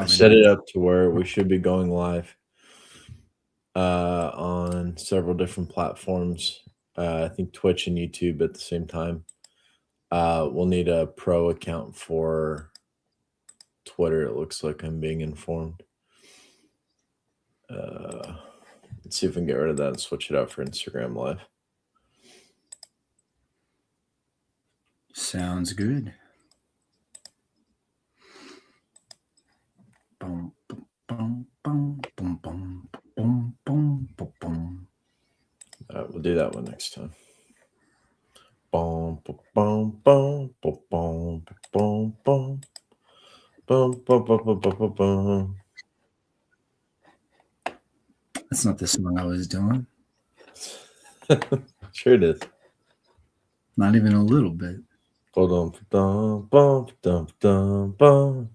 I probably set not. it up to where we should be going live on several different platforms. I think Twitch and YouTube at the same time. We'll need a pro account for Twitter. It looks like I'm being informed. Let's see if we can get rid of that and switch it out for Instagram Live. Sounds good. Boom, boom, boom, boom, boom, boom, boom, boom, boom, boom. We'll do that one next time. Boom, boom, boom, boom, boom, boom, boom, boom, boom, boom, boom, boom, boom. That's not the song I was doing. Sure it is. Not even a little bit. Bum, bum, bum, bum, bum, bum.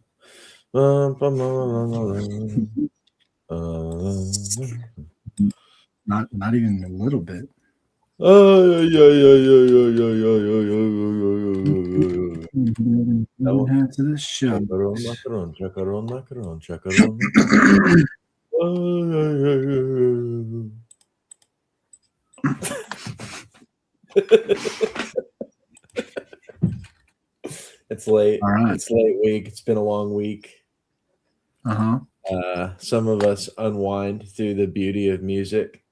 Not even a little bit. Half to the show. It's late. All right. It's late week. It's been a long week. Some of us unwind through the beauty of music.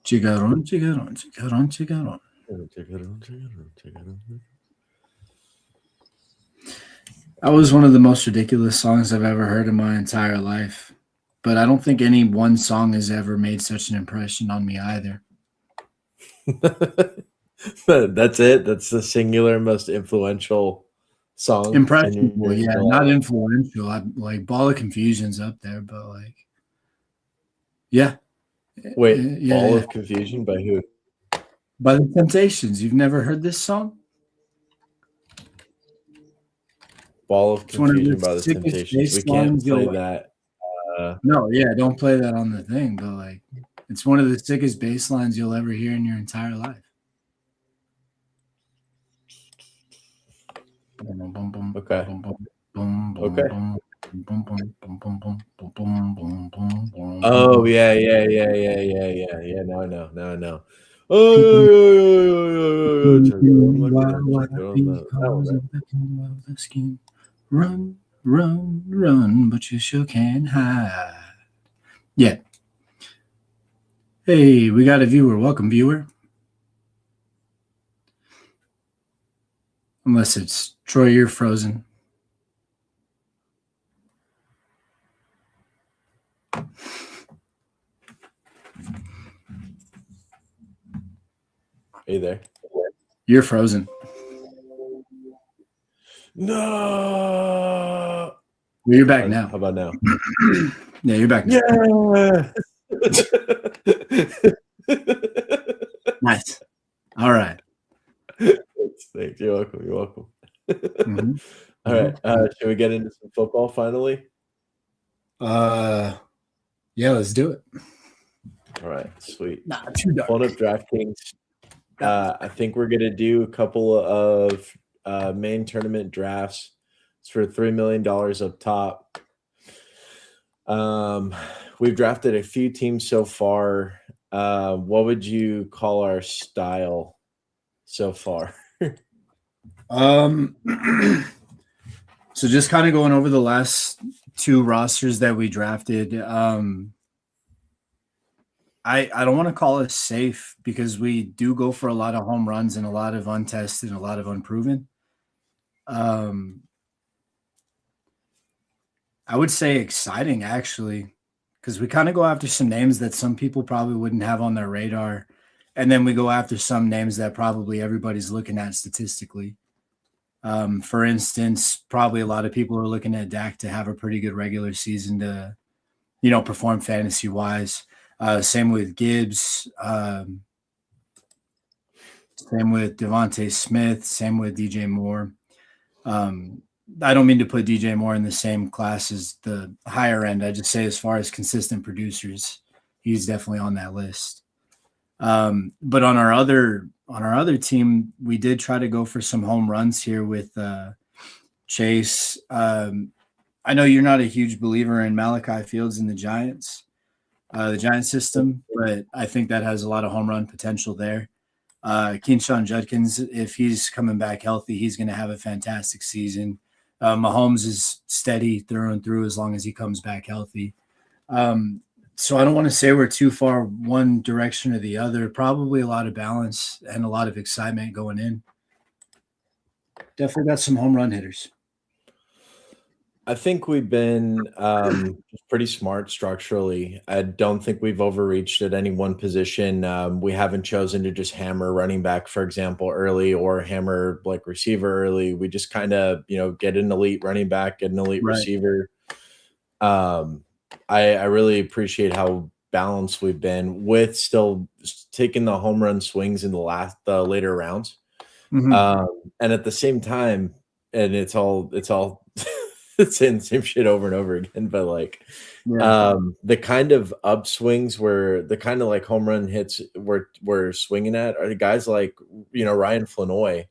Chigaron, chigaron, chigaron, chigaron. That was one of the most ridiculous songs I've ever heard in my entire life. But I don't think any one song has ever made such an impression on me either. That's it. That's the singular most influential song. Impressionable, yeah, not influential. Like Ball of Confusion's up there, but like, yeah. Wait, Ball of Confusion by who? By the Temptations. You've never heard this song? Ball of Confusion by the Temptations. We can't play that. No, yeah, don't play that on the thing, but like, it's one of the sickest bass lines you'll ever hear in your entire life. Okay. Okay. Oh yeah. Now I know. Run, but you sure can't hide. Yeah. Hey, we got a viewer. Welcome, viewer. Unless it's Troy, you're frozen. Hey there. You're frozen. No. Well, you're back now. How about now? Yeah, you're back now. Yeah. Nice. All right. Thanks. You're welcome. Mm-hmm. All right. Should we get into some football finally? Yeah, let's do it. All right, sweet. Not too dark. Phone up DraftKings. I think we're gonna do a couple of main tournament drafts. It's for $3 million up top. We've drafted a few teams so far. What would you call our style so far? So just kind of going over the last two rosters that we drafted. I don't want to call it safe because we do go for a lot of home runs and a lot of untested and a lot of unproven. I would say exciting, actually, because we kind of go after some names that some people probably wouldn't have on their radar. And then we go after some names that probably everybody's looking at statistically. For instance, probably a lot of people are looking at Dak to have a pretty good regular season to, perform fantasy-wise. Same with Gibbs. Same with Devontae Smith. Same with DJ Moore. I don't mean to put DJ Moore in the same class as the higher end. I just say as far as consistent producers, he's definitely on that list. But on our other team, we did try to go for some home runs here with Chase. I know you're not a huge believer in Malachi Fields and the Giant system, but I think that has a lot of home run potential there. Keenshawn Judkins, if he's coming back healthy, he's going to have a fantastic season. Mahomes is steady through and through as long as he comes back healthy. So I don't want to say we're too far one direction or the other. Probably a lot of balance and a lot of excitement going in. Definitely got some home run hitters. I think we've been pretty smart structurally. I don't think we've overreached at any one position. We haven't chosen to just hammer running back, for example, early or hammer like receiver early. We just kind of, get an elite running back, get an elite Right. receiver. I really appreciate how balanced we've been with still taking the home run swings in the later rounds. Mhm. And at the same time, and it's all it's saying the same shit over and over again, but like Yeah. the kind of upswings where the kind of like home run hits we're swinging at are the guys like Ryan Flanoy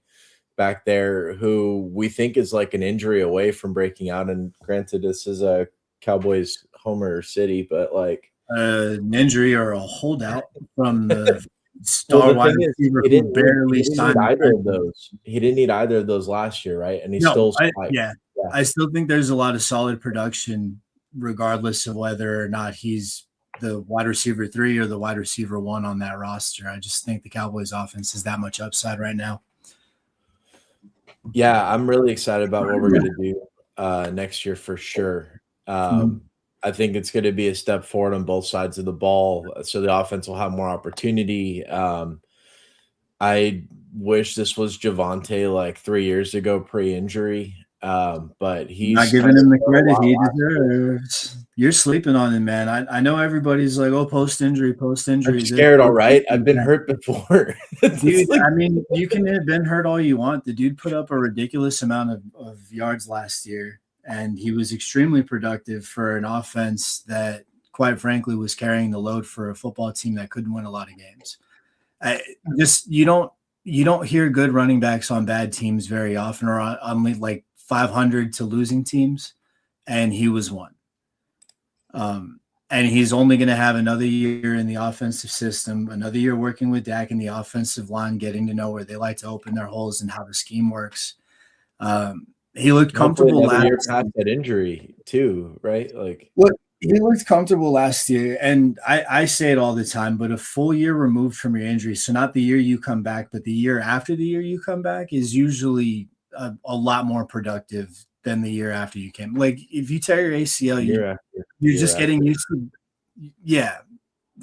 back there, who we think is like an injury away from breaking out. And granted, this is a Cowboys homer city, but like An injury or a holdout from the well, star the wide thing is, receiver he who didn't need he barely didn't need signed the either of franchise. those. He didn't need either of those last year, right? And he No, still spiked. yeah. Yeah. I still think there's a lot of solid production, regardless of whether or not he's the wide receiver 3 or the wide receiver 1 on that roster. I just think the Cowboys offense is that much upside right now. Yeah, I'm really excited about what we're gonna do next year for sure. I think it's gonna be a step forward on both sides of the ball, so the offense will have more opportunity. I wish this was Javonte like 3 years ago pre-injury, but Not he's giving kinda him the shown a credit lot he last year. deserves. You're sleeping on him, man. I know everybody's like, "Oh, post-injury, I'm post-injury, this, scared, post alright? I've been that." hurt before. It's Dude, like I mean, you can have been hurt all you want. The dude put up a ridiculous amount of yards last year, and he was extremely productive for an offense that, quite frankly, was carrying the load for a football team that couldn't win a lot of games. I just you don't hear good running backs on bad teams very often, or on like 500 to losing teams, and he was one. And he's only going to have another year in the offensive system, another year working with Dak in the offensive line, getting to know where they like to open their holes and how the scheme works. He looked hopefully comfortable another last year past that injury too, right? Like Look, he looked comfortable last year, and I say it all the time, but a full year removed from your injury, so not the year you come back, but the year after the year you come back is usually a lot more productive than the year after you came. Like if you tear your ACL, year after you're year just getting after. used to, yeah.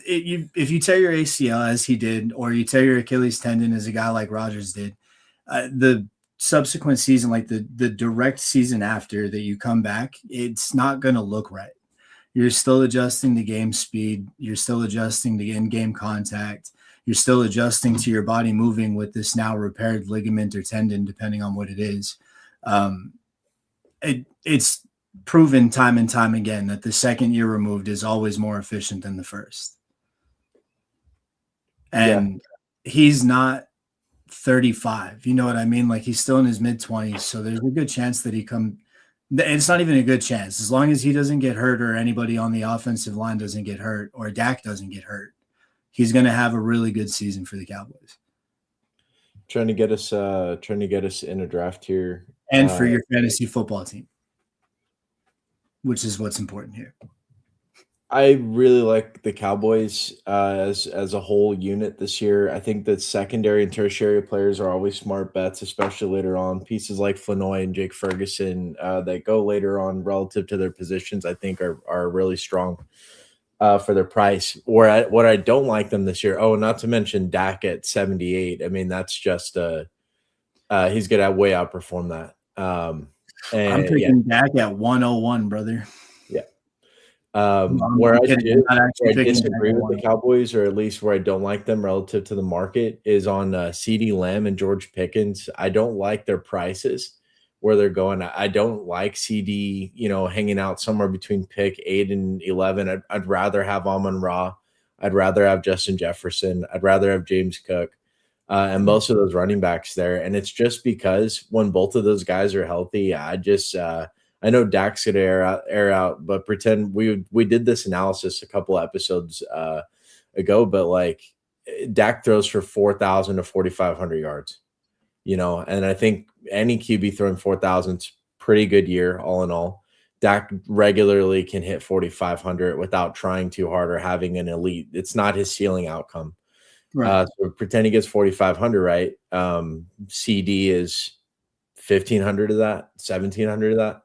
If you tear your ACL as he did, or you tear your Achilles tendon as a guy like Rodgers did, the subsequent season, like the direct season after that you come back, it's not going to look right. You're still adjusting to game speed. You're still adjusting to in-game contact. You're still adjusting to your body moving with this now repaired ligament or tendon, depending on what it is. Um, it's proven time and time again that the second year removed is always more efficient than the first. Yeah. And he's not 35. You know what I mean? Like he's still in his mid-20s. So there's a good chance that it's not even a good chance. As long as he doesn't get hurt or anybody on the offensive line doesn't get hurt or Dak doesn't get hurt, he's going to have a really good season for the Cowboys. Trying to get us in a draft here. And for your fantasy football team, which is what's important here. I really like the Cowboys as a whole unit this year. I think that secondary and tertiary players are always smart bets, especially later on. Pieces like Flanoy and Jake Ferguson that go later on relative to their positions, I think are really strong for their price. What I don't like them this year. Oh, not to mention Dak at 78. I mean, that's just he's gonna way outperform that. I'm And yeah, picking Dak at 101, brother. yeah. I'm Where I kidding. I'm not actually picking Dak disagree at with the 101. Cowboys, or at least where I don't like them relative to the market, is on CeeDee Lamb and George Pickens. I don't like their prices where they're going. I don't like CD, hanging out somewhere between pick 8 and 11. I'd rather have Amon Ra I'd rather have Justin Jefferson. I'd rather have James Cook, and most of those running backs there. And it's just because when both of those guys are healthy, I know Dak's gonna air out, but pretend we did this analysis a couple episodes ago, but like Dak throws for 4,000 to 4,500 yards, and I think any QB throwing 4,000 is pretty good year all in all. Dak regularly can hit 4,500 without trying too hard or having an elite. It's not his ceiling outcome. Right. So pretend he gets 4,500, right? CD is 1,500 of that, 1,700 of that.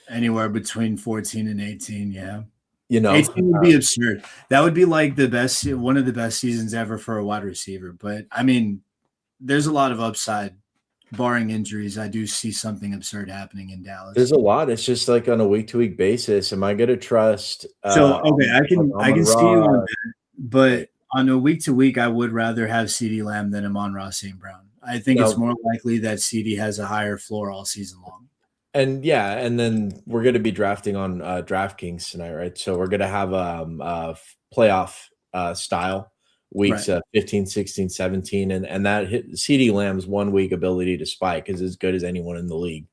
Anywhere between 14 and 18, yeah. You know, 18 would be absurd. That would be like one of the best seasons ever for a wide receiver. But I mean, there's a lot of upside, barring injuries. I do see something absurd happening in Dallas. there's a lot. It's just like on a week-to-week basis. Am I going to trust? So okay, I can see you on that, but Right. on a week to week, I would rather have CeeDee Lamb than Amon-Ra St. Brown. I think it's No. more likely that CeeDee has a higher floor all season long. And yeah, and then we're going to be drafting on DraftKings tonight, right? So we're going to have playoff style weeks Right. 15, 16, 17, and that CD Lamb's 1 week ability to spike is as good as anyone in the league.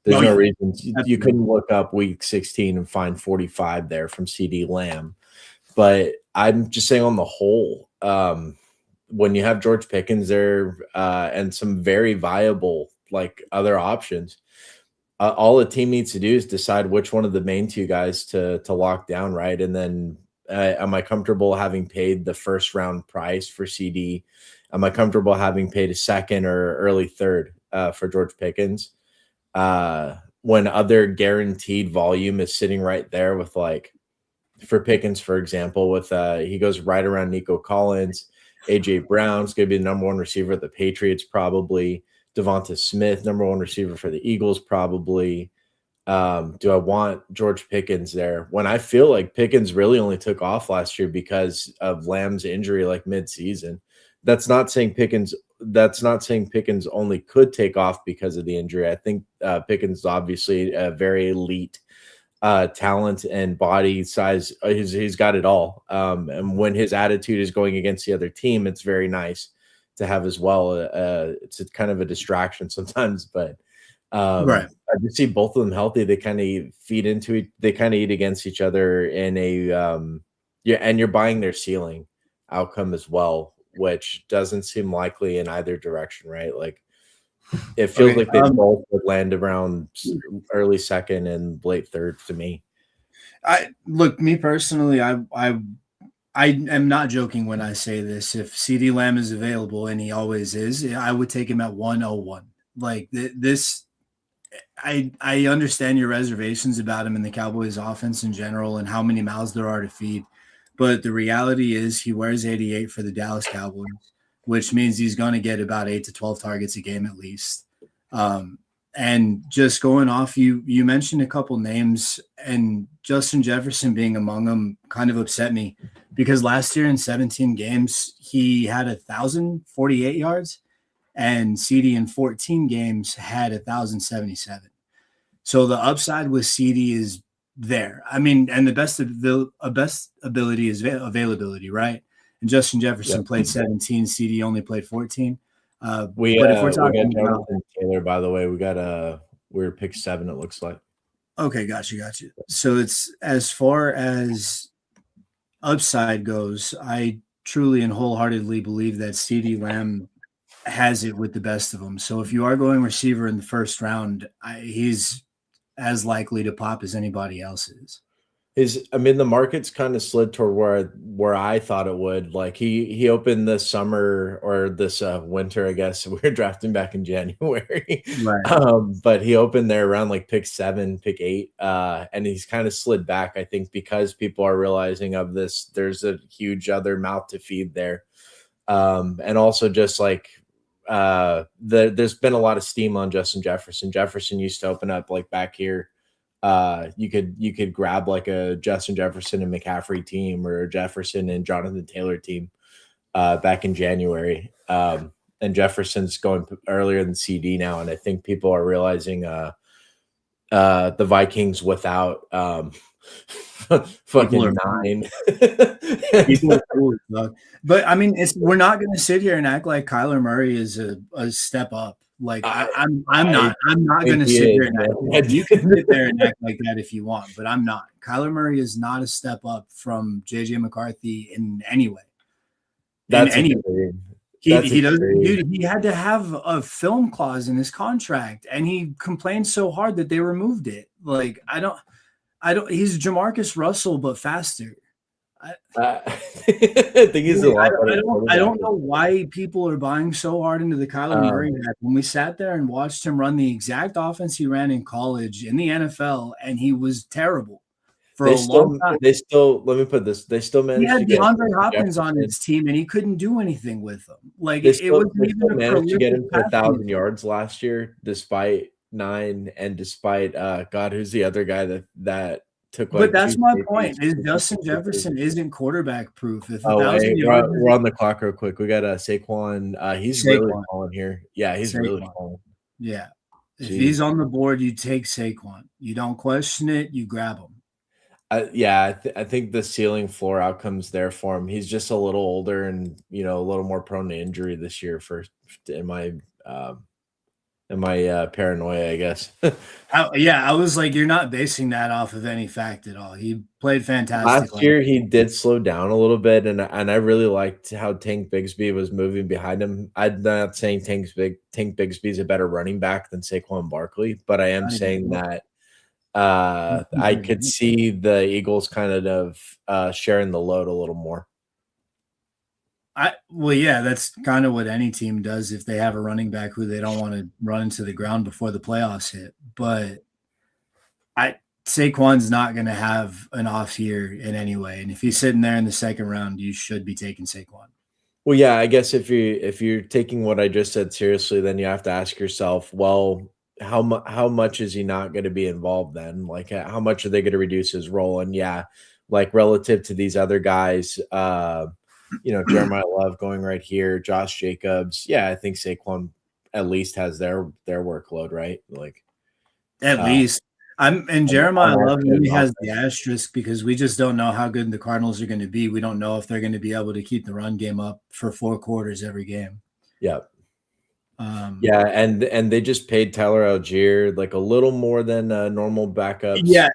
There's Oh, no yeah. reason you Absolutely. couldn't look up week 16 and find 45 there from CD Lamb. But I'm just saying on the whole, when you have George Pickens there and some very viable like other options, all a team needs to do is decide which one of the main two guys to lock down, right? And then am I comfortable having paid the first round price for CD? Am I comfortable having paid a second or early third for George Pickens? When other guaranteed volume is sitting right there with like for Pickens, for example, with he goes right around Nico Collins, AJ Brown's going to be the number one receiver at the Patriots, probably. Devonta Smith, number one receiver for the Eagles, probably. Do I want George Pickens there when I feel like Pickens really only took off last year because of Lamb's injury, like mid-season? That's not saying Pickens. That's not saying Pickens only could take off because of the injury. I think Pickens is obviously a very elite talent and body size. He's got it all. And when his attitude is going against the other team, it's very nice to have as well. It's a kind of a distraction sometimes, but Right. I just see both of them healthy. They kind of feed into it. They kind of eat against each other in a and you're buying their ceiling outcome as well, which doesn't seem likely in either direction, right? Like it feels like they both would land around early second and late third to me. Me personally, I am not joking when I say this. If CD Lamb is available, and he always is, I would take him at 101. Like this, I understand your reservations about him and the Cowboys offense in general and how many mouths there are to feed. But the reality is he wears 88 for the Dallas Cowboys, which means he's going to get about 8 to 12 targets a game at least. And just going off, you mentioned a couple names, and Justin Jefferson being among them kind of upset me because last year in 17 games, he had 1,048 yards, and CD in 14 games had 1,077. So the upside with CD is there. I mean, and the best ability is availability, right? And Justin Jefferson played 17, CD only played 14. We but if we're got talking Jonathan Taylor, by the way. We're pick 7, it looks like. Okay, got you. So it's as far as upside goes, I truly and wholeheartedly believe that CD Lamb has it with the best of them. So if you are going receiver in the first round, he's as likely to pop as anybody else is. The market's kind of slid toward where I thought it would. Like he opened this summer or this winter, I guess. We were drafting back in January, right? But he opened there around like pick 7, pick 8, and he's kind of slid back. I think because people are realizing of this, there's a huge other mouth to feed there, and also just like there's been a lot of steam on Justin Jefferson. Jefferson used to open up like back here. You could grab like a Justin Jefferson and McCaffrey team or a Jefferson and Jonathan Taylor team back in January. And Jefferson's going earlier than CD now, and I think people are realizing the Vikings without People are Fucking fools. 9. People are fools, dog. But I mean, we're not going to sit here and act like Kyler Murray is a step up. Like I I'm not going think to he sit is, here and act. man. You can sit there and act like that if you want, but I'm not. Kyler Murray is not a step up from JJ McCarthy in any way. In That's any way. extreme. He doesn't, dude. He had to have a film clause in his contract, and he complained so hard that they removed it. Like I don't. He's Jamarcus Russell, but faster. I think he's a lot better. I don't know why people are buying so hard into the Kyler Murray hat. When we sat there and watched him run the exact offense he ran in college in the NFL, and he was terrible for a long time. They still let me put this. They still He managed had to get DeAndre Hopkins on Jefferson. his team, and he couldn't do anything with them. Like They it still, wasn't they even still a managed to get him to prolific passing 1,000 yards last year, despite 9 and despite God, who's the other guy that took like. But that's two my safeties, point. Is 2 Justin safeties. Jefferson isn't quarterback proof. If Oh, 1,000 hey, yards, we're on the clock real quick. We got Saquon. He's really Saquon. falling here. Yeah, he's really falling. Yeah. If Jeez. he's on the board, you take Saquon. You don't question it. You grab him. I think the ceiling floor outcomes there for him. He's just a little older and a little more prone to injury this year. In my paranoia, I guess. I was like, you're not basing that off of any fact at all. He played fantastic. Last year, he did slow down a little bit, and I really liked how Tank Bigsby was moving behind him. I'm not saying Tank Bigsby is a better running back than Saquon Barkley, but I am saying that I could see the Eagles kind of sharing the load a little more. That's kind of what any team does if they have a running back who they don't want to run into the ground before the playoffs hit. But Saquon's not going to have an off year in any way, and if he's sitting there in the second round, you should be taking Saquon. Well, yeah, I guess if you're taking what I just said seriously, then you have to ask yourself, well, how much is he not going to be involved then? Like, how much are they going to reduce his role? And yeah, like relative to these other guys, Jeremiah Love going right here, Josh Jacobs. Yeah, I think Saquon at least has their workload, right? Like at least. Jeremiah Love really has the asterisk because we just don't know how good the Cardinals are going to be. We don't know if they're going to be able to keep the run game up for 4 quarters every game. Yeah. And they just paid Tyler Algier like a little more than normal backups. Yeah.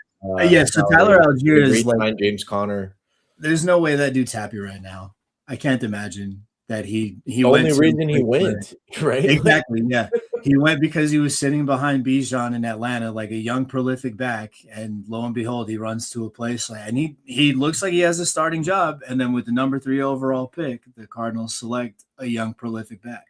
So Tyler Algier is like James Conner. There's no way that dude's happy right now. I can't imagine that he the only reason he went, right? Exactly. Yeah. He went because he was sitting behind Bijan in Atlanta like a young prolific back, and lo and behold, he runs to a place and he looks like he has a starting job, and then with the number 3 overall pick, the Cardinals select a young prolific back.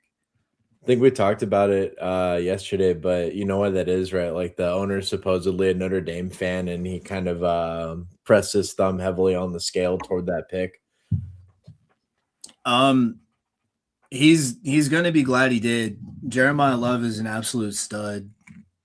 I think we talked about it yesterday, but you know what that is, right? Like the owner is supposedly a Notre Dame fan, and he kind of pressed his thumb heavily on the scale toward that pick. He's going to be glad he did. Jeremiah Love is an absolute stud.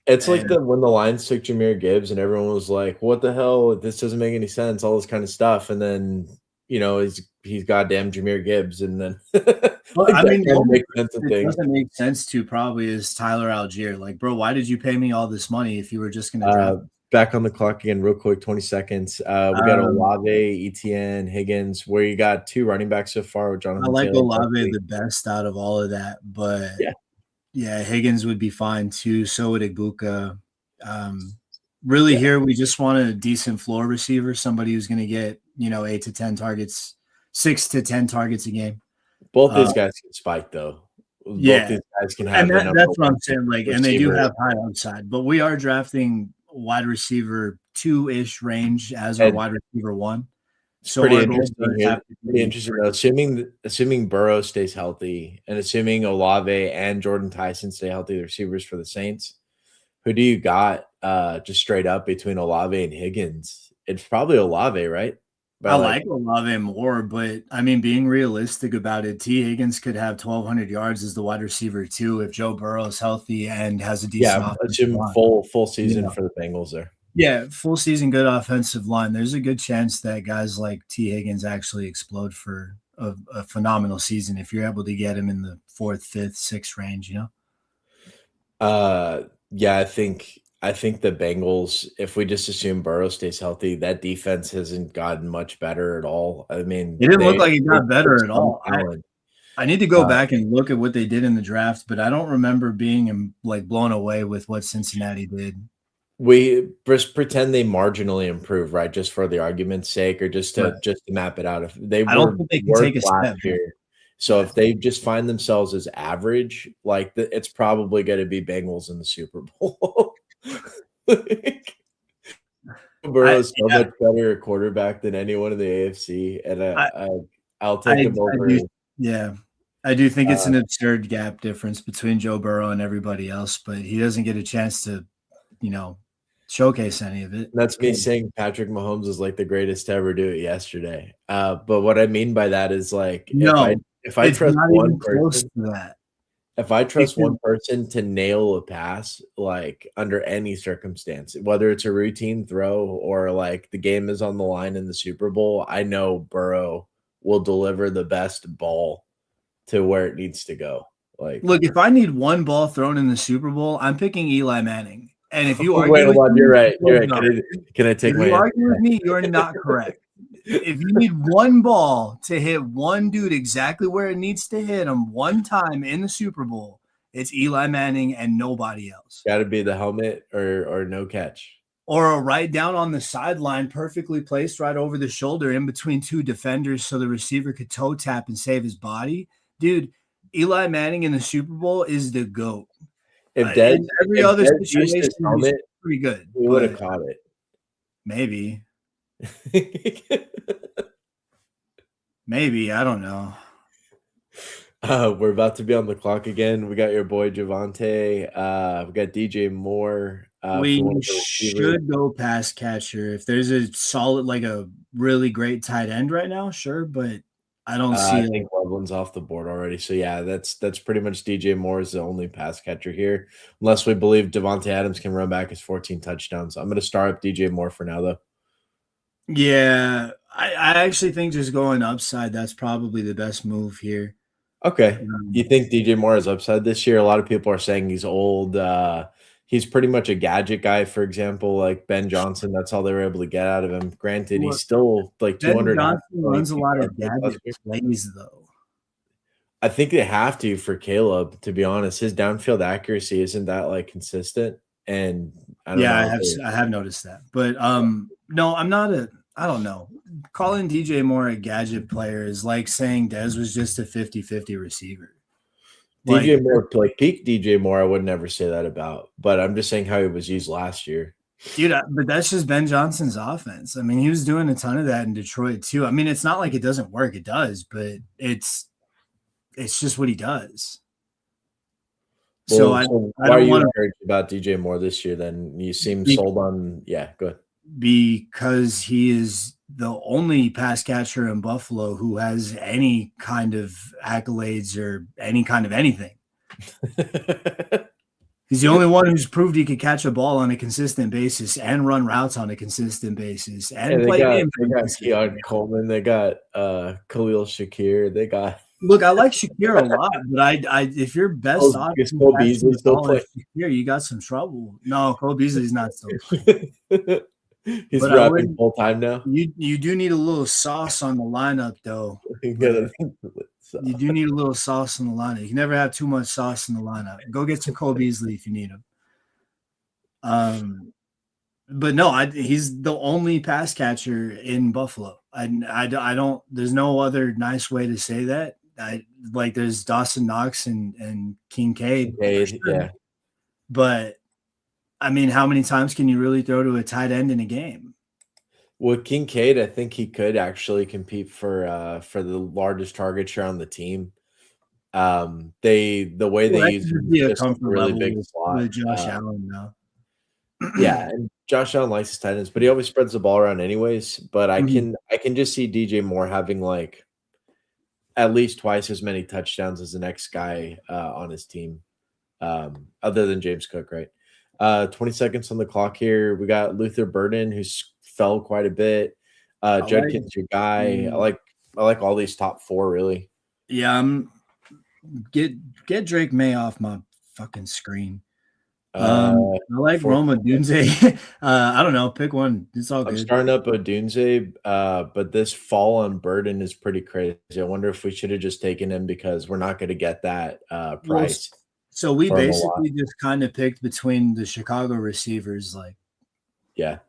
It's like when the Lions took Jahmyr Gibbs, and everyone was like, "What the hell? This doesn't make any sense." All this kind of stuff, and then he's goddamn Jahmyr Gibbs, and then it doesn't make sense to probably is Tyler Algier. Like, bro, why did you pay me all this money if you were just going to draft? Back on the clock again, real quick, 20 seconds. We got Olave, Etienne, Higgins, where you got 2 running backs so far with Jonathan. I like Olave the best out of all of that, but yeah, Higgins would be fine too. So would Ibuka. Here, we just want a decent floor receiver, somebody who's going to get 8 to 10 targets, 6 to 10 targets a game. Both these guys can spike though. Both these guys can have. And that's what I'm saying. Like, receiver. And they do have high upside, but we are drafting wide receiver 2-ish range as our wide receiver 1. So pretty interesting. Assuming Burrow stays healthy, and assuming Olave and Jordan Tyson stay healthy, the receivers for the Saints. Who do you got just straight up between Olave and Higgins? It's probably Olave, right? I like Olave more, but I mean, being realistic about it, T. Higgins could have 1,200 yards as the wide receiver too if Joe Burrow is healthy and has a decent assume full season for the Bengals there. Yeah, full season, good offensive line. There's a good chance that guys like T. Higgins actually explode for a phenomenal season if you're able to get him in the 4th, 5th, 6th range. Yeah, I think I think the Bengals, if we just assume Burrow stays healthy, that defense hasn't gotten much better at all. I mean, It didn't look like it they got took better at some all. talent. I need to go Uh, back and look at what they did in the draft, but I don't remember being like blown away with what Cincinnati did. we just pretend they marginally improve, right? Just for the argument's sake, or Right. just to map it out. If they I don't were think they can worse take a last step. year, so Yeah. if they just find themselves as average, like it's probably going to be Bengals in the Super Bowl. Like, Burrow is so Yeah, much better at quarterback than anyone in the AFC, and I I'll take I him over. do, yeah. I do think it's Uh, an absurd gap difference between Joe Burrow and everybody else, but he doesn't get a chance to, you know, showcase any of it. that's me saying Patrick Mahomes is like the greatest to ever do it yesterday. But what I mean by that is like No, if I it's trust not one even close person, to that. if I trust Because one person to nail a pass, like under any circumstance, whether it's a routine throw or like the game is on the line in the Super Bowl, I know Burrow will deliver the best ball to where it needs to go. Like, look, if I need one ball thrown in the Super Bowl, I'm picking Eli Manning. And if you wait, argue hold with on, you're me, right. You're right. no. Can I take If my you answer argue with me, you're not correct. If you need one ball to hit one dude exactly where it needs to hit him one time in the Super Bowl, it's Eli Manning and nobody else. Got to be the helmet or no catch. Or a right down on the sideline, perfectly placed right over the shoulder in between two defenders so the receiver could toe tap and save his body. Dude, Eli Manning in the Super Bowl is the GOAT. If In every If other Dez used situation, his he's helmet, pretty good, he would have but caught maybe, it. I don't know. We're about to be on the clock again. We got your boy Javante. We got DJ Moore for one We of the receivers. should go pass catcher. If there's a solid, like a really great tight end right now, sure, but I don't see I it. think Loveland's off the board already. So yeah, that's pretty much DJ Moore is the only pass catcher here, unless we believe Devontae Adams can run back his 14 touchdowns. I'm going to start up DJ Moore for now, though. Yeah, I actually think just going upside, that's probably the best move here. Okay. You Um, think DJ Moore is upside this year? A lot of people are saying he's old. He's pretty much a gadget guy, for example, like Ben Johnson. That's all they were able to get out of him. Granted, he's look, still like Ben 200 Johnson runs a lot of yards last gadget year. plays, though. I think they have to for Caleb, to be honest. His downfield accuracy isn't that like consistent. And I don't Yeah, know. I have noticed that. But no, I'm not a I don't know. Calling DJ Moore a gadget player is like saying Dez was just a 50-50 receiver. DJ Like, Moore, like peak DJ Moore, I would never say that about, but I'm just saying how he was used last year. dude, but that's just Ben Johnson's offense. I mean, he was doing a ton of that in Detroit too. I mean, it's not like it doesn't work, it does, but it's just what he does. So Well, so I why are don't you want encouraged about DJ Moore this year then? You seem to sold on, yeah, go ahead. because he is the only pass catcher in Buffalo who has any kind of accolades or any kind of anything. He's the only one who's proved he could catch a ball on a consistent basis and run routes on a consistent basis And and play games they on a got consistent Keon basis. Coleman, they got Khalil Shakir, they got Look, I like Shakir a lot, but I if your best is option Cole catching Beasley the still ball is playing? Shakir, you got some trouble. No, Cole Beasley's not still playing. He's But I rapping would full time now. you do need a little sauce on the lineup though. You But gotta think of it, so. you do need a little sauce in the lineup. You can never have too much sauce in the lineup. Go get some Cole Beasley if you need him. But no, he's the only pass catcher in Buffalo. I don't. There's no other nice way to say that. Like there's Dawson Knox and Kincaid for Okay, sure. yeah. But I mean, how many times can you really throw to a tight end in a game? With Kincaid, I think he could actually compete for the largest target share on the team. The way Well, they that use could just him be is a just like a comfort really level big slot. with Josh Allen, though. Yeah, and Josh Allen likes his tight ends, but he always spreads the ball around anyways. But Mhm. I can just see DJ Moore having like at least twice as many touchdowns as the next guy on his team, other than James Cook, right? 20 seconds on the clock here. We got Luther Burden, who's fell quite a bit. I like, Judkins, your guy. mm, I like all these top four really. yeah, get Drake May off my fucking screen. Uh, I like for Roma Dunze. I don't know. Pick one. It's all I'm good. starting up Odunze, but this fall on Burden is pretty crazy. I wonder if we should have just taken him because we're not going to get that Well, price so we for him a lot. basically just kind of picked between the Chicago receivers. Like, Yeah,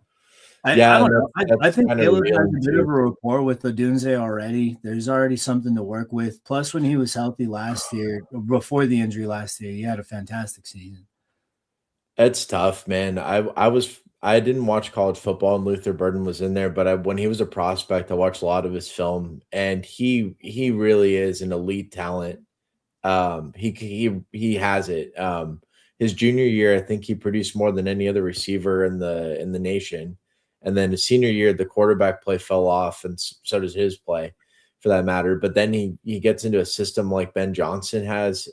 I yeah, don't and know. I that's think kind of Caleb has revealing a bit of too. a rapport with Odunze already. There's already something to work with. Plus, when he was healthy last year, before the injury last year, he had a fantastic season. It's tough, man. I didn't watch college football and Luther Burden was in there, but when he was a prospect, I watched a lot of his film, and he really is an elite talent. He has it. His junior year, I think he produced more than any other receiver in the nation, and then his senior year, the quarterback play fell off, and so does his play, for that matter. But then he gets into a system like Ben Johnson has,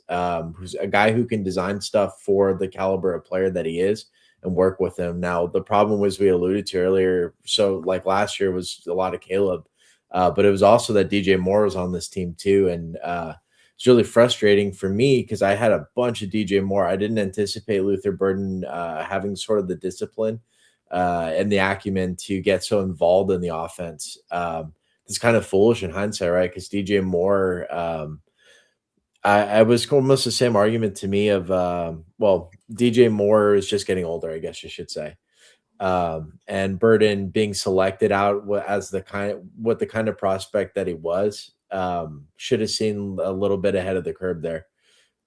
who's a guy who can design stuff for the caliber of player that he is and work with him. Now the problem was we alluded to earlier. So like last year was a lot of Caleb, but it was also that DJ Moore was on this team too, and it's really frustrating for me because I had a bunch of DJ Moore. I didn't anticipate Luther Burden having sort of the discipline and the acumen to get so involved in the offense. It's kind of foolish in hindsight, right? Because DJ Moore, I was almost the same argument to me of, well, DJ Moore is just getting older, I guess you should say. And Burden being selected out as the kind of prospect that he was, should have seen a little bit ahead of the curve there.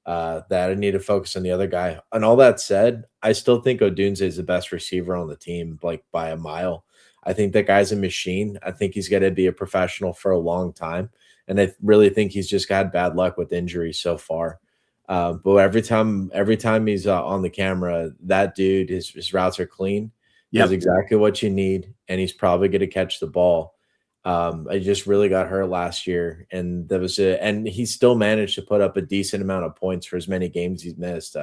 That I need to focus on the other guy. And all that said, I still think Odunze is the best receiver on the team, like by a mile. I think that guy's a machine. I think he's going to be a professional for a long time, and I really think he's just had bad luck with injuries so far. But every time he's on the camera, that dude, his routes are clean. He has Yep. exactly what you need, and he's probably going to catch the ball. I just really got hurt last year, and that was it. And he still managed to put up a decent amount of points for as many games he's missed.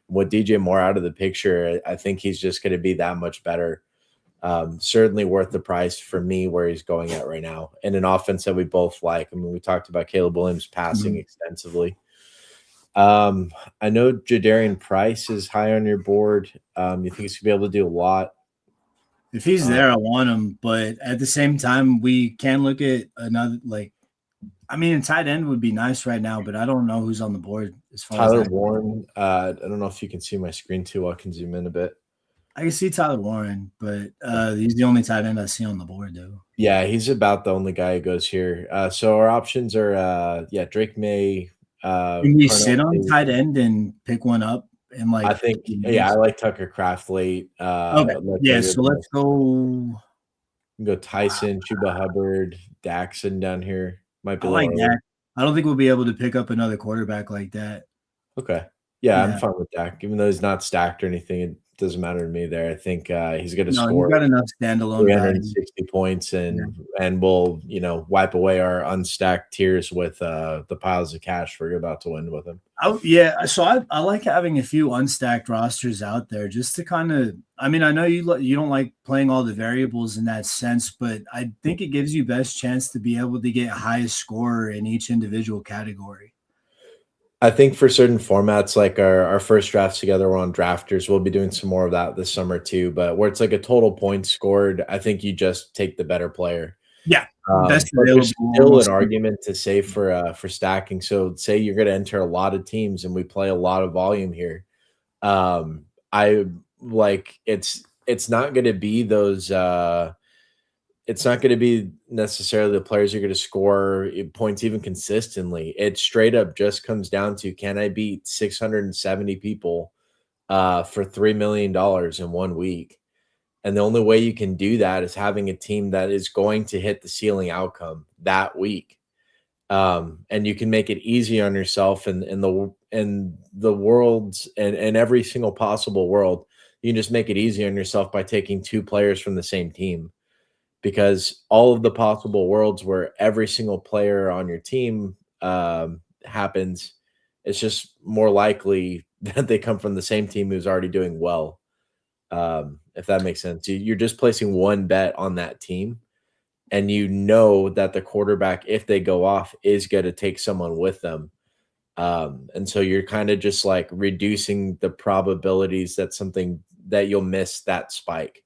With DJ Moore out of the picture, I think he's just going to be that much better. Certainly worth the price for me where he's going at right now, and an offense that we both like. I mean, we talked about Caleb Williams passing Mhm. extensively. I know Jadarian Price is high on your board. You think he's gonna be able to do a lot? If he's Um, there, I want him. But at the same time, we can look at another. Like, I mean, a tight end would be nice right now, but I don't know who's on the board as far as Tyler that. Warren. I don't know if you can see my screen too well. I can zoom in a bit. I can see Tyler Warren, but he's the only tight end I see on the board, though. Yeah, he's about the only guy who goes here. So our options are yeah, Drake May, Can we Carnell sit on Tate. tight end and pick one up in I like think 15 yeah, I minutes? like Tucker Craft late. Okay. Let Yeah. Tucker So let's go. go Tyson, Chuba Hubbard, Daxon down here. Might be I a little like early. that. I don't think we'll be able to pick up another quarterback like that. Okay. Yeah, I'm Yeah. fine with Dak. Even though he's not stacked or anything, it doesn't matter to me there. I think he's gonna No, he's score got enough standalone value. 360 points Yeah. and we'll, wipe away our unstacked tiers with the piles of cash we're about to win with him. Yeah, so I like having a few unstacked rosters out there just to kind of. I mean, I know you don't like playing all the variables in that sense, but I think it gives you best chance to be able to get highest scorer in each individual category. I think for certain formats, like our first drafts together, we're on drafters. We'll be doing some more of that this summer too. But where it's like a total points scored, I think you just take the better player. Yeah, best But there's available still an almost. argument to say for stacking. So say you're going to enter a lot of teams and we play a lot of volume here. I like it's not going to be those. It's not going to be necessarily the players who are going to score points even consistently. It straight up just comes down to can I beat 670 people for $3 million in 1 week? And the only way you can do that is having a team that is going to hit the ceiling outcome that week. And you can make it easy on yourself in the worlds and every single possible world. You can just make it easy on yourself by taking two players from the same team because all of the possible worlds where every single player on your team happens, it's just more likely that they come from the same team who's already doing well. If that makes sense, you're just placing one bet on that team, and you know that the quarterback, if they go off, is going to take someone with them. And so you're kind of just like reducing the probabilities that you'll miss that spike.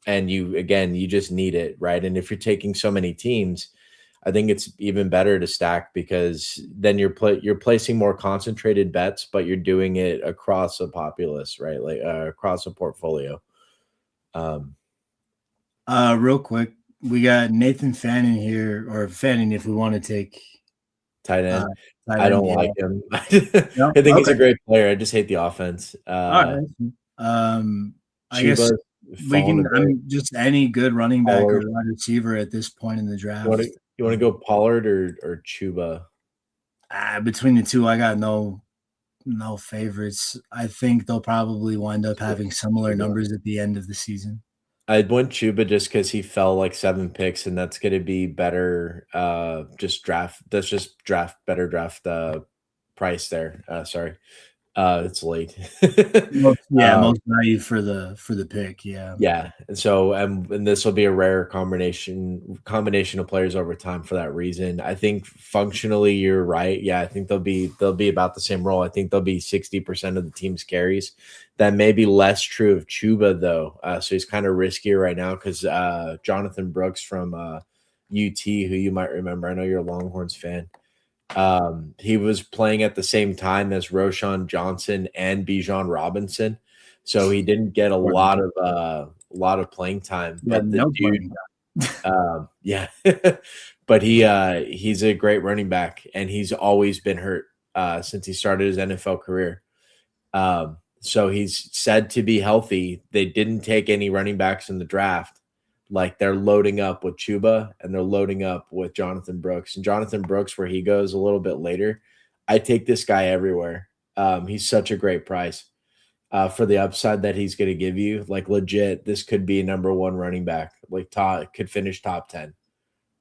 And you just need it, right? And if you're taking so many teams, I think it's even better to stack, because then you're placing more concentrated bets, but you're doing it across a populace, right? Like across a portfolio. Real quick, we got Nathan Fannin here, or Fannin, if we want to take Tight end. tight I end. don't Yeah. like him. I No? think he's a Okay. great player. I just hate the offense. All right. I guess Chuba's we fallen can. a bit. I'm just any good running back or Pollard. wide receiver at this point in the draft. You want to go Pollard or Chuba? Between the two, I got no favorites. I think they'll probably wind up having similar numbers at the end of the season. I'd went Chuba just because he fell like 7 picks, and that's going to be better. Better draft price there. Sorry, it's late. Most value for the pick. Yeah. Yeah, and so and this will be a rare combination of players over time for that reason. I think functionally you're right. Yeah, I think they'll be about the same role. I think they'll be 60% of the team's carries. That may be less true of Chuba though. So he's kind of riskier right now because Jonathan Brooks from UT, who you might remember. I know you're a Longhorns fan. He was playing at the same time as Roshan Johnson and Bijan Robinson. So he didn't get a lot of playing time, but the dude, yeah, but he's a great running back, and he's always been hurt since he started his NFL career. So he's said to be healthy. They didn't take any running backs in the draft. Like they're loading up with Chuba and they're loading up with Jonathan Brooks. And Jonathan Brooks, where he goes a little bit later, I take this guy everywhere. He's such a great price. For the upside that he's going to give you, like legit, this could be a number one running back. Like could finish top 10.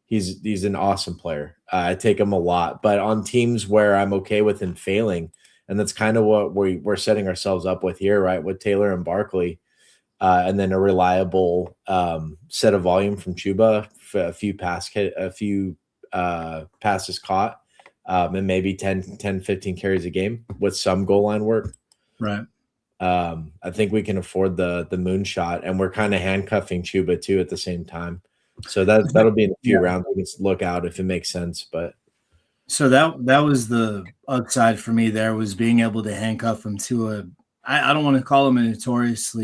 He's an awesome player. I take him a lot, but on teams where I'm okay with him failing, and that's kind of what we're setting ourselves up with here, right? With Taylor and Barkley, and then a reliable set of volume from Chuba, for a few passes caught, and maybe 10, 15 carries a game with some goal line work. Right. I think we can afford the moonshot, and we're kind of handcuffing Chuba too at the same time. So that'll be in a few rounds. We can look out if it makes sense. But so that was the upside for me. There was being able to handcuff him to I don't want to call him a notorious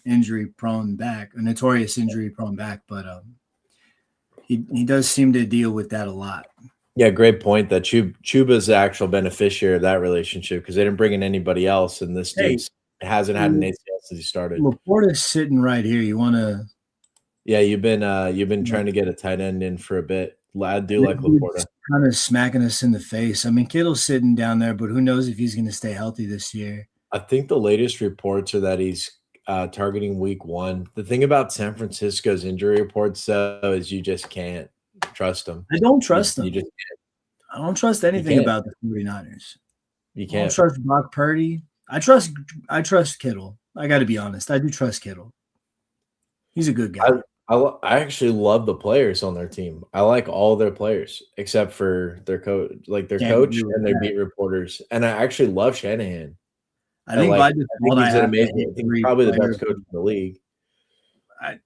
injury prone back, but he does seem to deal with that a lot. Yeah, great point. That Chuba's the actual beneficiary of that relationship, because they didn't bring in anybody else, and this dude hasn't had an ACL since he started. Laporta's sitting right here. You want to? Yeah, you've been trying to get a tight end in for a bit. I do like Laporta. Kind of smacking us in the face. I mean, Kittle's sitting down there, but who knows if he's going to stay healthy this year? I think the latest reports are that he's targeting week 1. The thing about San Francisco's injury reports, though, is you just can't trust them. I don't trust them. You just can't. I don't trust anything about the 49ers. You can't. I don't trust Brock Purdy. I trust Kittle. I got to be honest. I do trust Kittle. He's a good guy. I actually love the players on their team. I like all their players except for their coach, and their beat reporters. And I actually love Shanahan. I think by default, he's amazing. I think he's probably the best coach in the league. I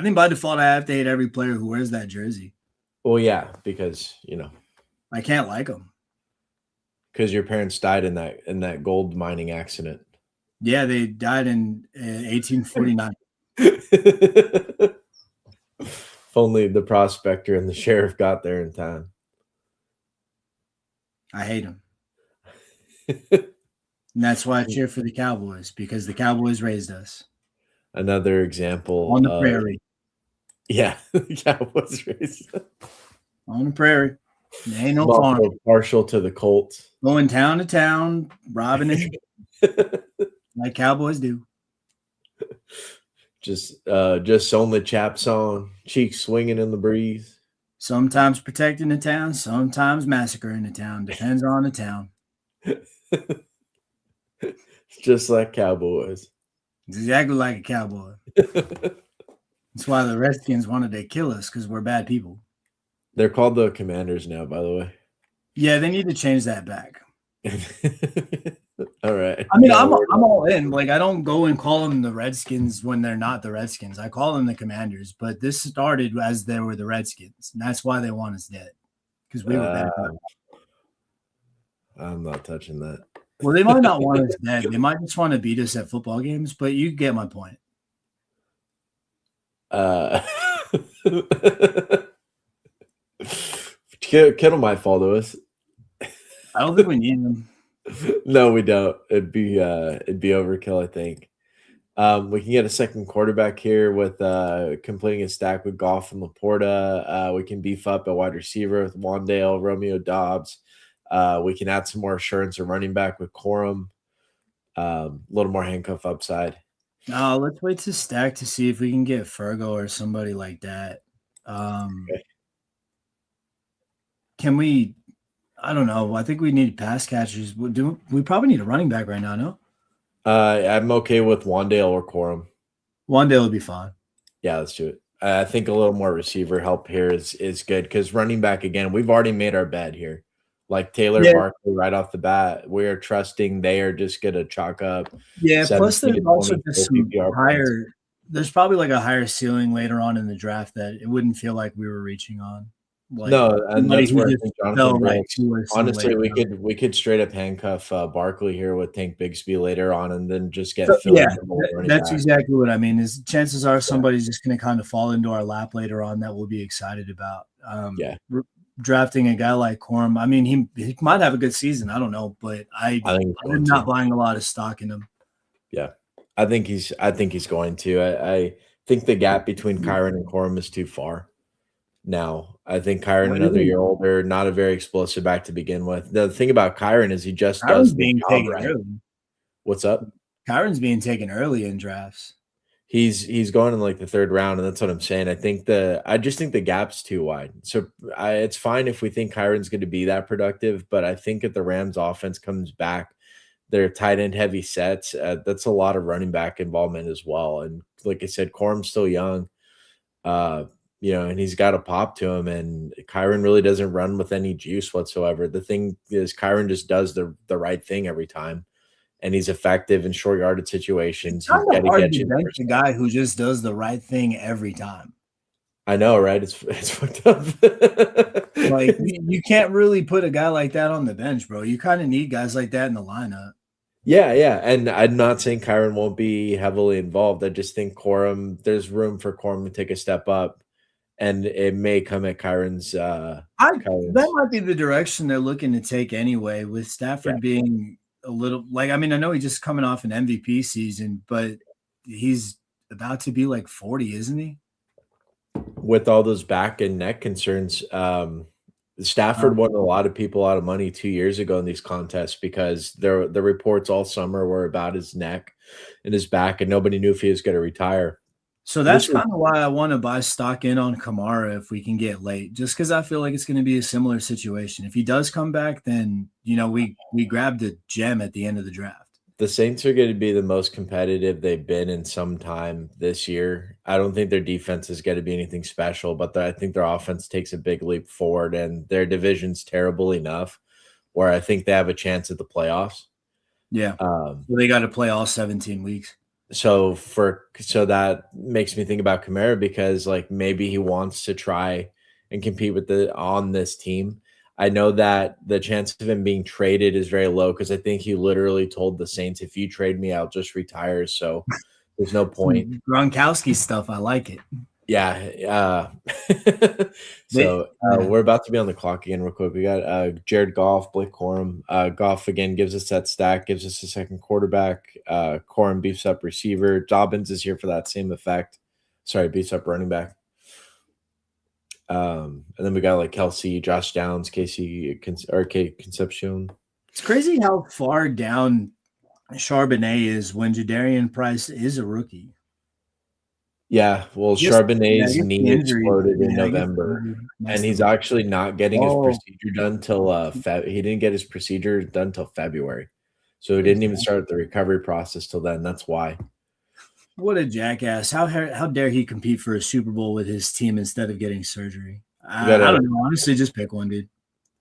think by default, I have to hate every player who wears that jersey. Well, yeah, because I can't like them. Because your parents died in that gold mining accident. Yeah, they died in 1849. If only the prospector and the sheriff got there in time. I hate them. And that's why I cheer for the Cowboys, because the Cowboys raised us. Another example. On the prairie. Yeah, the Cowboys raised us. On the prairie. There ain't no farm. Partial to the Colts. Going town to town, robbing it like Cowboys do. Just sewing the chaps on, cheeks swinging in the breeze. Sometimes protecting the town, sometimes massacring the town. Depends on the town. Just like Cowboys. It's exactly like a cowboy. That's why the Redskins wanted to kill us, because we're bad people. They're called the Commanders now, by the way. Yeah, they need to change that back. All right. I mean, No, I'm all in. Like, I don't go and call them the Redskins when they're not the Redskins. I call them the Commanders. But this started as they were the Redskins, and that's why they want us dead, because we were better. I'm not touching that. Well, they might not want us dead. They might just want to beat us at football games. But you get my point. Kittle might follow us. I don't think we need them. No, we don't. It'd be overkill, I think. We can get a second quarterback here with completing a stack with Goff and Laporta. We can beef up a wide receiver with Wandale, Romeo Dobbs. We can add some more assurance of running back with Corum. A little more handcuff upside. No, let's wait to stack to see if we can get Fergo or somebody like that. Okay. Can we? I don't know. I think we need pass catchers. We probably need a running back right now, no? I'm okay with Wandale or Corum. Wandale would be fine. Yeah, let's do it. I think a little more receiver help here is good because running back again, we've already made our bed here. Like Taylor Barkley right off the bat, we're trusting they are just gonna chalk up. Yeah, plus there's also just some PPR higher. There's probably like a higher ceiling later on in the draft that it wouldn't feel like we were reaching on. Like, no, and that's where I think Jonathan right honestly, we could straight up handcuff Barkley here with Tank Bigsby later on, and then just get that's exactly what I mean. Is chances are somebody's just going to kind of fall into our lap later on that we'll be excited about. Drafting a guy like Corum. I mean, he might have a good season. I don't know, but I'm not buying a lot of stock in him. Yeah, I think he's going to. I think the gap between Kyren and Corum is too far. Now, I think Kyren, another year older, not a very explosive back to begin with. The thing about Kyren is he just does the job right. Early. What's up? Kyren's being taken early in drafts. He's going in like the third round, and that's what I'm saying. I just think the gap's too wide. So it's fine if we think Kyren's going to be that productive, but I think if the Rams offense comes back, they're tight end heavy sets. That's a lot of running back involvement as well. And like I said, Corum's still young. And he's got a pop to him, and Kyren really doesn't run with any juice whatsoever. The thing is, Kyren just does the right thing every time, and he's effective in short yardage situations. It's kind of hard to bench a guy who just does the right thing every time. I know, right? It's fucked up. Like you can't really put a guy like that on the bench, bro. You kind of need guys like that in the lineup. Yeah, and I'm not saying Kyren won't be heavily involved. I just think there's room for Corum to take a step up. And it may come at Kyren's. That might be the direction they're looking to take anyway, with Stafford being a little I know he's just coming off an MVP season, but he's about to be like 40, isn't he? With all those back and neck concerns, Stafford won a lot of people out of money 2 years ago in these contests because the reports all summer were about his neck and his back, and nobody knew if he was going to retire. So that's kind of why I want to buy stock in on Kamara if we can get late, just because I feel like it's going to be a similar situation. If he does come back, then, we grabbed a gem at the end of the draft. The Saints are going to be the most competitive they've been in some time this year. I don't think their defense is going to be anything special, but I think their offense takes a big leap forward, and their division's terrible enough where I think they have a chance at the playoffs. Yeah. They got to play all 17 weeks. So that makes me think about Kamara because maybe he wants to try and compete on this team. I know that the chance of him being traded is very low because I think he literally told the Saints, if you trade me, I'll just retire. So there's no point. Gronkowski stuff. I like it. Yeah. We're about to be on the clock again real quick. We got Jared Goff, Blake Corum. Goff again gives us that stack, gives us a second quarterback. Corum beefs up receiver. Dobbins is here for that same effect. Sorry, beefs up running back. And then we got Kelsey, Josh Downs, Casey Concepcion. It's crazy how far down Charbonnet is when Jadarian Price is a rookie. Yeah, well, Charbonnet's knee exploded in November, and he's actually not getting his procedure done till he didn't get his procedure done till February, so he didn't even start the recovery process till then. That's why. What a jackass! How dare he compete for a Super Bowl with his team instead of getting surgery? I don't know. Honestly, just pick one, dude.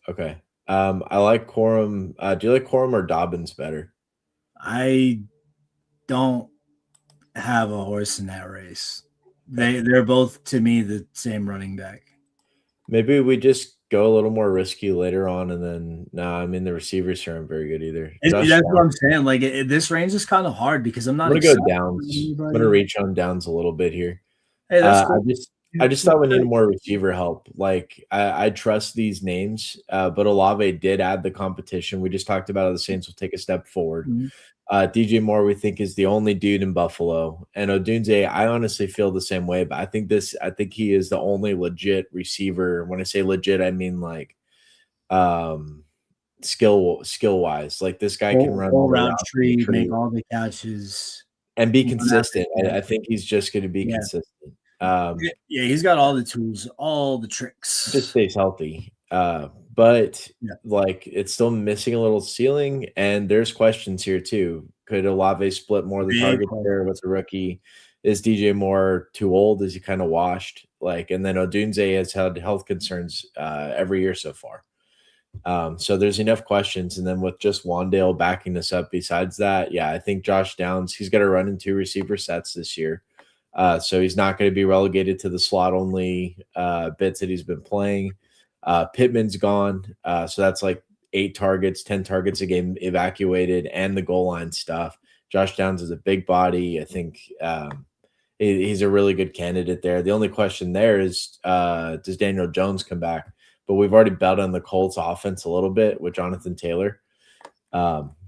Okay. I like Corum. Do you like Corum or Dobbins better? I don't have a horse in that race. Okay. They're both to me the same running back. Maybe we just go a little more risky later on, and then I mean the receivers aren't very good either. Josh That's what Downs. I'm saying. Like this range is kind of hard because I'm I'm not gonna go excited for Downs. I'm gonna anybody. reach on Downs a little bit here. Hey, that's I cool. just I Two, just two thought we needed straight. more receiver help. Like I trust these names, but Olave did add the competition. We just talked about how the Saints will take a step forward. Mhm. DJ Moore, we think, is the only dude in Buffalo, and Odunze. I honestly feel the same way, but I think he is the only legit receiver. When I say legit, I mean like um, skill wise. Like this guy can run Full all the route routes in the tree, make tree all the catches, and be run after consistent. catch. I think he's just going to be Yeah. consistent. Yeah, he's got all the tools, all the Just tricks. stays healthy. But Yeah. like it's still missing a little ceiling, and there's questions here too. Could Olave split more of the Big targets question. there with the rookie? Is DJ Moore too old? Is he kind of washed? Like, and then Odunze has had health concerns every year so far. So there's enough questions, and then with just Wandale backing this up, besides that, yeah, I think Josh Downs, he's got to run in two receiver sets this year. So he's not going to be relegated to the slot only bits that he's been playing. Pittman's gone. So that's like 8 targets, 10 targets a game evacuated, and the goal line stuff. Josh Downs is a big body. I think he's a really good candidate there. The only question there is does Daniel Jones come back? But we've already bet on the Colts offense a little bit with Jonathan Taylor.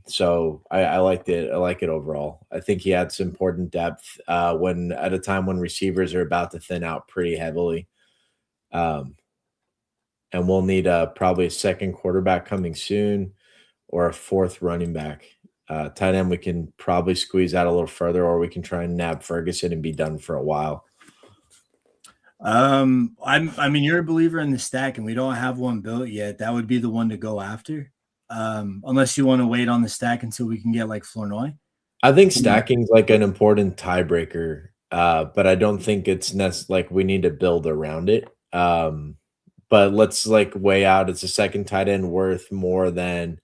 So I liked it. I like it overall. I think he adds important depth when at a time when receivers are about to thin out pretty heavily. Um, and we'll need probably a second quarterback coming soon or a fourth running back. Tight end we can probably squeeze out a little further, or we can try and nab Ferguson and be done for a while. I mean, you're a believer in the stack, and we don't have one built yet. That would be the one to go after. Unless you want to wait on the stack until we can get like Flournoy. I think stacking's like an important tiebreaker, but I don't think it's like we need to build around it. But let's like weigh out, it's a second tight end worth more than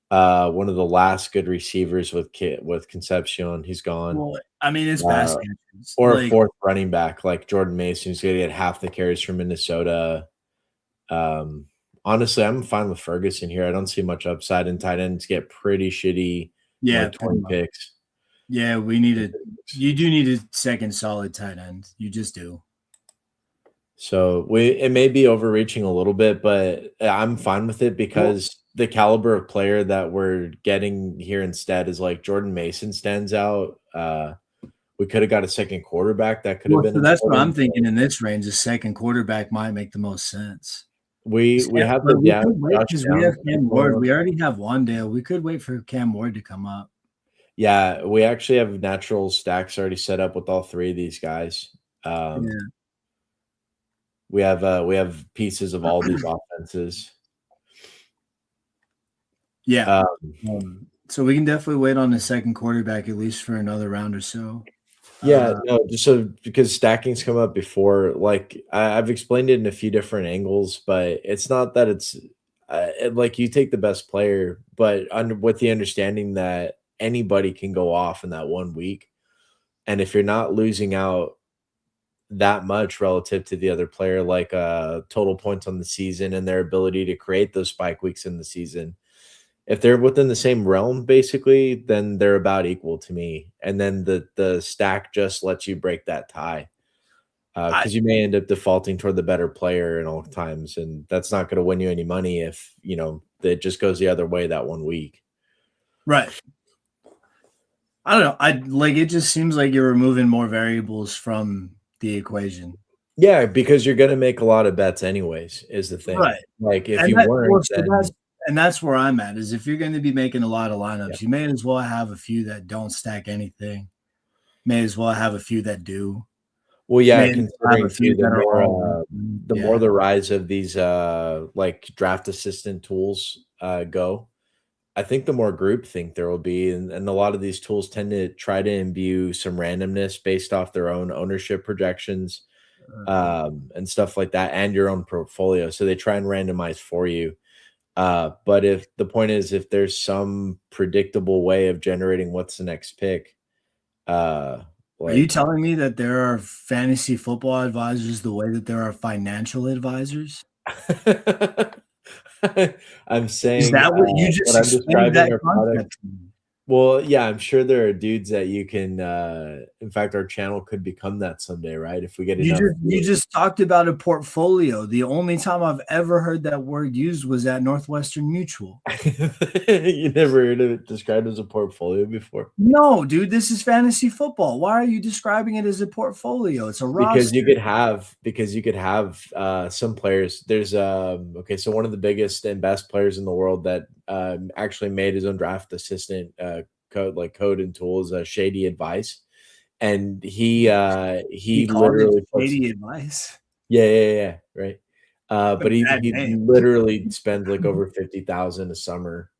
one of the last good receivers with Concepcion. He's gone. Well, I mean, it's Uh, pass catchers. or a Like, fourth running back like Jordan Mason, who's going to get half the carries from Minnesota. Um, honestly, I'm fine with Ferguson here. I don't see much upside, and tight ends get pretty shitty in yeah, like pretty 20 much. picks. Yeah, we need a. You do need a second solid tight end. You just do. So it may be overreaching a little bit, but I'm fine with it Well, because the caliber of player that we're getting here instead is like Jordan Mason stands out. We could have got a second quarterback that could have been so that's what I'm important. thinking in this range. A second quarterback might make the most sense. We have the But we depth. could wait Josh because we have Downs Cam Ward. going. We already have Wandale. We could wait for Cam Ward to come up. Yeah, we actually have natural stacks already set up with all three of these guys. Yeah. We have pieces of all these offenses. Yeah. Um, So we can definitely wait on the second quarterback at least for another round or so. yeah, no, just so because stacking's come up before. Like I've explained it in a few different angles, but it's not that it's like you take the best player, but with the understanding that anybody can go off in that 1 week, and if you're not losing out that much relative to the other player, like total points on the season and their ability to create those spike weeks in the season. If they're within the same realm, basically, then they're about equal to me. And then the stack just lets you break that tie I because you may end up defaulting toward the better player in all times, and that's not going to win you any money if it just goes the other way that 1 week. right. I don't know. I like it just seems like you're removing more variables from the equation. Yeah, because you're going to make a lot of bets anyways. Is the thing. Right. Like if And you that well, weren't, so then that's where I'm at is if you're going to be making a lot of yeah. lineups, you may as well have a few that don't stack anything. May as well have a few that do. Well, yeah, May as well have a considering few too, that are all the more yeah. the rise of these like draft assistant tools go, I think the more groupthink there will be, and a lot of these tools tend to try to imbue some randomness based off their own ownership projections and stuff like that, and your own portfolio. So they try and randomize for you. But if the point is, if there's some predictable way of generating what's the next pick, Are you like telling me that there are fantasy football advisors the way that there are financial advisors? I'm Is saying, that what you but just I'm explained describing that our product. concept to me? Well, yeah, I'm sure there are dudes that you can. In fact, our channel could become that someday, right? If we get enough. You just talked about a portfolio. The only time I've ever heard that word used was at Northwestern Mutual. You never heard of it described as a portfolio before? No, dude, this is fantasy football. Why are you describing it as a portfolio? It's a Because roster. you could have some players. There's okay, so one of the biggest and best players in the world that actually made his own draft assistant code and tools, Shady Advice, and He he called it literally puts. shady advice. Yeah, right. What But a bad he name. literally spends like over 50,000 a summer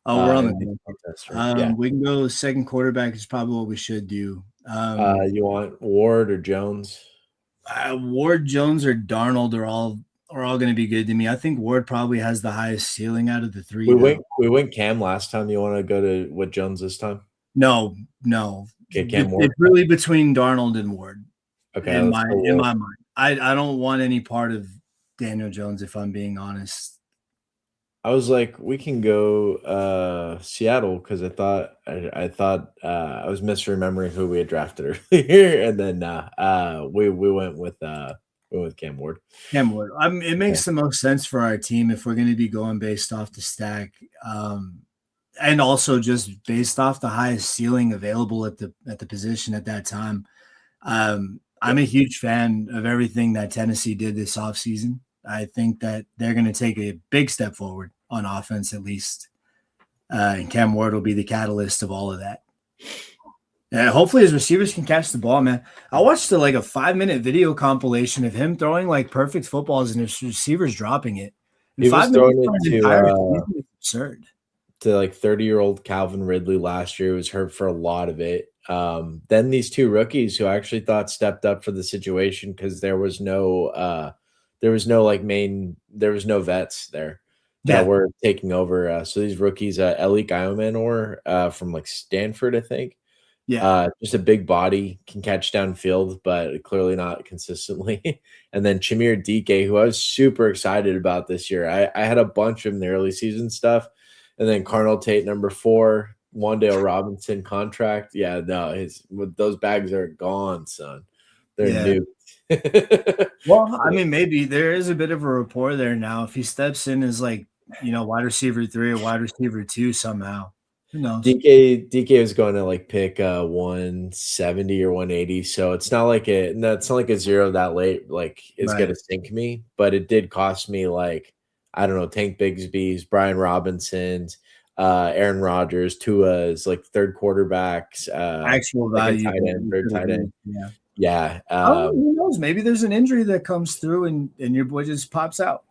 Oh, we're on the in these contests, right? Yeah. we can go second quarterback is probably what we should do. You want Ward or Jones? Ward, Jones, or Darnold are all going to be good to me. I think Ward probably has the highest ceiling out of the three, though. We went Cam last time. You want to go to what Jones this time? No, Okay, Cam Ward. it's really between Darnold and Ward Okay, let's go Ward. my mind. I don't want any part of Daniel Jones if I'm being honest. I was like, we can go Seattle because I thought I was misremembering who we had drafted earlier, and then we went with Cam Ward. Cam Ward. It makes the most sense for our team if we're going to be going based off the stack, and also just based off the highest ceiling available at the position at that time. I'm a huge fan of everything that Tennessee did this offseason. I think that they're going to take a big step forward on offense, at least. And Cam Ward will be the catalyst of all of that. Hopefully his receivers can catch the ball, man. I watched a 5-minute video compilation of him throwing like perfect footballs and his receivers dropping it. And He was 5 minutes throwing for an it entire season is absurd. to like 30-year-old Calvin Ridley last year, who was hurt for a lot of it. Then these two rookies who I actually thought stepped up for the situation because there was no vets there that were taking over. So these rookies, Eli Giomanor from like Stanford, I think. Yeah. Just a big body, can catch downfield, but clearly not consistently. And then Chimere Dike, who I was super excited about this year. I had a bunch of them in the early season stuff. And then Carnell Tate, number 4, Wandale Robinson contract. Yeah, no, those bags are gone, son. They're new. Well, I mean, maybe there is a bit of a rapport there now. If he steps in as wide receiver 3 or wide receiver 2 somehow, who knows? DK is going to pick 170 or 180, so it's not like a zero that late is going to sink me, but it did cost me I don't know, Tank Bigsby's, Brian Robinson's, Aaron Rodgers, Tua's third quarterbacks, Actual value, third tight end. Yeah. Who knows? Maybe there's an injury that comes through and your boy just pops out.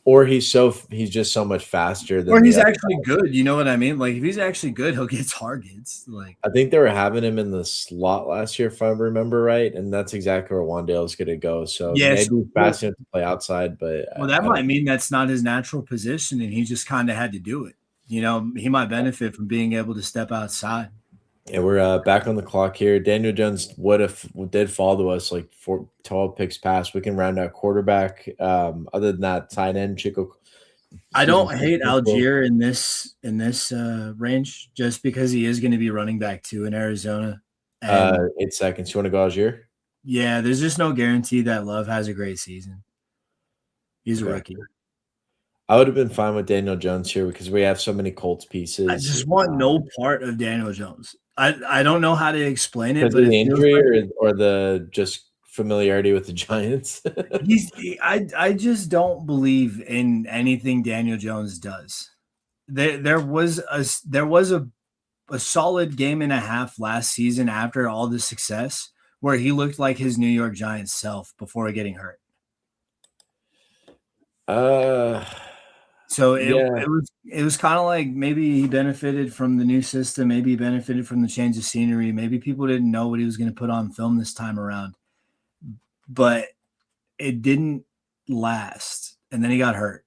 Or he's just so much faster than. Or he's actually good. You know what I mean? If he's actually good, he'll get targets. I think they were having him in the slot last year, if I remember right, and that's exactly where Wandale is going to go. So maybe he's fast enough to play outside, but that might mean that's not his natural position, and he just kind of had to do it. He might benefit from being able to step outside. And we're back on the clock here. Daniel Jones did fall to us 12 picks past. We can round out quarterback. Other than that, tight end Chico. I don't hate Algier in this range just because he is going to be running back 2 in Arizona. 8 seconds. You want to go Algier? Yeah, there's just no guarantee that Love has a great season. He's a rookie. I would have been fine with Daniel Jones here because we have so many Colts pieces. I just want no part of Daniel Jones. I don't know how to explain it, but the injury or the just familiarity with the Giants. I just don't believe in anything Daniel Jones does. There was a solid game and a half last season after all the success where he looked like his New York Giants self before getting hurt. So it was kind of like maybe he benefited from the new system. Maybe he benefited from the change of scenery. Maybe people didn't know what he was going to put on film this time around, but it didn't last. And then he got hurt.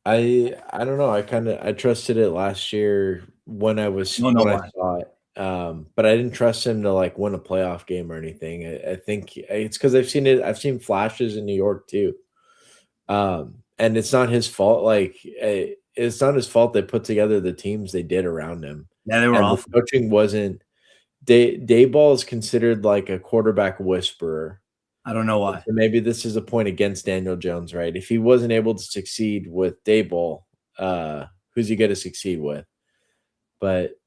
I don't know. I trusted it last year when I Don't know why. saw it. But I didn't trust him to like win a playoff game or anything. I think it's because I've seen flashes in New York too. And it's not his fault. Like it's not his fault they put together the teams they did around him. Yeah, they were And the awful. coaching wasn't Dayball is considered like a quarterback whisperer. I don't know why. So maybe this is a point against Daniel Jones, right? If he wasn't able to succeed with Dayball, who's he going to succeed with? But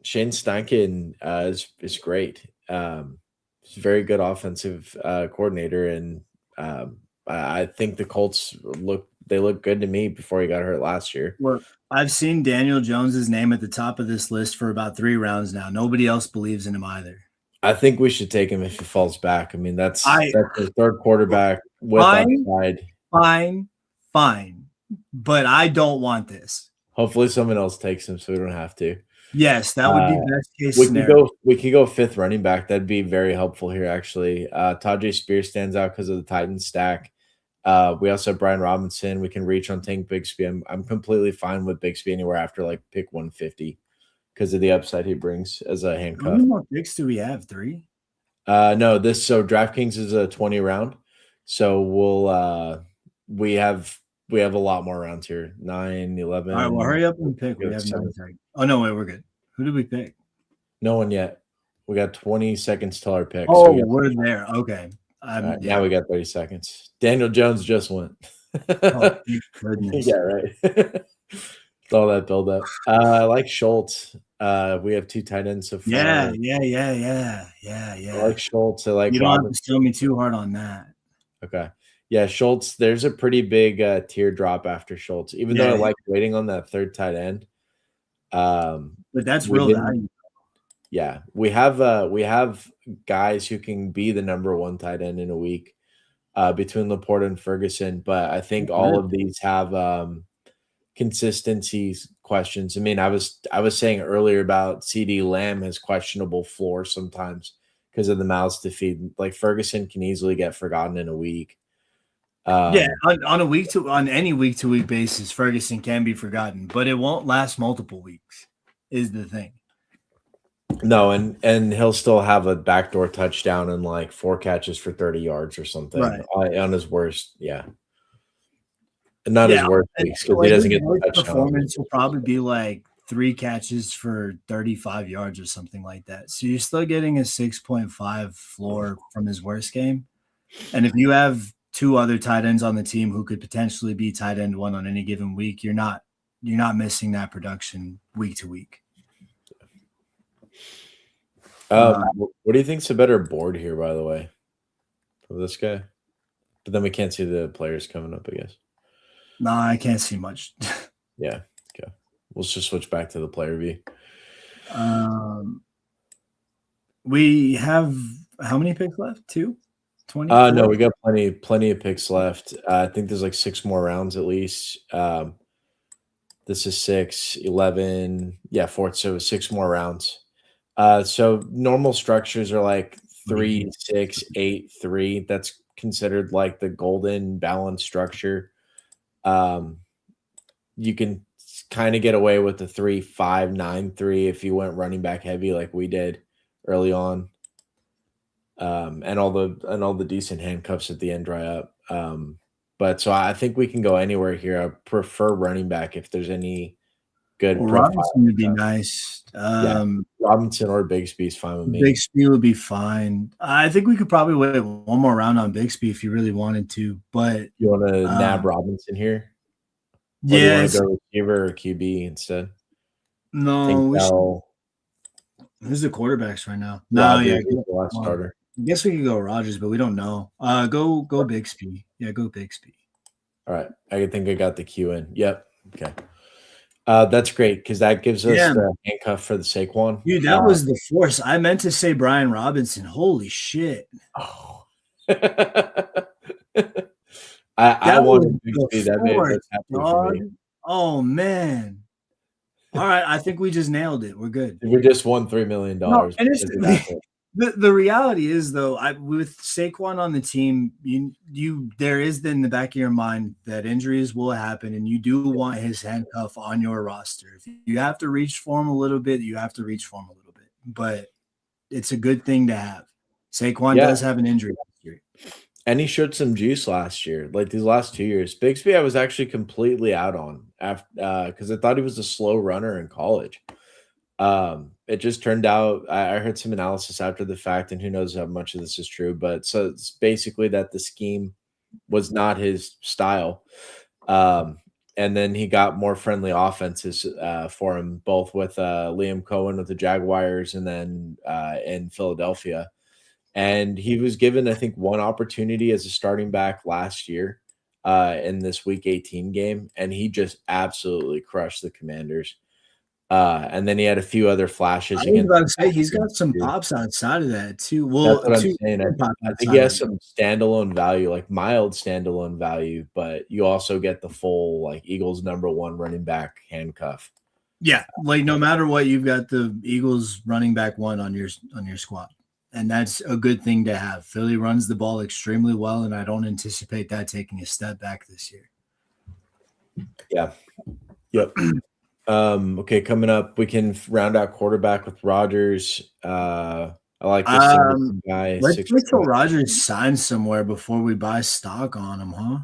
Shane Steichen is great. He's a very good offensive coordinator, and I think the Colts look good to me before he got hurt last year. Look, I've seen Daniel Jones's name at the top of this list for about 3 rounds now. Nobody else believes in him either. I think we should take him if he falls back. I mean, that's I his third quarterback with fine, upside. fine, but I don't want this. Hopefully, someone else takes him so we don't have to. Yes, that would be best case We scenario. could go fifth running back. That'd be very helpful here, actually. Tajay Spears stands out because of the Titans stack. We also have Brian Robinson. We can reach on Tank Bigsby. I'm completely fine with Bigsby anywhere after like pick 150 because of the upside he brings as a How handcuff. many more picks do we have? 3? No, DraftKings is a 20 round. So we have a lot more rounds here. 9, 11. All right, well, hurry up and pick. We have 9 seconds. Oh, no, wait, we're good. Who did we pick? No one yet. We got 20 seconds till our pick. Oh, we're there. Okay. Right, now we got 30 seconds. Daniel Jones just went. Oh, thank goodness. Yeah, right. It's all that build up. I like Schultz. We have 2 tight ends so far. Yeah. I like Schultz. I like You don't have to Robinson. steal me too hard on that. Okay. Yeah, Schultz, there's a pretty big teardrop after Schultz, even though I like waiting on that third tight end. But that's real value. Yeah, we have guys who can be the number 1 tight end in a week between Laporta and Ferguson, but I think all of these have consistency questions. I mean, I was saying earlier about CD Lamb has questionable floor sometimes because of the mouths to feed. Like Ferguson can easily get forgotten in a week. Yeah, on any week-to-week basis, Ferguson can be forgotten, but it won't last multiple weeks. Is the thing. No, and he'll still have a backdoor touchdown and like 4 catches for 30 yards or something on his worst. Yeah. Not his worst weeks because he doesn't get the touchdown. Performance will probably be like 3 catches for 35 yards or something like that. So you're still getting a 6.5 floor from his worst game. And if you have 2 other tight ends on the team who could potentially be tight end 1 on any given week, you're not missing that production week to week. What do you think's a better board here, by the way, for this guy? But then we can't see the players coming up, I guess. No, I can't see much. Yeah. Okay. We'll just switch back to the player view. We have how many picks left? 2? 20? No, we got plenty of picks left. I think there's like 6 more rounds at least. This is 6, 11. Yeah, 4th. So 6 more rounds. So normal structures are like 3, 6, 8, 3. That's considered like the golden balance structure. You can kind of get away with the 3, 5, 9, 3 if you went running back heavy like we did early on. And all the decent handcuffs at the end dry up. But so I think we can go anywhere here. I prefer running back if there's any good Robinson would be nice. Robinson or Bigsby is fine with me. Bigsby would be fine. I think we could probably wait 1 more round on Bigsby if you really wanted to. But you want to nab Robinson here? Yes. Do you want to go receiver or QB instead? No. Who's the quarterbacks right now? Rodgers is the last starter. I guess we could go Rodgers, but we don't know. Go Bigsby. Yeah, go Bigsby. All right. I think I got the Q in. Yep. Okay. That's great because that gives us the handcuff for the Saquon. Dude, that was the force. I meant to say Brian Robinson. Holy shit. Oh. I wanted to see that. That's happening for me. Oh, man. All right. I think we just nailed it. We're good. We just won $3 million. No, The reality is though, with Saquon on the team, you there is in the back of your mind that injuries will happen, and you do want his handcuff on your roster. If you have to reach for him a little bit, you have to reach for him a little bit. But it's a good thing to have. Saquon Yeah, does have an injury history. and he showed some juice last year, like these last 2 years. Bigsby, I was actually completely out on after because I thought he was a slow runner in college. It just turned out I heard some analysis after the fact, and who knows how much of this is true, but so it's basically that the scheme was not his style. Um, and then he got more friendly offenses for him, both with Liam Cohen with the Jaguars and then in Philadelphia. And he was given, I think, one opportunity as a starting back last year in this Week 18 game, and he just absolutely crushed the Commanders. And then he had a few other I flashes was against about the to say he's got Patriots some too. pops outside of that too. That's Well, what I'm two saying. pops I think he outside of has that. some standalone value, like mild standalone value, but you also get the full like Eagles #1 running back handcuff. Yeah, like no matter what, you've got the Eagles running back one on your squad, and that's a good thing to have. Philly runs the ball extremely well, and I don't anticipate that taking a step back this year. Yeah. Yep. Okay, coming up, we can round out quarterback with Rodgers. I like this Um, guy, let's 6. wait till Rodgers signs somewhere before we buy stock on him, huh?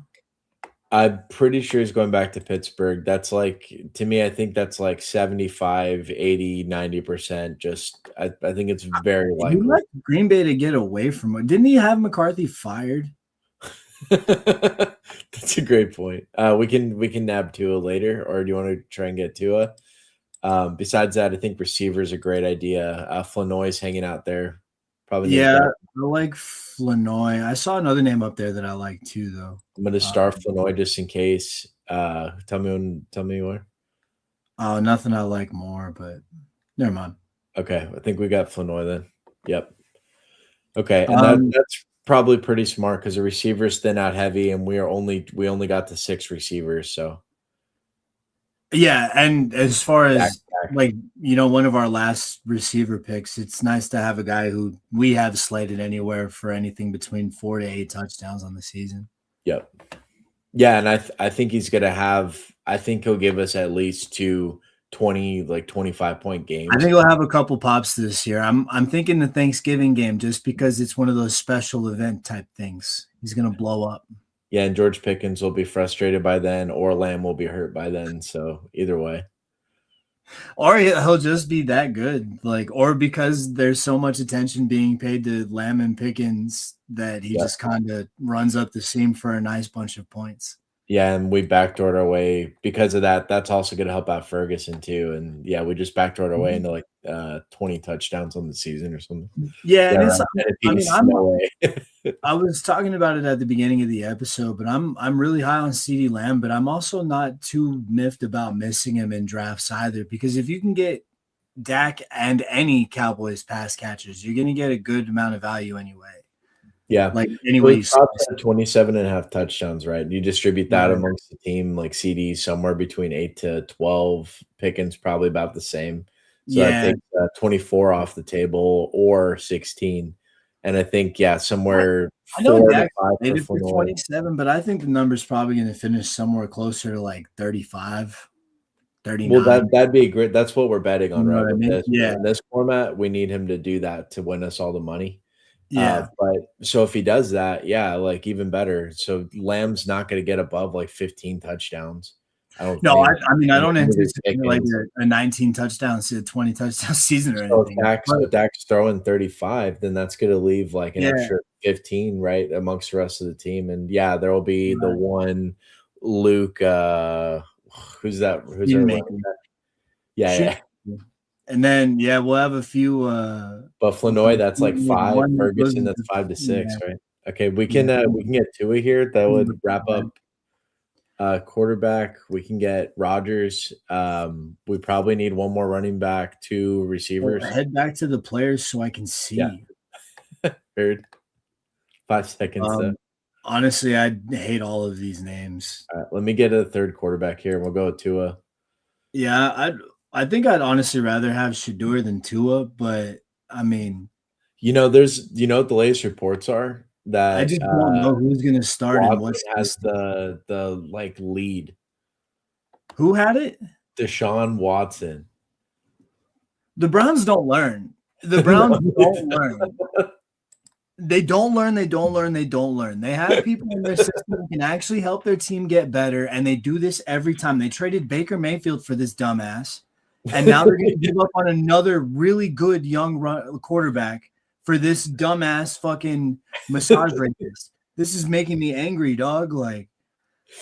I'm pretty sure he's going back to Pittsburgh. That's like to me, I think that's like 75, 80, 90%. Just I think it's very He likely. left Green Bay to get away from it. Didn't he have McCarthy fired? That's a great point. We can nab Tua later, or do you want to try and get Tua? Besides that, I think receiver is a great idea. Flanoy's hanging out there. Probably need Yeah, that. I like Flanoy. I saw another name up there that I like too, though. I'm gonna star Flanoy just in case. Tell me where. Oh, nothing I like more, but never mind. Okay, I think we got Flanoy then. Yep. Okay, and Um, that's probably pretty smart because the receivers thin out heavy, and we only got the 6 receivers, so yeah, and as far back as to back. like one of our last receiver picks, it's nice to have a guy who we have slated anywhere for anything between 4 to 8 touchdowns on the season. Yep. Yeah, and I think he's gonna have I think he'll give us at least 2 20, like 25-point I think games. we'll have a couple pops this year. I'm thinking the Thanksgiving game just because it's one of those special event type things. He's gonna blow up. Yeah, and George Pickens will be frustrated by then, or Lamb will be hurt by then, so either way. Or he'll just be that good. Like, or because there's so much attention being paid to Lamb and Pickens that he Yeah. just kind of runs up the seam for a nice bunch of points. Yeah, and we backdoored our way because of that. That's also gonna help out Ferguson too, and yeah, we just backdoored our way into, like, 20 touchdowns on the season or something. Yeah, Yeah, and it's around 10 I mean, apiece, no way. I was talking about it at the beginning of the episode, but I'm really high on CeeDee Lamb, but I'm also not too miffed about missing him in drafts either. Because if you can get Dak and any Cowboys pass catchers, you're gonna get a good amount of value anyway. Yeah. Like any So way his you props slice at it. 27.5 touchdowns, right? You distribute that Right. amongst the team, like CD somewhere between 8 to 12, Pickens probably about the same. So that Yeah. takes 24 off the table or 16. And I think, yeah, I somewhere I know 4 to Dak 5 for slated for Flournoy. 27, but I think the number's probably gonna finish somewhere closer to like 35, Well, 39. that'd be great. That's what we're betting You on, know right? what I With mean? this, Yeah. in this format, we need him to do that to win us all the money. Yeah. But so if he does that, yeah, like even better. So Lamb's not going to get above like 15 touchdowns, I don't No, think. I mean, I And don't neither is anticipate like Pickens. a 19 touchdowns to 20 touchdown season or So if anything. Dak's, But so if Dak's throwing 35, then that's going to leave like an yeah, extra 15, right, amongst the rest of the team. And yeah, there will be the right. one Luke. Who's that? Who's our running Shoemaker. back? Yeah, Shoot. yeah. And then yeah, we'll have a few But Flanoy, that's like five. one that goes Ferguson, that's into 5 to 6, yeah, right? Okay, we yeah. can get Tua here. That would wrap up quarterback. We can get Rodgers. We probably need one more running back, 2 Well, receivers. head back to the players so I can Yeah, see. heard. 5 seconds though. Um, honestly, I hate all of these names. All right, let me get a third quarterback here, and we'll go with Tua. Yeah, I think I'd honestly rather have Shador than Tua, but I mean, There's what the latest reports are I that just don't know who's gonna start and Watson what has system. the like lead. Who had it? Deshaun Watson. The Browns don't learn. The No. Browns don't learn. They don't learn. They don't learn. They don't learn. They have people in their system who can actually help their team get better, and they do this every time. They traded Baker Mayfield for this dumbass, and now they're going to give up on another really good young quarterback for this dumbass fucking massage rapist. This is making me angry, dog. Like,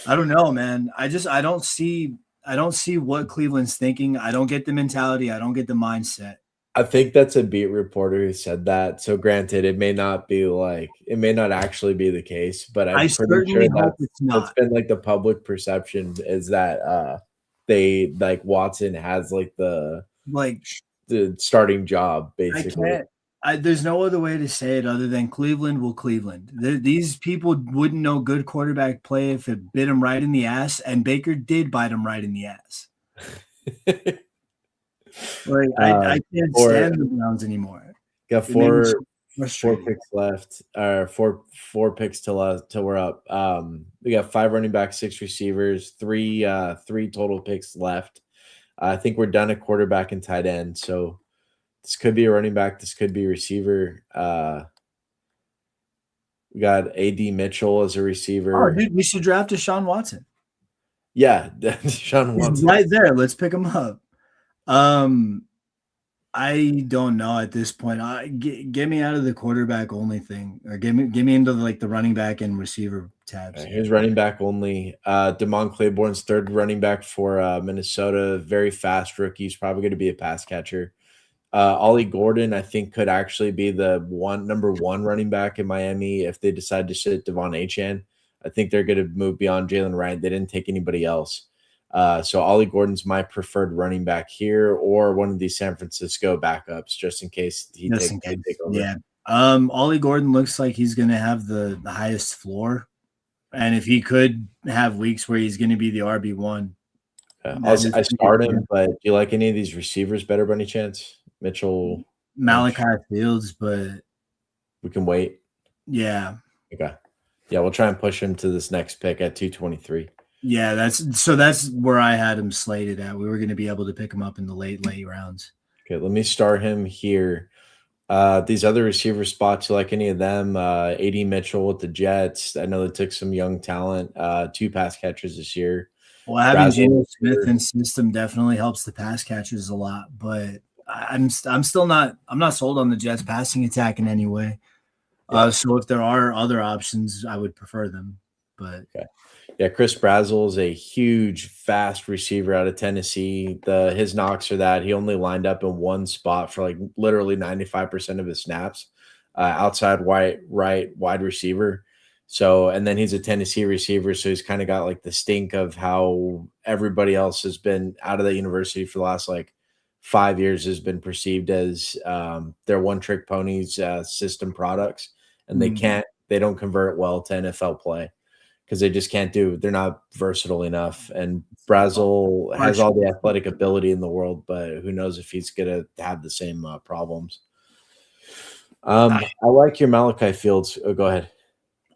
I don't know, man. I don't see what Cleveland's thinking. I don't get the mentality. I don't get the mindset. I think that's a beat reporter who said that. So granted, it may not actually be the case, but I I'm pretty sure certainly hope it's that's not. been like the public perception is that they like Watson has like Like, the starting job I basically. can't. There's no other way to say it other than Cleveland will Cleveland. These people wouldn't know good quarterback play if it bit them right in the ass, and Baker did bite them right in the ass. Like I can't Or stand the Browns anymore. got It made me so four frustrated. picks left, or four picks till we're up. We got 5 running backs, 6 receivers, three total picks left. I think we're done at quarterback and tight end. So this could be a running back. This could be a receiver. We got AD Mitchell as a Oh, receiver. dude, we should draft Deshaun Watson. Yeah, Sean He's Watson. right there. Let's pick him up. I don't know at this point. Get me out of the quarterback only thing, or get me into the running back and receiver tabs. Here's running back only. Damon Claiborne's third running back for Minnesota. Very fast rookie. He's probably going to be a pass catcher. Ollie Gordon, I think, could actually be the number one running back in Miami if they decide to sit Devon Achane. I think they're going to move beyond Jalen Wright. They didn't take anybody else. So Ollie Gordon's my preferred running back here, or one of these San Francisco backups, just in case they take over. Yeah. Ollie Gordon looks like he's going to have the highest floor, and if he could have weeks where he's going to be the RB1, I start him, but do you like any of these receivers better by any chance? Mitchell, Malachi Fields, but we can wait. Yeah. Okay. Yeah, we'll try and push him to this next pick at 223. Yeah, that's where I had him slated at. We were going to be able to pick him up in the late rounds. Okay, let me start him here. These other receiver spots, you like any of them? AD Mitchell with the Jets. I know they took some young talent, 2 pass catchers this year. Well, having Geno Smith in system definitely helps the pass catchers a lot, but I'm not sold on the Jets passing attack in any way. Yeah. So if there are other options, I would prefer them. But okay. Yeah, Chris Brazzell is a huge, fast receiver out of Tennessee. His knocks are that he only lined up in one spot for like literally 95% of his snaps, outside wide receiver. So, and then he's a Tennessee receiver, so he's kind of got like the stink of how everybody else has been out of the university for the last like 5 years has been perceived as their one-trick ponies, system products, and they don't convert well to NFL play because they just can't they're not versatile enough. And Brazzell has all the athletic ability in the world, but who knows if he's going to have the same problems. I like your Malachi Fields. Oh, go ahead.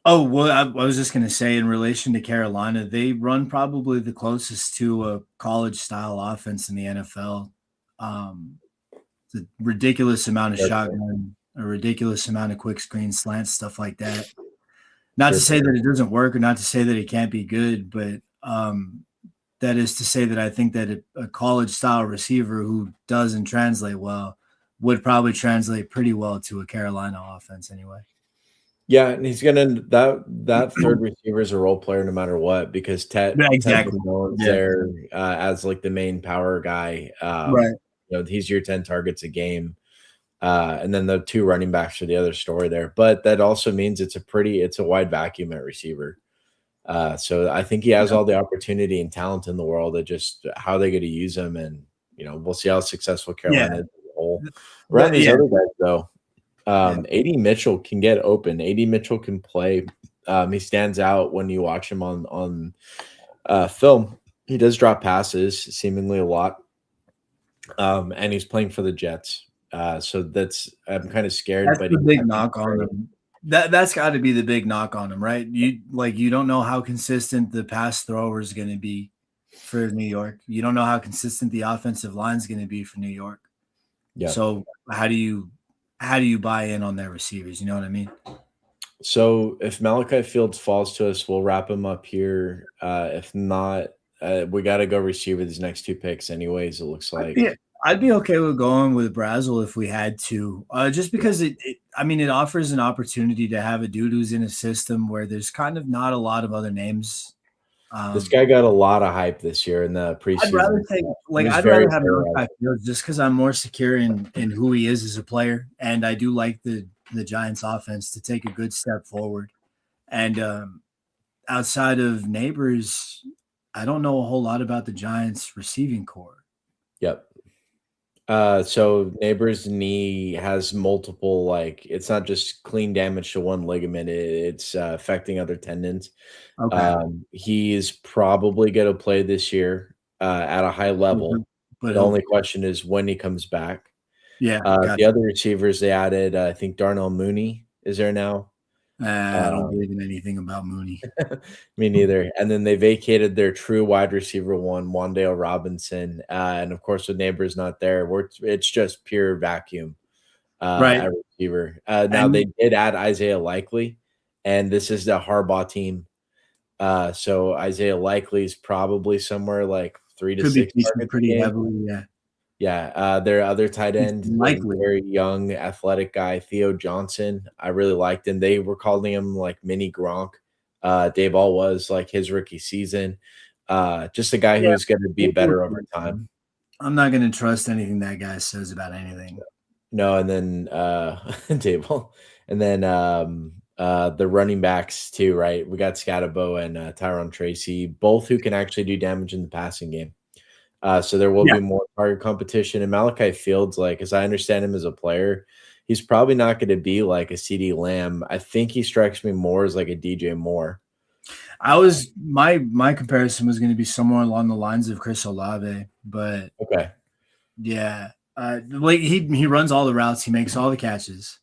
Oh, well, I was just going to say in relation to Carolina, they run probably the closest to a college-style offense in the NFL. It's a ridiculous amount of shotgun, a ridiculous amount of quick screen slants, stuff like that. Not to say that it doesn't work or not to say that it can't be good, but that is to say that I think that a college-style receiver who doesn't translate well would probably translate pretty well to a Carolina offense anyway. Yeah, and he's gonna that third receiver is a role player no matter what, because Ted there as like the main power guy. Right. He's your 10 targets a game. And then the 2 running backs are the other story there. But that also means it's a wide vacuum at receiver. So I think he has all the opportunity and talent in the world. It just how they're going to use him, and we'll see how successful Carolina is as a whole. Around these other guys though. AD Mitchell can get open. AD Mitchell can play. He stands out when you watch him on film. He does drop passes seemingly a lot. And he's playing for the Jets. So I'm kind of scared, That's but the he big might be knock on great. him. That's got to be the big knock on him, right? You don't know how consistent the pass thrower is going to be for New York. You don't know how consistent the offensive line is going to be for New York. Yeah. So how do you buy in on their receivers? You know what I mean? So if Malachi Fields falls to us, we'll wrap him up here. If not, we got to go receiver these next two picks, anyways. It looks I'd be like. I'd be okay with going with Brazel if we had to, just because it offers an opportunity to have a dude who's in a system where there's kind of not a lot of other names. This guy Um, got a lot of hype this year in the I'd rather preseason. take He was I'd very rather have thorough. Malachi Fields just because I'm more secure in who he is as a player, and I do like the Giants' offense to take a good step forward. And outside of Neighbors, I don't know a whole lot about the Giants' receiving core. Yep. So neighbor's knee has multiple, like it's not just clean damage to one ligament, it's affecting other tendons. Okay, He's probably going to play this year at a high but, level. but The he'll only question is when he comes back. yeah, got The it. other receivers they added, I think Darnell Mooney is there now. I don't Uh, believe in anything about Mooney. Me neither. And then they vacated their true wide receiver one, Wandale Robinson. And of course, with neighbors not there, it's just pure vacuum Right, at receiver. Now and they did add Isaiah Likely, and this is the Harbaugh team. So Isaiah Likely is probably somewhere like 3 to could be 6 featured targets a pretty game. heavily. Yeah, Yeah, their other tight it's end, the likely. very young, athletic guy, Theo Johnson. I really liked him. They were calling him like mini Gronk. Dave Ball was like his rookie season. Just a guy Yeah, who's going to be we'll better over see. time. I'm not going to trust anything that guy says about anything. No, and then Dave Ball, and then the running backs too, right? We got Scatabo and Tyron Tracy, both who can actually do damage in the passing game. So there will Yeah, be more target competition. And Malachi Fields, like as I understand him as a player, he's probably not going to be like a CD Lamb. I think he strikes me more as like a DJ Moore. my comparison was going to be somewhere along the lines of Chris Olave, but Okay. yeah, like he runs all the routes, he makes all the catches.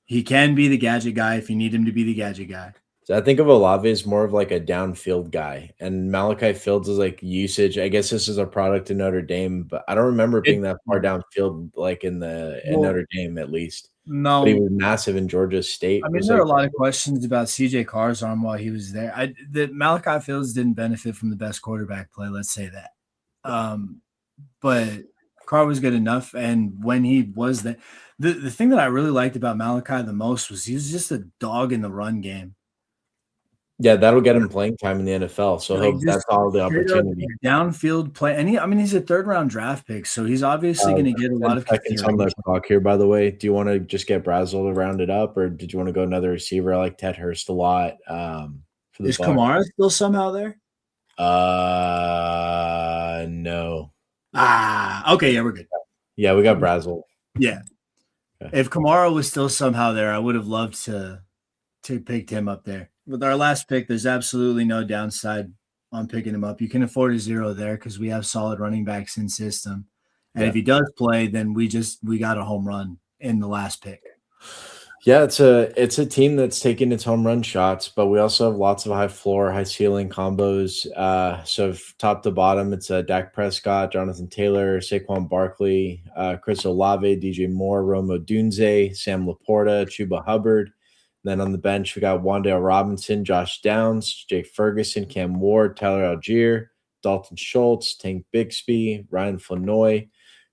He can be the gadget guy if you need him to be the gadget guy. So I think of Olave as more of like a downfield guy, and Malachi Fields is like usage. I guess this is a product of Notre Dame, but I don't remember it It being that far downfield, like in well, Notre Dame at least. But he no, was massive in Georgia I State. mean Was there are like a lot of questions about CJ Carr's arm while he was there. The Malachi Fields didn't benefit from the best quarterback play. Let's say that. Um, but Carr was good enough. And when he was there, the thing that I really liked about Malachi the most was he was just a dog in the run game. yeah, that'll get him playing time in the NFL. So Like he'll just that's all the straight up opportunity. downfield play. And he's a third round draft pick, so he's obviously going to get a 10 lot of seconds on the consideration. clock here, by the way. Do you want to just get Brazel to round it up, or did you want to go another receiver? I like Ted Hurst a lot for the Is Bucks. Kamara still somehow there? No. Okay, yeah, we're good. Yeah, we got Brazel. Yeah. Okay. If Kamara was still somehow there, I would have loved to pick him up there. With our last pick, there's absolutely no downside on picking him up. You can afford a zero there because we have solid running backs in system. And if Yeah. he does play, then we got a home run in the last pick. Yeah, it's a team that's taking its home run shots, but we also have lots of high floor, high ceiling combos. So top to bottom, it's Dak Prescott, Jonathan Taylor, Saquon Barkley, Chris Olave, DJ Moore, Romo Dunze, Sam Laporta, Chuba Hubbard. Then on the bench, we got Wandale Robinson, Josh Downs, Jake Ferguson, Cam Ward, Tyler Algier, Dalton Schultz, Tank Bixby, Ryan Flanoy.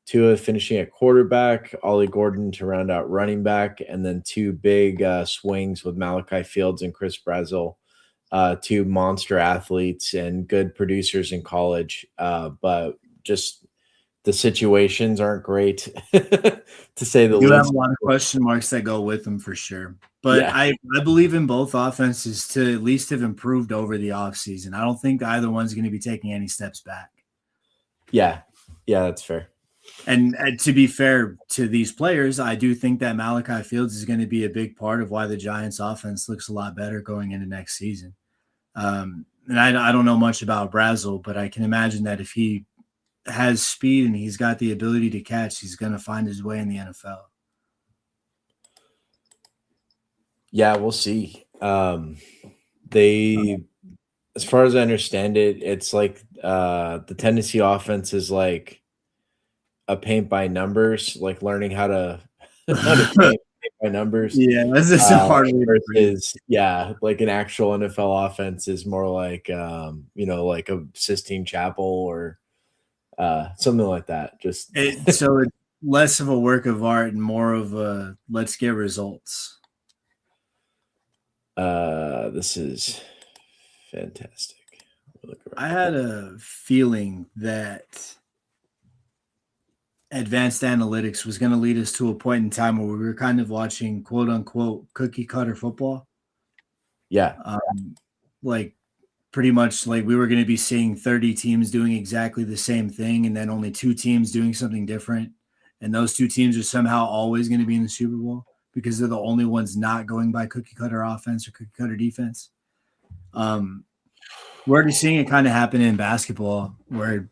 Tua finishing at quarterback, Ollie Gordon to round out running back, and then two big swings with Malachi Fields and Chris Brazel, two monster athletes and good producers in college. But just the situations aren't great, to say the You do have a least. lot of question marks that go with them for sure. But Yeah, I believe in both offenses to at least have improved over the offseason. I don't think either one's going to be taking any steps back. yeah, yeah, that's fair. And to be fair to these players, I do think that Malachi Fields is going to be a big part of why the Giants offense looks a lot better going into next season. And I don't know much about Brazel, but I can imagine that if he has speed and he's got the ability to catch, he's going to find his way in the NFL. Yeah, we'll see. They, as far as I understand it, it's like the Tennessee offense is like a paint by numbers, like learning how to how to paint by numbers. Yeah, that's just a hard way to breathe. Versus, yeah, like an actual NFL offense is more like like a Sistine Chapel or something like that. Just So it's less of a work of art and more of a let's get results. this is fantastic. I had a feeling that advanced analytics was going to lead us to a point in time where we were kind of watching quote unquote cookie cutter football. Yeah. Like pretty much like we were going to be seeing 30 teams doing exactly the same thing and then only 2 teams doing something different. And those 2 teams are somehow always going to be in the Super Bowl because they're the only ones not going by cookie cutter offense or cookie cutter defense. We're already seeing it kind of happen in basketball where,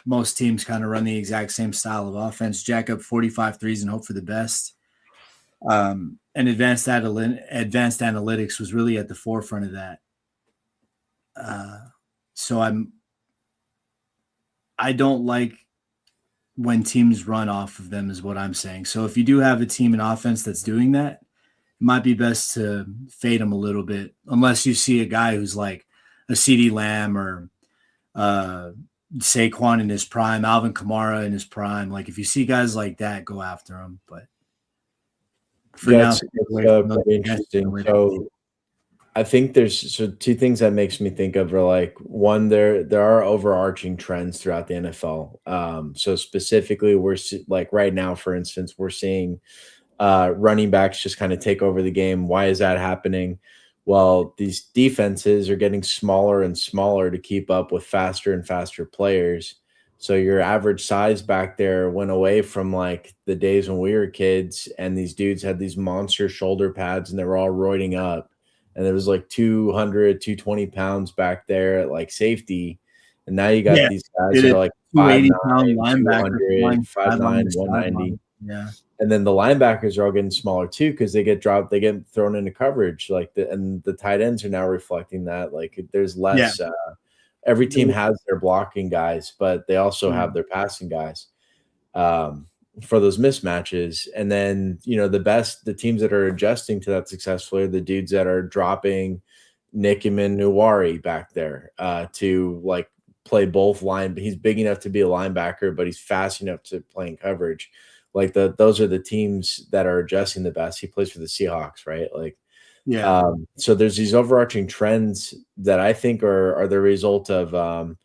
most teams kind of run the exact same style of offense, jack up 45 threes and hope for the best. And advanced analytics was really at the forefront of that. So I don't like when teams run off of them is what I'm saying. So if you do have a team in offense that's doing that, it might be best to fade them a little bit, unless you see a guy who's like a CeeDee Lamb or Saquon in his prime, Alvin Kamara in his prime. Like if you see guys like that, go after them. But for now, it's pretty interesting. So I think there's 2 things that makes me think of are like, one, there are overarching trends throughout the NFL. So specifically, like right now, for instance, we're seeing running backs just kind of take over the game. Why is that happening? Well, these defenses are getting smaller and smaller to keep up with faster and faster players. So your average size back there went away from like the days when we were kids, and these dudes had these monster shoulder pads and they were all roiding up. And there was like 200, 220 pounds back there at like safety. And now you got these guys that are like 280-pound 5'9", linebacker 200, 5'9", 190. Yeah. And then the linebackers are all getting smaller too because they get dropped, they get thrown into coverage. And the tight ends are now reflecting that. Like there's less. Every team has their blocking guys, but they also have their passing guys for those mismatches. And then the teams that are adjusting to that successfully are the dudes that are dropping Nickeman Nuwari back there to like play both line. He's big enough to be a linebacker, but he's fast enough to play in coverage. Like those are the teams that are adjusting the best. He plays for the Seahawks, right? Like, so there's these overarching trends that I think are the result of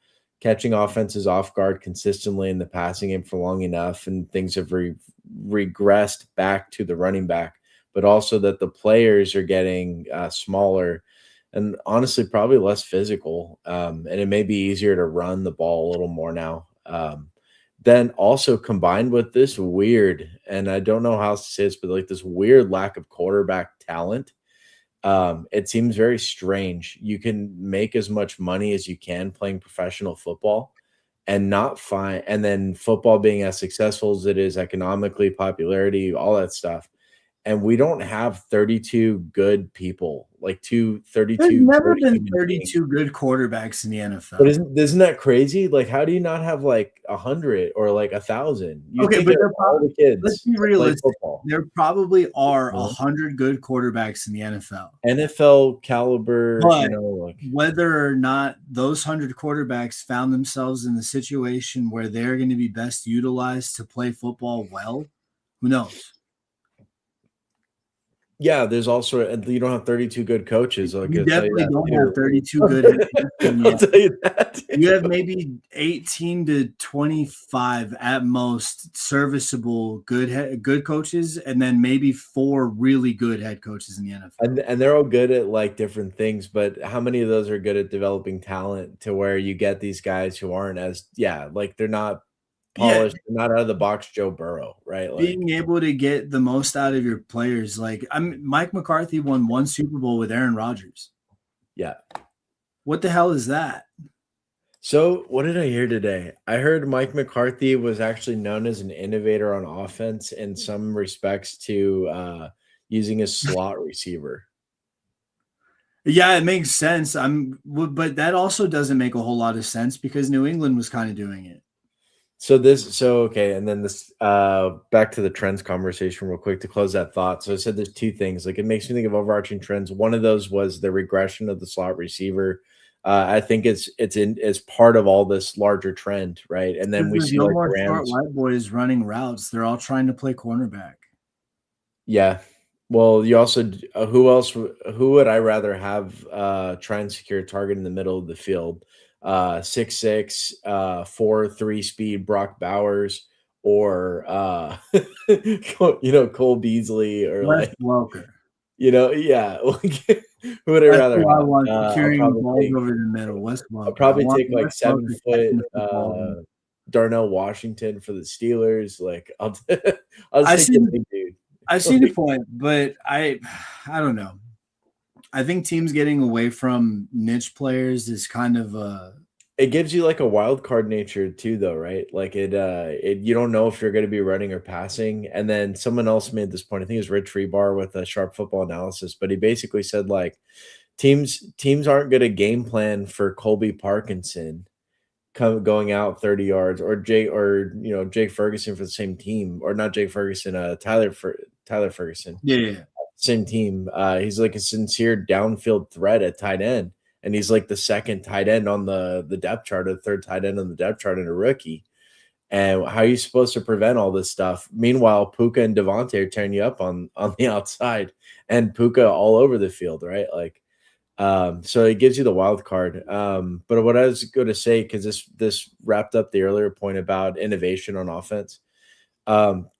catching offenses off guard consistently in the passing game for long enough, and things have regressed back to the running back, but also that the players are getting smaller and honestly probably less physical, and it may be easier to run the ball a little more now. Then also combined with this weird, and I don't know how else to say this, but like this weird lack of quarterback talent. It seems very strange. You can make as much money as you can playing professional football and not find, and then football being as successful as it is economically, popularity, all that stuff. And we don't have 32 good people, like 32. There's never been 32 good quarterbacks in the NFL. But isn't that crazy? Like, how do you not have like 100 or like 1,000? Okay, but all the kids. Let's be realistic. There probably are 100 good quarterbacks in the NFL. NFL caliber, but whether or not those 100 quarterbacks found themselves in the situation where they're going to be best utilized to play football well, who knows? Yeah, there's also you don't have 32 good coaches. You definitely don't have 32 good head coaches. I'll tell you that. You have maybe 18 to 25 at most serviceable good coaches, and then maybe 4 really good head coaches in the NFL. And they're all good at like different things, but how many of those are good at developing talent to where you get these guys who aren't as like they're not polished, not out of the box Joe Burrow, right? Like, being able to get the most out of your players. Like Mike McCarthy won 1 Super Bowl with Aaron Rodgers. Yeah. What the hell is that? So, what did I hear today? I heard Mike McCarthy was actually known as an innovator on offense in some respects to using a slot receiver. Yeah, it makes sense. But that also doesn't make a whole lot of sense because New England was kind of doing it. So okay, and then this back to the trends conversation real quick to close that thought. So I said there's two things. Like it makes me think of overarching trends. One of those was the regression of the slot receiver. I think it's part of all this larger trend, right? And then Because we there's see no like more the short Rams. white boys running routes. They're all trying to play cornerback. Yeah. Well, you also who else who would I rather have try and secure a target in the middle of the field? 6'6", 4.3 speed Brock Bowers or Cole Beasley or Wes like Welker. yeah. Like, who would I That's rather who I have? want I'll securing probably balls take over the middle. Wes I'll Welker. I probably want take like Wes Welker 7 foot catching the football. Darnell Washington for the Steelers. Like I'll I just take see. the big dude. I see the Like, point, but I don't know. I think teams getting away from niche players is kind of it gives you like a wild card nature too, though, right? Like it you don't know if you're going to be running or passing. And then someone else made this point. I think it was Rich Rebar with a Sharp Football Analysis, but he basically said like teams aren't going to game plan for Colby Parkinson going out 30 yards or Jake Ferguson for the same team or not Jake Ferguson, Tyler Ferguson yeah. same team. He's like a sincere downfield threat at tight end, and he's like the second tight end on the depth chart, or the third tight end on the depth chart, and a rookie. And how are you supposed to prevent all this stuff? Meanwhile, Puka and Devontae are tearing you up on the outside, and Puka all over the field, right? Like, so it gives you the wild card. But what I was going to say, because this wrapped up the earlier point about innovation on offense.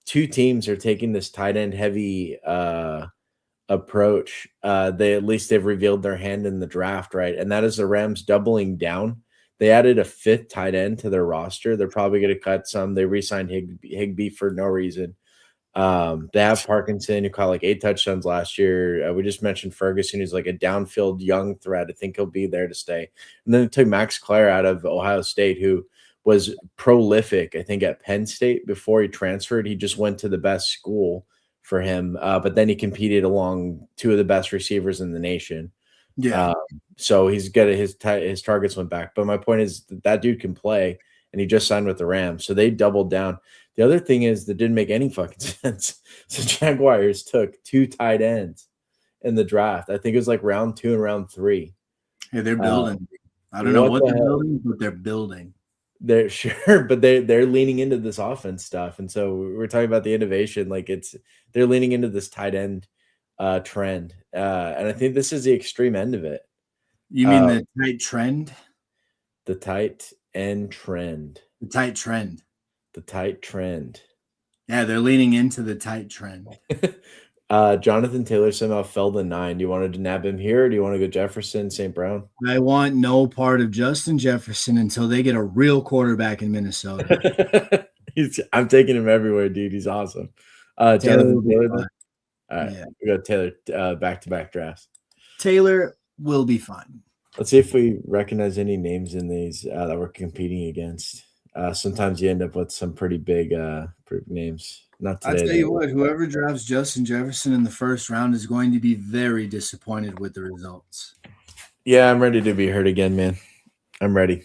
Two teams are taking this tight end heavy approach. They've revealed their hand in the draft, right? And that is the Rams doubling down. They added a fifth tight end to their roster. They're probably going to cut some. They re-signed Higbee for no reason. They have Parkinson, who caught like 8 touchdowns last year. We just mentioned Ferguson, who's like a downfield young threat. I think he'll be there to stay. And then they took Max Clare out of Ohio State, who was prolific, I think, at Penn State before he transferred. He just went to the best school for him, but then he competed along two of the best receivers in the nation. Yeah. Um, so he's got his targets went back. But my point is that dude can play, and he just signed with the Rams, so they doubled down. The other thing is that didn't make any fucking sense. So Jaguars took 2 tight ends in the draft. I think it was like round 2 and round 3. Hey, they're building. I don't know What what the they're hell? building, but they're building. They're sure, but they're leaning into this offense stuff, and so we're talking about the innovation. Like they're leaning into this tight end trend, and I think this is the extreme end of it. You mean the tight trend? The tight end trend. The tight trend. The tight trend. Yeah, they're leaning into the tight trend. Jonathan Taylor somehow fell to 9. Do you want to nab him here, or do you want to go Jefferson, St. Brown? I want no part of Justin Jefferson until they get a real quarterback in Minnesota. I'm taking him everywhere, dude. He's awesome. Jonathan Taylor. All right, yeah. we got Taylor back-to-back drafts. Taylor will be fine. Let's see if we recognize any names in these that we're competing against. Sometimes you end up with some pretty big names. Not today. I'll tell you what, whoever drafts Justin Jefferson in the first round is going to be very disappointed with the results. Yeah, I'm ready to be hurt again, man. I'm ready.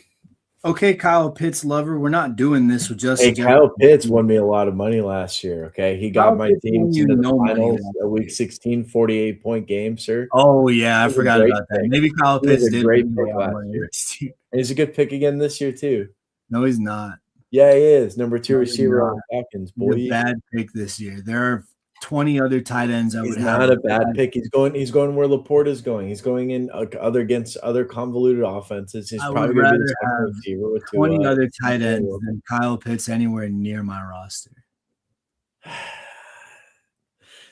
Okay, Kyle Pitts lover, we're not doing this with Justin Jefferson. Kyle Pitts won me a lot of money last year, okay? He got my team to the finals, a week 16, 48-point game, sir. Oh, yeah, I forgot about that. Maybe Kyle Pitts did great pick last year. And he's a good pick again this year, too. No, he's not. Yeah, he is. Number 2 receiver on the Falcons, boy. He's a bad pick this year. There are 20 other tight ends I would have. Not a bad pick. He's going where Laporte is going. He's going in against other convoluted offenses. He's probably going to be the second receiver with 20 other tight ends than Kyle Pitts anywhere near my roster.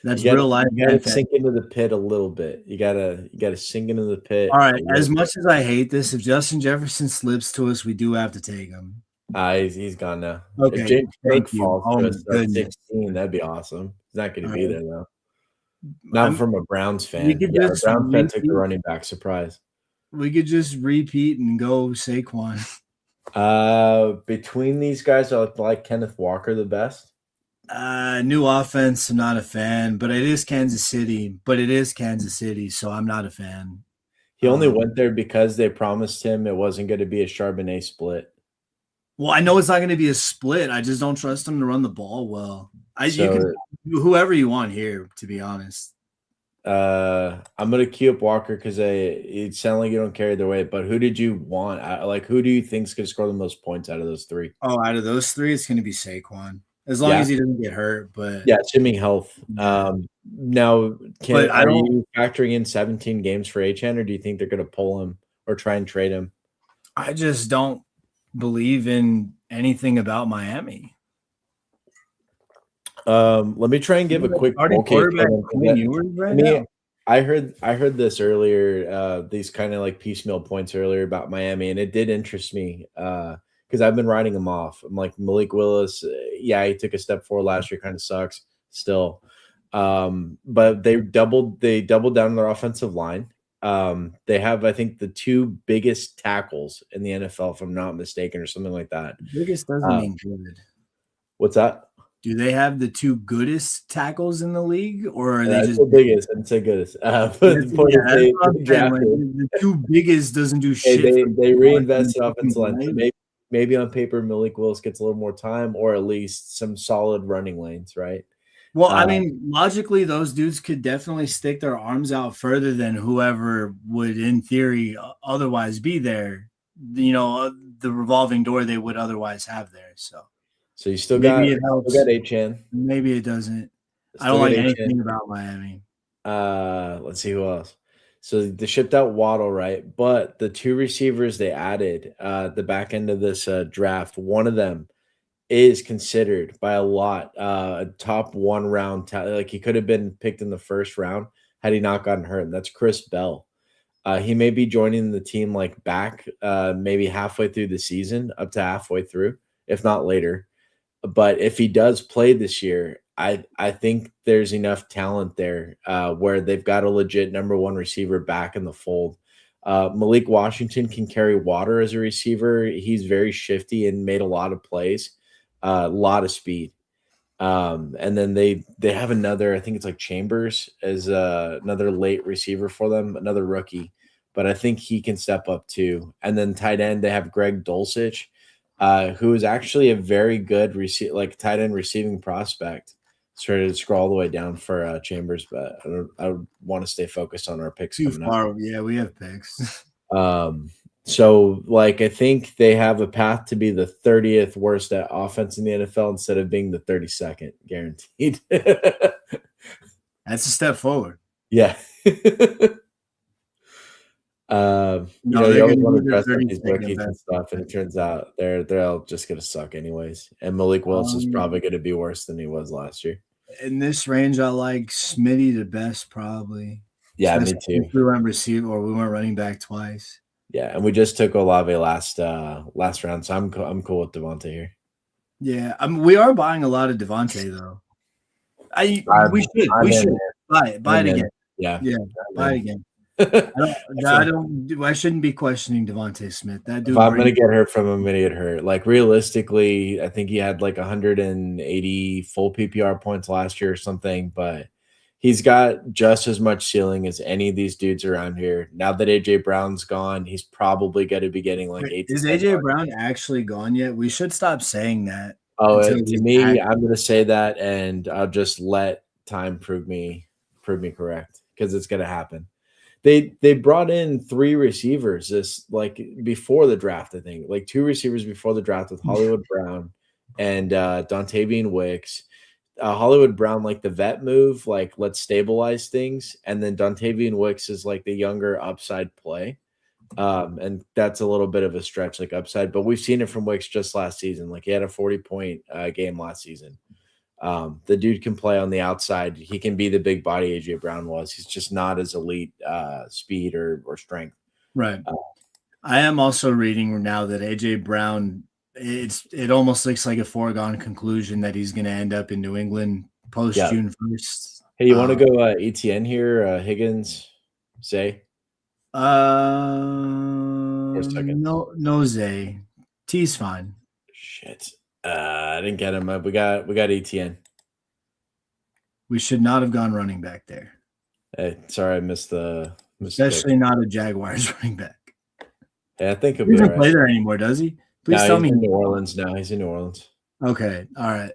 That's real life. You gotta sink into the pit a little bit. You gotta sink into the pit. All right. As much as I hate this, if Justin Jefferson slips to us, we do have to take him. He's gone now. Okay. If James Cook falls to us at 16, that'd be awesome. He's not going to be there though. Not from a Browns fan. The Browns fan took the running back surprise. We could just repeat and go Saquon. Between these guys, I like Kenneth Walker the best. New offense, I'm not a fan, but it is Kansas City. But it is Kansas City, so I'm not a fan. He only went there because they promised him it wasn't going to be a Charbonnet split. Well, I know it's not going to be a split. I just don't trust him to run the ball well. You can So do whoever you want here, to be honest. I'm gonna queue up Walker because it sounded like you don't carry their weight. But who did you want? Like, who do you think's gonna score the most points out of those three? Oh, out of those three, it's going to be Saquon, as long Yeah, as he doesn't get hurt. But yeah, assuming health. yeah, Now, but I are don't. you factoring in 17 games for HN, or do you think they're gonna pull him or try and trade him? I just don't believe in anything about Miami. Let me try and give a quick Starting bull case for quarterback them. Quinn Ewers I right mean, now. I heard this earlier, these kind of like piecemeal points earlier about Miami, and it did interest me because I've been writing them off. I'm like Malik Willis, yeah, he took a step forward last year, kind of sucks still. But they doubled down on their offensive line. They have, I think, the two biggest tackles in the NFL, if I'm not mistaken, or something like that. Biggest doesn't Uh, mean good. what's that? Do they have the two goodest tackles in the league, or are they That's just the biggest. I'd say goodest. But the point yeah, is, that's they, what I'm they saying. Like drafted. the two biggest doesn't do Hey, shit they for they one team, reinvested offensive line. So right? maybe on paper, Malik Willis gets a little more time, or at least some solid running lanes, right? Well, I Uh, mean, logically, those dudes could definitely stick their arms out further than whoever would, in theory, otherwise be there. The revolving door they would otherwise have there. So so you still maybe got it still got helps. HN, Maybe it doesn't. I still don't got like HN. anything about Miami. Let's see who else. So they shipped out Waddle, right? But the two receivers they added the back end of this draft, one of them is considered by a lot a top one round talent. Like he could have been picked in the first round had he not gotten hurt. And that's Chris Bell. He may be joining the team like back maybe halfway through the season, up to halfway through, if not later. But if he does play this year, I think there's enough talent there where they've got a legit number one receiver back in the fold. Malik Washington can carry water as a receiver. He's very shifty and made a lot of plays, a lot of speed. And then they have another, I think it's like Chambers as another late receiver for them, another rookie, but I think he can step up too. And then tight end, they have Greg Dulcich, who is actually a very good tight end receiving prospect. Started to scroll all the way down for Chambers, but I want to stay focused on our picks Too coming up. far. Yeah, we have picks. So like I think they have a path to be the 30th worst at offense in the NFL instead of being the 32nd, guaranteed. That's a step forward. Yeah. No, You they're always going to want be to the dress up these 32nd rookies and best stuff, and it defense. turns out they're all just gonna suck anyways. And Malik Willis is probably gonna be worse than he was last year. In this range, I like Smitty the best, probably. Yeah, me Especially too. if we went receiver or we went running back twice. Yeah, and we just took Olave last round, so I'm cool with Devontae here. Yeah, we are buying a lot of Devontae though. We I'm in. should buy it. Buy I'm it in. again. Yeah, Yeah, I'm buy it in. again. I I shouldn't be questioning Devontae Smith. That If dude I'm gonna brings. get hurt from him, I'm gonna get hurt. Like realistically, I think he had like 180 full PPR points last year or something, but he's got just as much ceiling as any of these dudes around here. Now that AJ Brown's gone, he's probably going to be getting like Wait, 8 to is 10 AJ targets. Brown actually gone yet? We should stop saying that Oh, until to he's me, back. I'm gonna say that, and I'll just let time prove me correct because it's gonna happen. They brought in three receivers this like before the draft, I think. Like two receivers before the draft with Hollywood Brown and Dontavian Wicks. Hollywood Brown, like the vet move, like let's stabilize things, and then Dontavian Wicks is like the younger upside play. And that's a little bit of a stretch, like upside, but we've seen it from Wicks just last season. Like he had a 40-point game last season. The dude can play on the outside. He can be the big body AJ Brown was. He's just not as elite speed or strength. Right. I am also reading now that AJ Brown. It almost looks like a foregone conclusion that he's going to end up in New England post Yeah. June 1st. Hey, you want to go ETN here? Higgins, Zay? For a second. No, Zay. T's fine. Shit. I didn't get him. We got ETN. We should not have gone running back there. Hey, sorry, I missed the Especially not a Jaguars running back. Yeah, I think he'll He be all doesn't play right. there anymore, does he? Please No, tell he's me. in New Orleans now. He's in New Orleans. Okay. All right.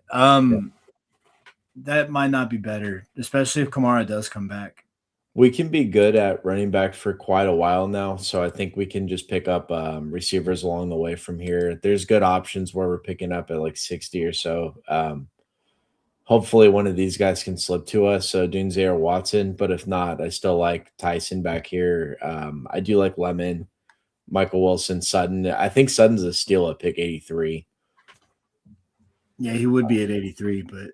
That might not be better, especially if Kamara does come back. We can be good at running back for quite a while now, so I think we can just pick up receivers along the way from here. There's good options where we're picking up at like 60 or so. Hopefully one of these guys can slip to us, so Dunze or Watson, but if not, I still like Tyson back here. I do like Lemon, Michael Wilson, Sutton. I think Sutton's a steal at pick 83. Yeah, he would be at 83, but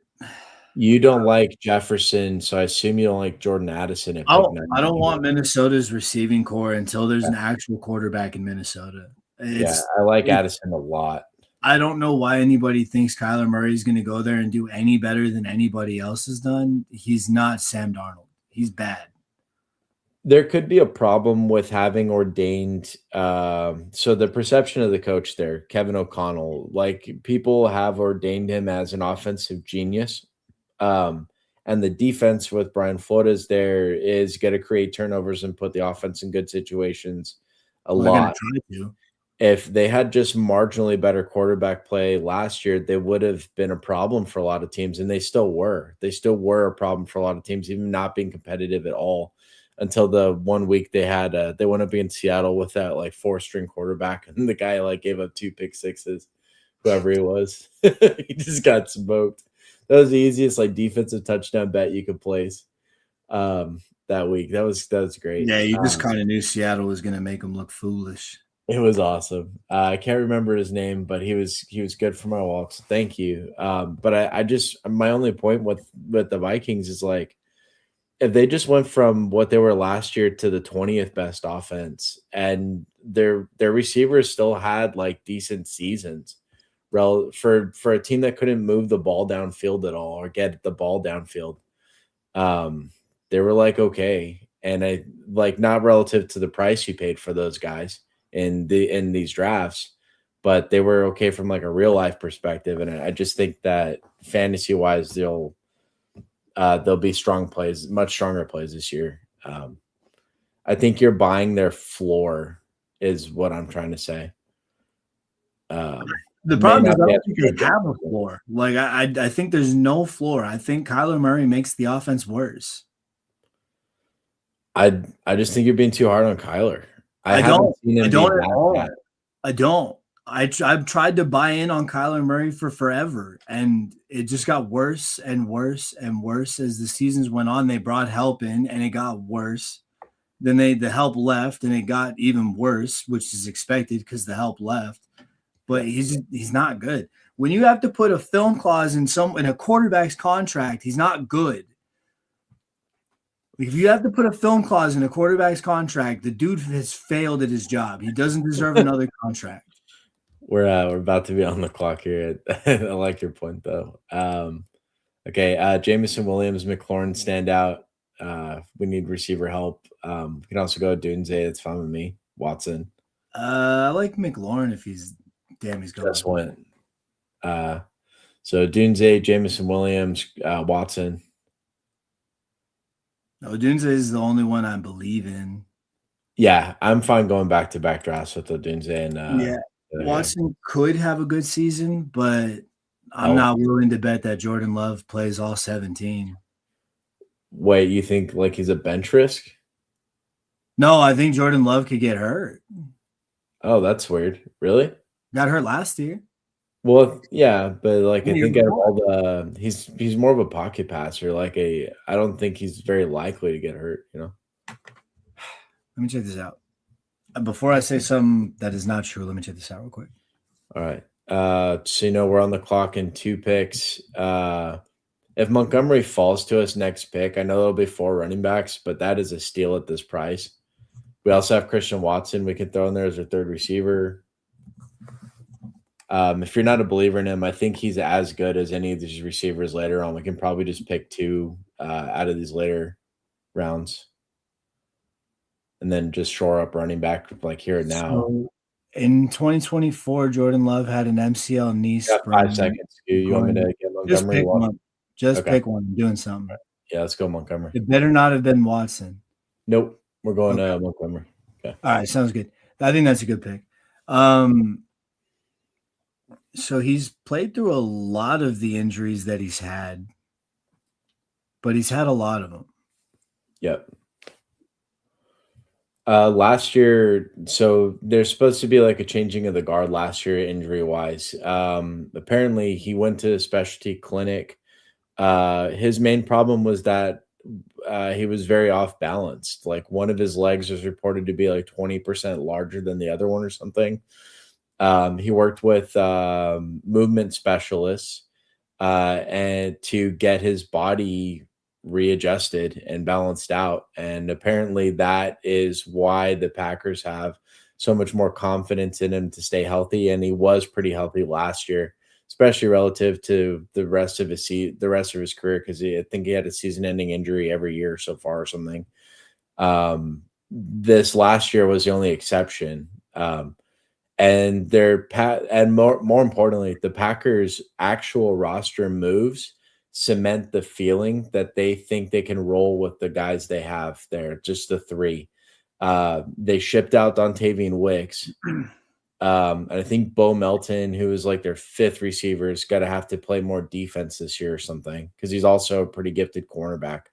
You don't like Jefferson, so I assume you don't like Jordan Addison at pick I don't 90. want Minnesota's receiving core until there's an actual quarterback in Minnesota. I like Addison a lot. I don't know why anybody thinks Kyler Murray is going to go there and do any better than anybody else has done. He's not Sam Darnold. He's bad. There could be a problem with having ordained. So the perception of the coach there, Kevin O'Connell, like people have ordained him as an offensive genius. And the defense with Brian Flores there is going to create turnovers and put the offense in good situations a lot. If they had just marginally better quarterback play last year, they would have been a problem for a lot of teams, and they still were. They still were a problem for a lot of teams, even not being competitive at all until the 1 week they had. They went up against Seattle with that like 4-string quarterback, and the guy like gave up 2 pick sixes, whoever he was. He just got smoked. That was the easiest like defensive touchdown bet you could place that week. That was great. Yeah, you just kind of knew Seattle was going to make them look foolish. It was awesome. I can't remember his name, but he was good for my walks. Thank you. But I just my only point with the Vikings is like if they just went from what they were last year to the 20th best offense, and their receivers still had like decent seasons, for a team that couldn't move the ball downfield at all or get the ball downfield, they were like okay, and I like not relative to the price you paid for those guys in these drafts, but they were okay from like a real life perspective. And I just think that fantasy wise, they'll be strong plays, much stronger plays this year. I think you're buying their floor is what I'm trying to say. The problem is I don't think they have a floor. Like I think there's no floor. I think Kyler Murray makes the offense worse. I just think you're being too hard on Kyler. I don't at all. I don't. I've tried to buy in on Kyler Murray for forever, and it just got worse and worse and worse as the seasons went on. They brought help in, and it got worse. Then the help left, and it got even worse, which is expected because the help left. But he's not good. When you have to put a film clause in a quarterback's contract, he's not good. If you have to put a film clause in a quarterback's contract, the dude has failed at his job. He doesn't deserve another contract. We're about to be on the clock here. I like your point though. Okay, Jameson Williams, McLaurin stand out. We need receiver help. We can also go Dunze. It's fine with me. Watson. I like McLaurin if he's going. Just went. So Dunze, Jameson Williams, Watson. No, Dunze is the only one I believe in. Yeah, I'm fine going back to back drafts with the Dunze and Watson could have a good season, but I'm not willing to bet that Jordan Love plays all 17. Wait, you think like he's a bench risk? No, I think Jordan Love could get hurt. Oh, that's weird. Really? Got hurt last year. Well, yeah, but like I think out of all he's more of a pocket passer. I don't think he's very likely to get hurt. Let me check this out. Before I say something that is not true, let me check this out real quick. All right. So we're on the clock in 2 picks. If Montgomery falls to us next pick, I know there'll be 4 running backs, but that is a steal at this price. We also have Christian Watson we can throw in there as our 3rd receiver. If you're not a believer in him, I think he's as good as any of these receivers later on. We can probably just pick 2 out of these later rounds and then just shore up running back like here and now. In 2024, Jordan Love had an MCL knee Got 5 sprain. seconds. You want me to get Just Montgomery? pick one. Just Okay. pick one. I'm doing something. Yeah, let's go Montgomery. It better not have been Watson. Nope. We're going Okay. Montgomery. Okay. All right, sounds good. I think that's a good pick. So he's played through a lot of the injuries that he's had, but he's had a lot of them. Yep. Last year, so there's supposed to be like a changing of the guard last year, injury wise. Apparently, he went to a specialty clinic. His main problem was that he was very off balanced. Like one of his legs was reported to be like 20% larger than the other one or something. He worked with movement specialists and to get his body readjusted and balanced out. And apparently, that is why the Packers have so much more confidence in him to stay healthy. And he was pretty healthy last year, especially relative to the rest of his career, because I think he had a season-ending injury every year so far or something. This last year was the only exception. And more importantly, the Packers' actual roster moves cement the feeling that they think they can roll with the guys they have there, just the three. They shipped out Dontavian Wicks. And I think Bo Melton, who is like their fifth receiver, is going to have to play more defense this year or something, because he's also a pretty gifted cornerback.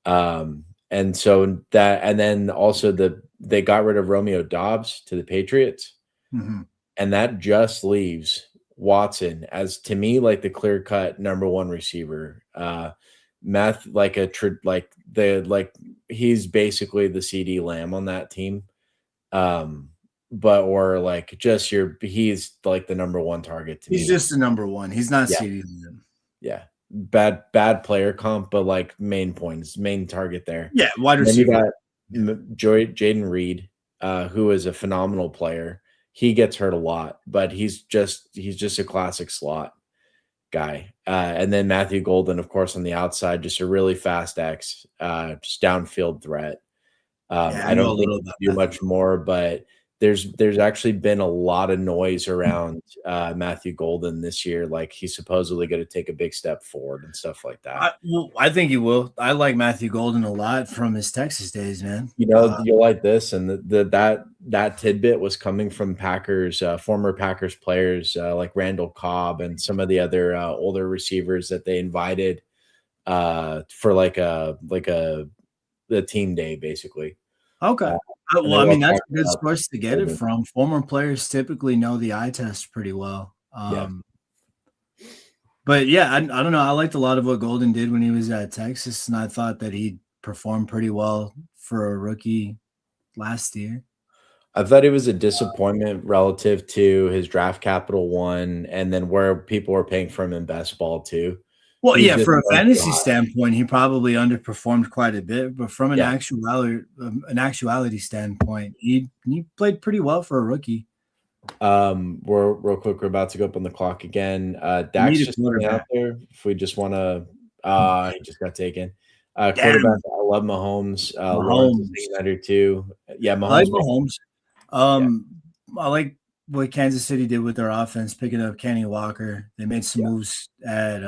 And then also they got rid of Romeo Dobbs to the Patriots. Mm-hmm. And that just leaves Watson as, to me, like the clear cut number one receiver. He's basically the CD Lamb on that team. He's like the number one target to me. He's just the number one. He's not Yeah. CD Lamb. Yeah. Bad player comp, but like main target there. Yeah, wide And then you receiver. got Jaden Reed, who is a phenomenal player. He gets hurt a lot, but he's just a classic slot guy. And then Matthew Golden, of course, on the outside, just a really fast X, just downfield threat. I don't think he can do much more, but there's actually been a lot of noise around Matthew Golden this year. Like he's supposedly going to take a big step forward and stuff like that. I think he will. I like Matthew Golden a lot from his Texas days, man. You'll like this, and that tidbit was coming from Packers, former Packers players like Randall Cobb and some of the other older receivers that they invited for the team day, basically. Okay. Well, I mean, that's a good source to get it from. Former players typically know the eye test pretty well. But yeah, I don't know. I liked a lot of what Golden did when he was at Texas, and I thought that he performed pretty well for a rookie last year. I thought he was a disappointment relative to his draft capital one, and then where people were paying for him in best ball too. Well, yeah, for a fantasy standpoint, he probably underperformed quite a bit, but from an actuality standpoint, he played pretty well for a rookie. We're real quick. We're about to go up on the clock again. Dak's just out there. If we just want to, he just got taken. Quarterback, I love Mahomes. Lawrence is under too. Yeah, Mahomes. I like Mahomes. I like what Kansas City did with their offense, picking up Kenny Walker. They made some moves at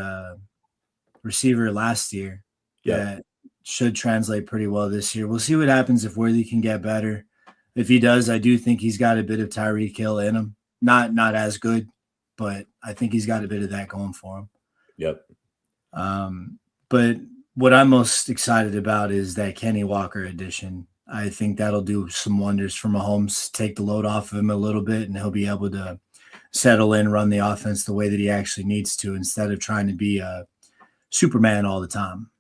receiver last year that should translate pretty well this year. We'll see what happens if Worthy can get better. If he does, I do think he's got a bit of Tyreek Hill in him. Not as good, but I think he's got a bit of that going for him. Yep. But what I'm most excited about is that Kenny Walker addition. I think that'll do some wonders for Mahomes, take the load off of him a little bit, and he'll be able to settle in, run the offense the way that he actually needs to, instead of trying to be a Superman all the time.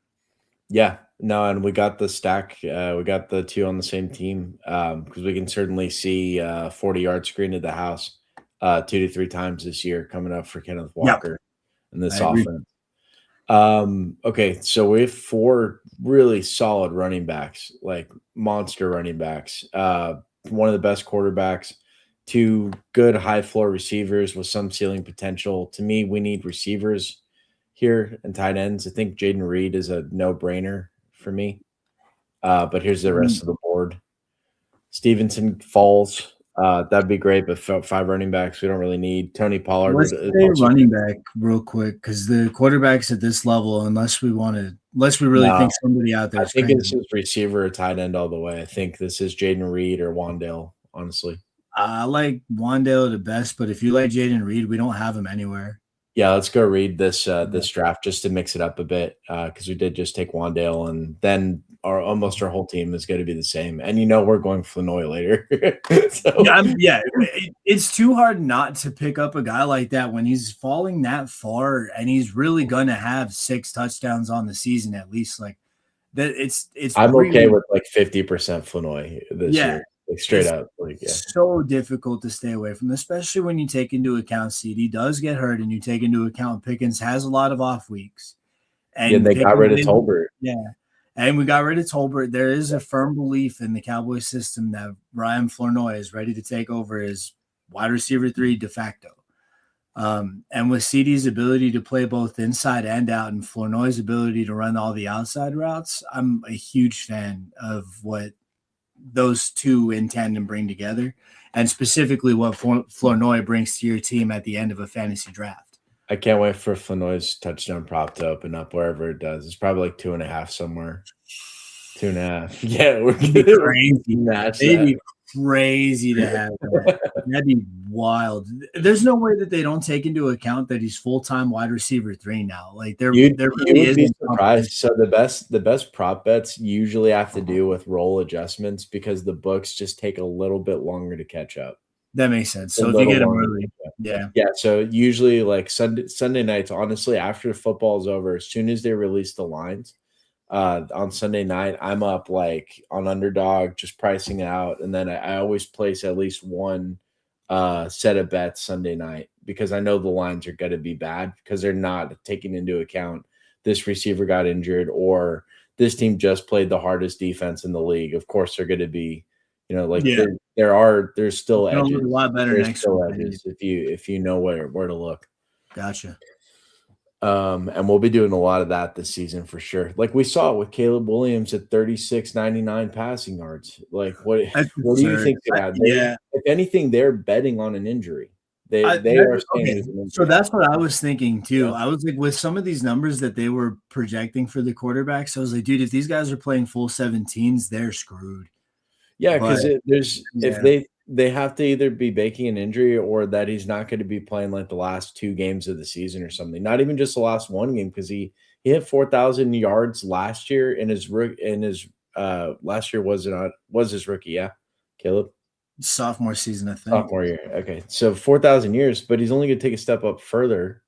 Yeah, no, and we got the stack. We got the two on the same team because we can certainly see 40-yard screen of the house 2 to 3 times this year coming up for Kenneth Walker in this offense. Okay, so we have 4 really solid running backs, like monster running backs. One of the best quarterbacks, 2 good high floor receivers with some ceiling potential. To me, we need receivers here and tight ends. I think Jaden Reed is a no-brainer for me. But here's the rest of the board. Stevenson falls. That'd be great, but 5 running backs we don't really need. Tony Pollard Let's is say also running back real quick because the quarterbacks at this level, unless we really no. think somebody out there I is think it's crazy. just receiver or tight end all the way. I think this is Jaden Reed or Wandale, honestly. I like Wandale the best, but if you like Jaden Reed, we don't have him anywhere. Yeah, let's go read this this draft just to mix it up a bit because we did just take Wandale, and then almost our whole team is going to be the same. And we're going Flanoy later. So It's too hard not to pick up a guy like that when he's falling that far, and he's really gonna have 6 touchdowns on the season at least. Like that, it's I'm really, okay with like 50% Flanoy this yeah. year, like straight It's up. Like so difficult to stay away from, especially when you take into account CD does get hurt, and you take into account Pickens has a lot of off weeks, yeah, and they got rid of Tolbert. Yeah, and we got rid of Tolbert. There is a firm belief in the Cowboys system that Ryan Flournoy is ready to take over as wide receiver 3 de facto. And with CD's ability to play both inside and out, and Flournoy's ability to run all the outside routes, I'm a huge fan of what those two in tandem bring together, and specifically what Flournoy brings to your team at the end of a fantasy draft. I can't wait for Flanoy's touchdown prop to open up wherever it does. It's probably like 2.5 somewhere. 2.5. Yeah, we're crazy. Match It'd that. be crazy to have that. That'd be wild. There's no way that they don't take into account that he's full-time wide receiver 3 now. Like there You really would be isn't surprised. So the best prop bets usually have to do with roll adjustments because the books just take a little bit longer to catch up. That makes sense. So if you get them early, yeah. So usually like Sunday nights, honestly, after football is over, as soon as they release the lines, on Sunday night, I'm up like on underdog, just pricing out, and then I always place at least one set of bets Sunday night because I know the lines are going to be bad because they're not taking into account this receiver got injured or this team just played the hardest defense in the league. Of course, they're going to be, there's still It's gonna edges. look a lot better There's next still week. edges if you know where to look. Gotcha. And we'll be doing a lot of that this season for sure. Like we saw it with Caleb Williams at 36.99 passing yards. Like what do you think could happen? Yeah. If anything, they're betting on an injury. They are saying there's an injury. So that's what I was thinking too. Yeah. I was like, with some of these numbers that they were projecting for the quarterbacks, I was like, dude, if these guys are playing full 17s, they're screwed. Yeah, because if they have to either be baking an injury or that he's not going to be playing like the last 2 games of the season or something. Not even just the last 1 game because he hit 4,000 yards last year in his last year was his rookie, yeah, Caleb. Sophomore season, I think. Sophomore year. Okay. So 4,000 years, but he's only going to take a step up further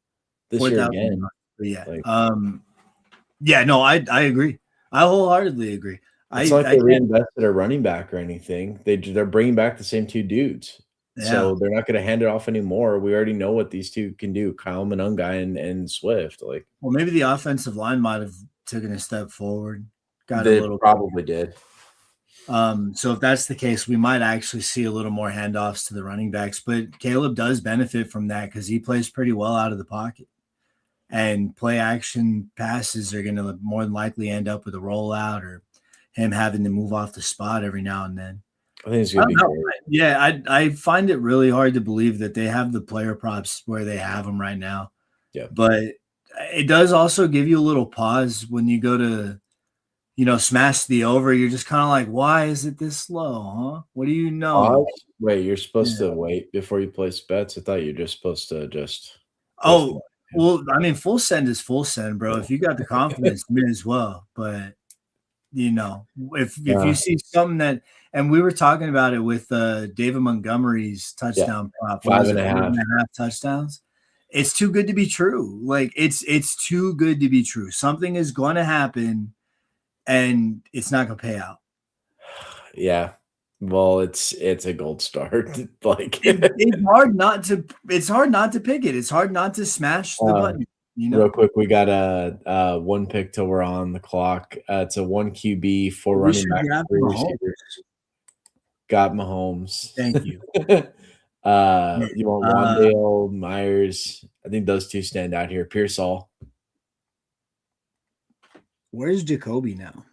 this year again. Yeah. No, I agree. I wholeheartedly agree. It's not like they reinvested a running back or anything. They're bringing back the same 2 dudes. Yeah. So they're not going to hand it off anymore. We already know what these 2 can do, Kyle Monungai and Swift. Like, well, maybe the offensive line might have taken a step forward. They probably did. So if that's the case, we might actually see a little more handoffs to the running backs. But Caleb does benefit from that because he plays pretty well out of the pocket. And play action passes are going to more than likely end up with a rollout or him having to move off the spot every now and then. I think it's going to be great. Yeah, I find it really hard to believe that they have the player props where they have them right now. Yeah. But it does also give you a little pause when you go to, smash the over. You're just kind of like, why is it this low, huh? What do you know? Wait, you're supposed to wait before you place bets? I thought you're just supposed to just – well, I mean, full send is full send, bro. If you got the confidence, you may as well. But – if you see something that, and we were talking about it with David Montgomery's touchdown prop, 5.5 touchdowns. It's too good to be true. Like it's too good to be true. Something is going to happen, and it's not going to pay out. Yeah, well, it's a gold start. Like it's hard not to pick it. It's hard not to smash the button. Real quick, we got a 1 pick till we're on the clock. It's a 1 QB, 4 running back, 3 receivers. Got Mahomes. Thank you. You want Wandale, Myers? I think those 2 stand out here. Pearsall. Where's Jacoby now?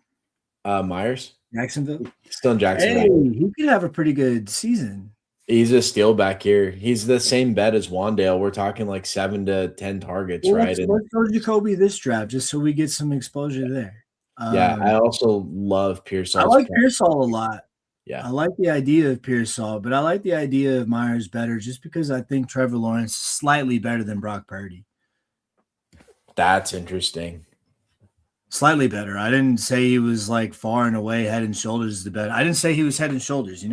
Myers. Jacksonville. Still in Jacksonville. Hey, he could have a pretty good season. He's a steal back here. He's the same bet as Wandale. We're talking like 7 to 10 targets, Well, right? And let's go Jacoby this draft just so we get some exposure there. yeah, I also love I Pearsall's like prep. Pearsall a lot. Yeah, I like the idea of Pearsall, but I like the idea of Myers better just because I think Trevor Lawrence is slightly better than Brock Purdy. that's interesting. Slightly better. I didn't say he was like far and away head and shoulders the better. I didn't say he was head and shoulders,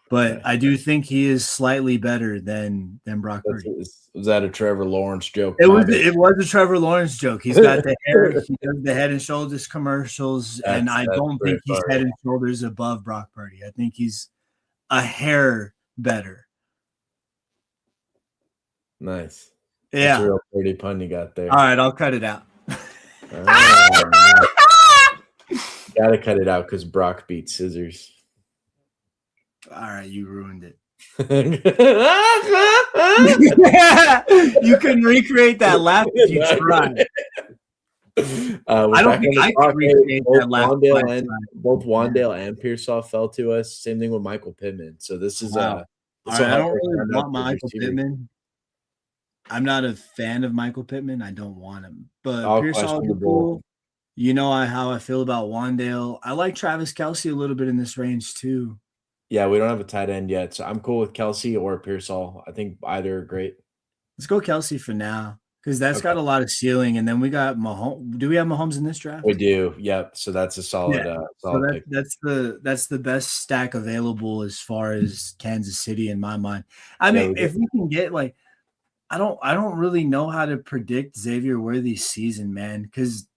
but Okay. I do think he is slightly better than Brock Purdy. Was that a Trevor Lawrence joke? It My was bad. it was a Trevor Lawrence joke. He's got the hair, he does the head and shoulders commercials, and I That's don't pretty think he's funny. head and shoulders above Brock Purdy. I think he's a hair better. Nice. Yeah. That's a real pretty pun you got there. All right, I'll cut it out. Gotta cut it out because Brock beat Scissors. All right, you ruined it. You You can recreate that laugh if you tried. I don't think I can recreate that laugh. Both Wandale and Pearsall fell to us. Same thing with Michael Pittman. So this is Wow. this All right, I will help don't us really round want out those Michael receivers. Pittman. I'm not a fan of Michael Pittman. I don't want him. But All Pearsall would be questionable. cool. You know how I feel about Wandale. I like Travis Kelce a little bit in this range too. Yeah, we don't have a tight end yet, so I'm cool with Kelce or Pearsall. I think either are great. Let's go Kelce for now because that's Okay. got a lot of ceiling. And then we got Mahomes. Do we have Mahomes in this draft? We do. Yep. So that's a solid, solid pick. That's the best stack available as far as Kansas City in my mind. I mean, if we can get like, I don't really know how to predict Xavier Worthy's season, man. Because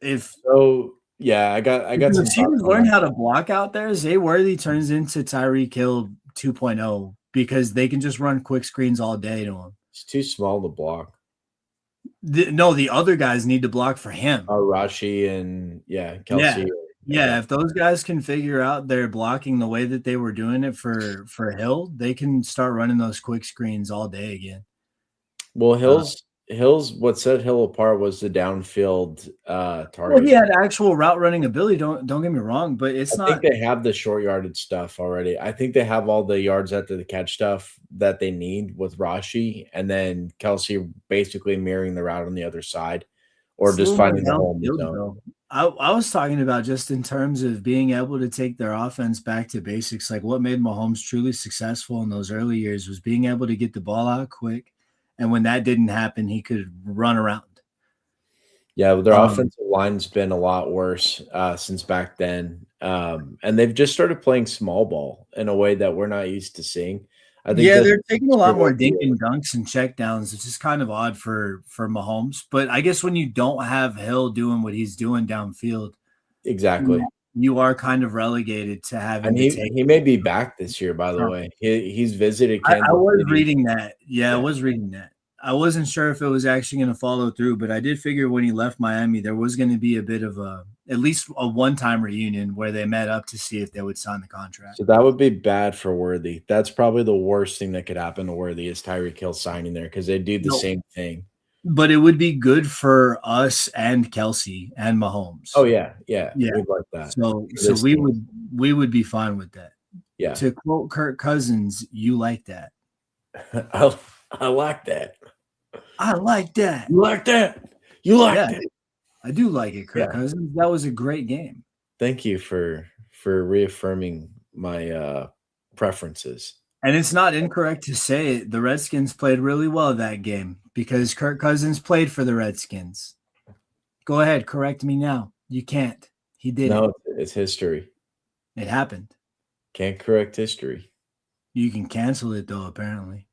I got some receivers learn how to block out there. Zay Worthy turns into Tyreek Hill 2.0 because they can just run quick screens all day to him. He's too small to block. The other guys need to block for him. Rashi and Kelce. Yeah, if those guys can figure out their blocking the way that they were doing it for Hill, they can start running those quick screens all day again. Well, Hill's what set Hill apart was the downfield target. Well, he had actual route running ability. Don't get me wrong, but I think they have the short yardage stuff already. I think they have all the yards after the catch stuff that they need with Rashi, and then Kelce basically mirroring the route on the other side, or just finding the hole in the zone. I was talking about just in terms of being able to take their offense back to basics. Like what made Mahomes truly successful in those early years was being able to get the ball out quick. And when that didn't happen, he could run around. Yeah, their offensive line's been a lot worse since back then. And they've just started playing small ball in a way that we're not used to seeing. I think they're taking a lot more dink and dunks and checkdowns, which is kind of odd for Mahomes. But I guess when you don't have Hill doing what he's doing downfield, exactly, you are kind of relegated to having. And he may be back this year. By the way, he's visited Kansas I was City. reading that. Yeah, I was reading that. I wasn't sure if it was actually going to follow through, but I did figure when he left Miami, there was going to be a bit of at least a one-time reunion where they met up to see if they would sign the contract. So that would be bad for Worthy. That's probably the worst thing that could happen to Worthy is Tyreek Hill signing there because they do the same thing. But it would be good for us and Kelce and Mahomes. Oh yeah. We'd like that. So we would be fine with that. Yeah. To quote Kirk Cousins, you like that. I like that. I like that. You like that? You like that? I do like it, Kirk Cousins. That was a great game. Thank you for reaffirming my preferences. And it's not incorrect to say it. The Redskins played really well that game because Kirk Cousins played for the Redskins. Go ahead, correct me now. You can't. He did. No, it's history. It happened. Can't correct history. You can cancel it though, apparently.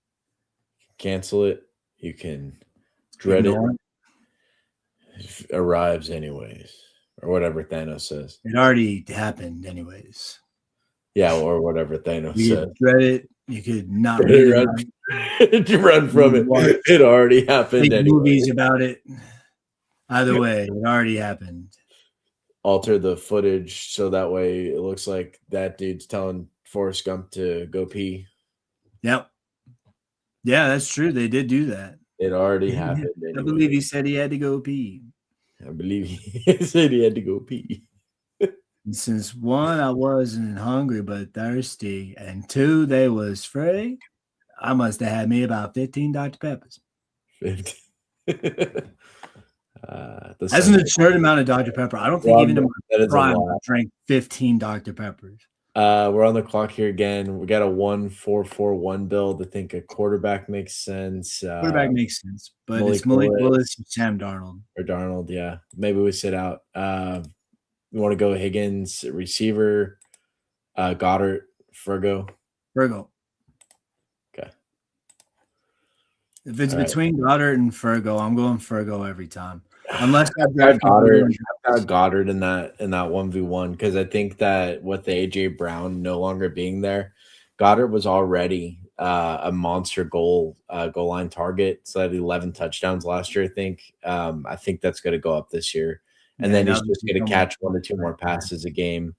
Cancel it. You can dread it. It arrives anyways, or whatever Thanos says. It already happened anyways. Yeah, or whatever Thanos says. You could dread it. You could not run from it. It already happened. Make movies about it. Either way, it already happened. Alter the footage so that way it looks like that dude's telling Forrest Gump to go pee. Yep. Yeah, that's true. They did do that. It already happened. I believe he said he had to go pee. I believe he said he had to go pee. And since one, I wasn't hungry but thirsty, and two, they was free, I must have had me about 15 Dr. Peppers. 50. The That's an sunshine. absurd amount of Dr. Pepper. I don't think Well, even in my that is a prime I lot. drank 15 Dr. Peppers. We're on the clock here again. We got a 1-4-4-1 build. I think a quarterback makes sense. Quarterback makes sense, but Malik it's Malik Willis Willis and Sam Darnold. or Darnold. Yeah, maybe we sit out. We want to go Higgins, receiver, Goddard, Fergo. Fergo. Okay. If it's All right. between Goddard and Fergo, I'm going Fergo every time. Unless I've got Goddard in that 1v1 because I think that with the AJ Brown no longer being there, Goddard was already a monster goal line target. So that 11 touchdowns last year. I think that's going to go up this year, and then he's just going to catch 1 or 2 more passes a game.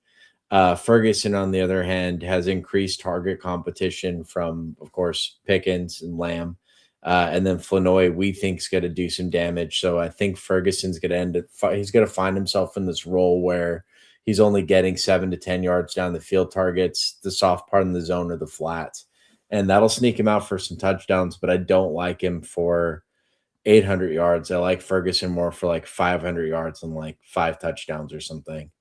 Ferguson, on the other hand, has increased target competition from, of course, Pickens and Lamb. And then Flanoy, we think, is going to do some damage. So I think Ferguson's going to he's going to find himself in this role where he's only getting 7 to 10 yards down the field targets, the soft part in the zone or the flats. And that'll sneak him out for some touchdowns, but I don't like him for 800 yards. I like Ferguson more for like 500 yards and like 5 touchdowns or something.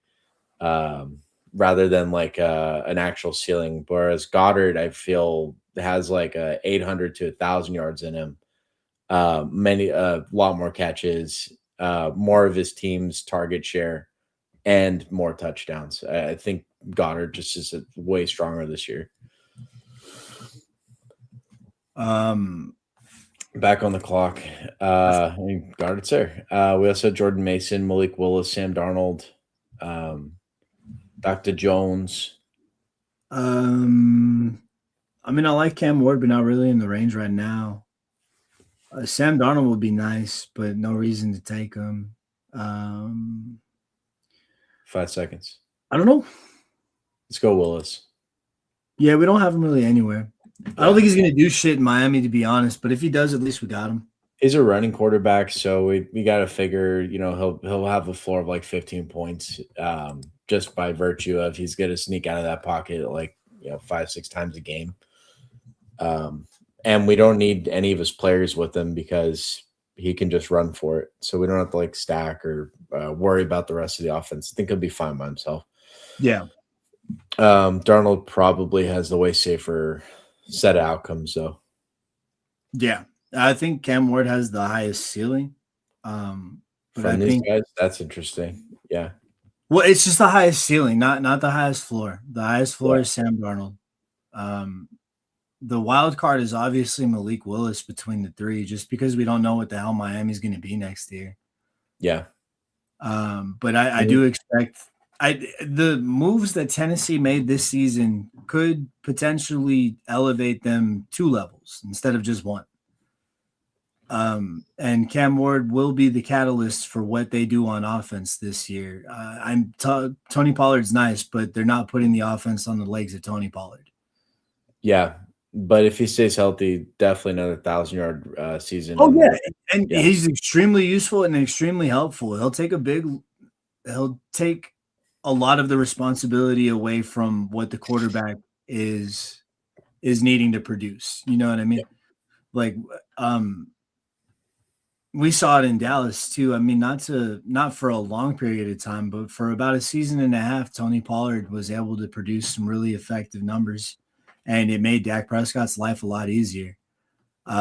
Rather than like an actual ceiling. Whereas Goddard, I feel, has like 800 to 1,000 yards in him. A lot more catches, more of his team's target share, and more touchdowns. I think Goddard just is way stronger this year. Back on the clock. Goddard's there. We also had Jordan Mason, Malik Willis, Sam Darnold, Dr. Jones. I mean, I like Cam Ward, but not really in the range right now. Sam Darnold would be nice, but no reason to take him. 5 seconds. I don't know. Let's go Willis. Yeah, we don't have him really anywhere. Yeah. I don't think he's going to do shit in Miami, to be honest. But if he does, at least we got him. He's a running quarterback, so we got to figure, he'll have a floor of like 15 points, just by virtue of he's going to sneak out of that pocket like 5-6 times a game. And we don't need any of his players with him because he can just run for it. So we don't have to like stack or worry about the rest of the offense. I think he'll be fine by himself. Yeah. Darnold probably has the way safer set of outcomes, though. Yeah. I think Cam Ward has the highest ceiling. But From these guys, that's interesting. Yeah. Well, it's just the highest ceiling, not the highest floor. The highest floor is Sam Darnold. The wild card is obviously Malik Willis between the three, just because we don't know what the hell Miami's going to be next year. Yeah. But I do expect the moves that Tennessee made this season could potentially elevate them 2 levels instead of just 1. And Cam Ward will be the catalyst for what they do on offense this year. Tony Pollard's nice, but they're not putting the offense on the legs of Tony Pollard. Yeah, but if he stays healthy, definitely another 1,000-yard season. Oh yeah, and he's extremely useful and extremely helpful. He'll take a lot of the responsibility away from what the quarterback is needing to produce. You know what I mean? Yeah. Like, we saw it in Dallas too. I mean, not for a long period of time, but for about a season and a half, Tony Pollard was able to produce some really effective numbers, and it made Dak Prescott's life a lot easier.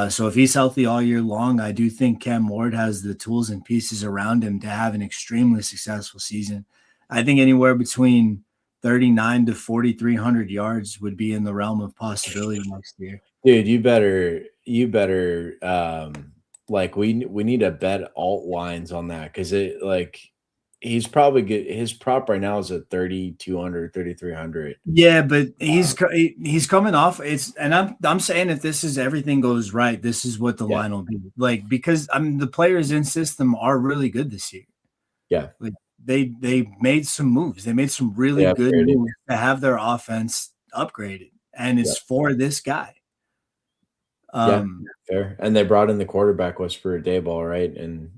So if he's healthy all year long, I do think Cam Ward has the tools and pieces around him to have an extremely successful season. I think anywhere between 39 to 4,300 yards would be in the realm of possibility next year. Dude, you better like we need to bet alt lines on that, because it like he's probably good. His prop right now is at 3,200, 3,300. Yeah, but he's coming off. I'm saying if this is everything goes right, this is what the line will be like, because the players in system are really good this year. Yeah, like they made some moves. They made some really good moves to have their offense upgraded, and it's for this guy. Fair. And they brought in the quarterback whisperer Dayball, right? And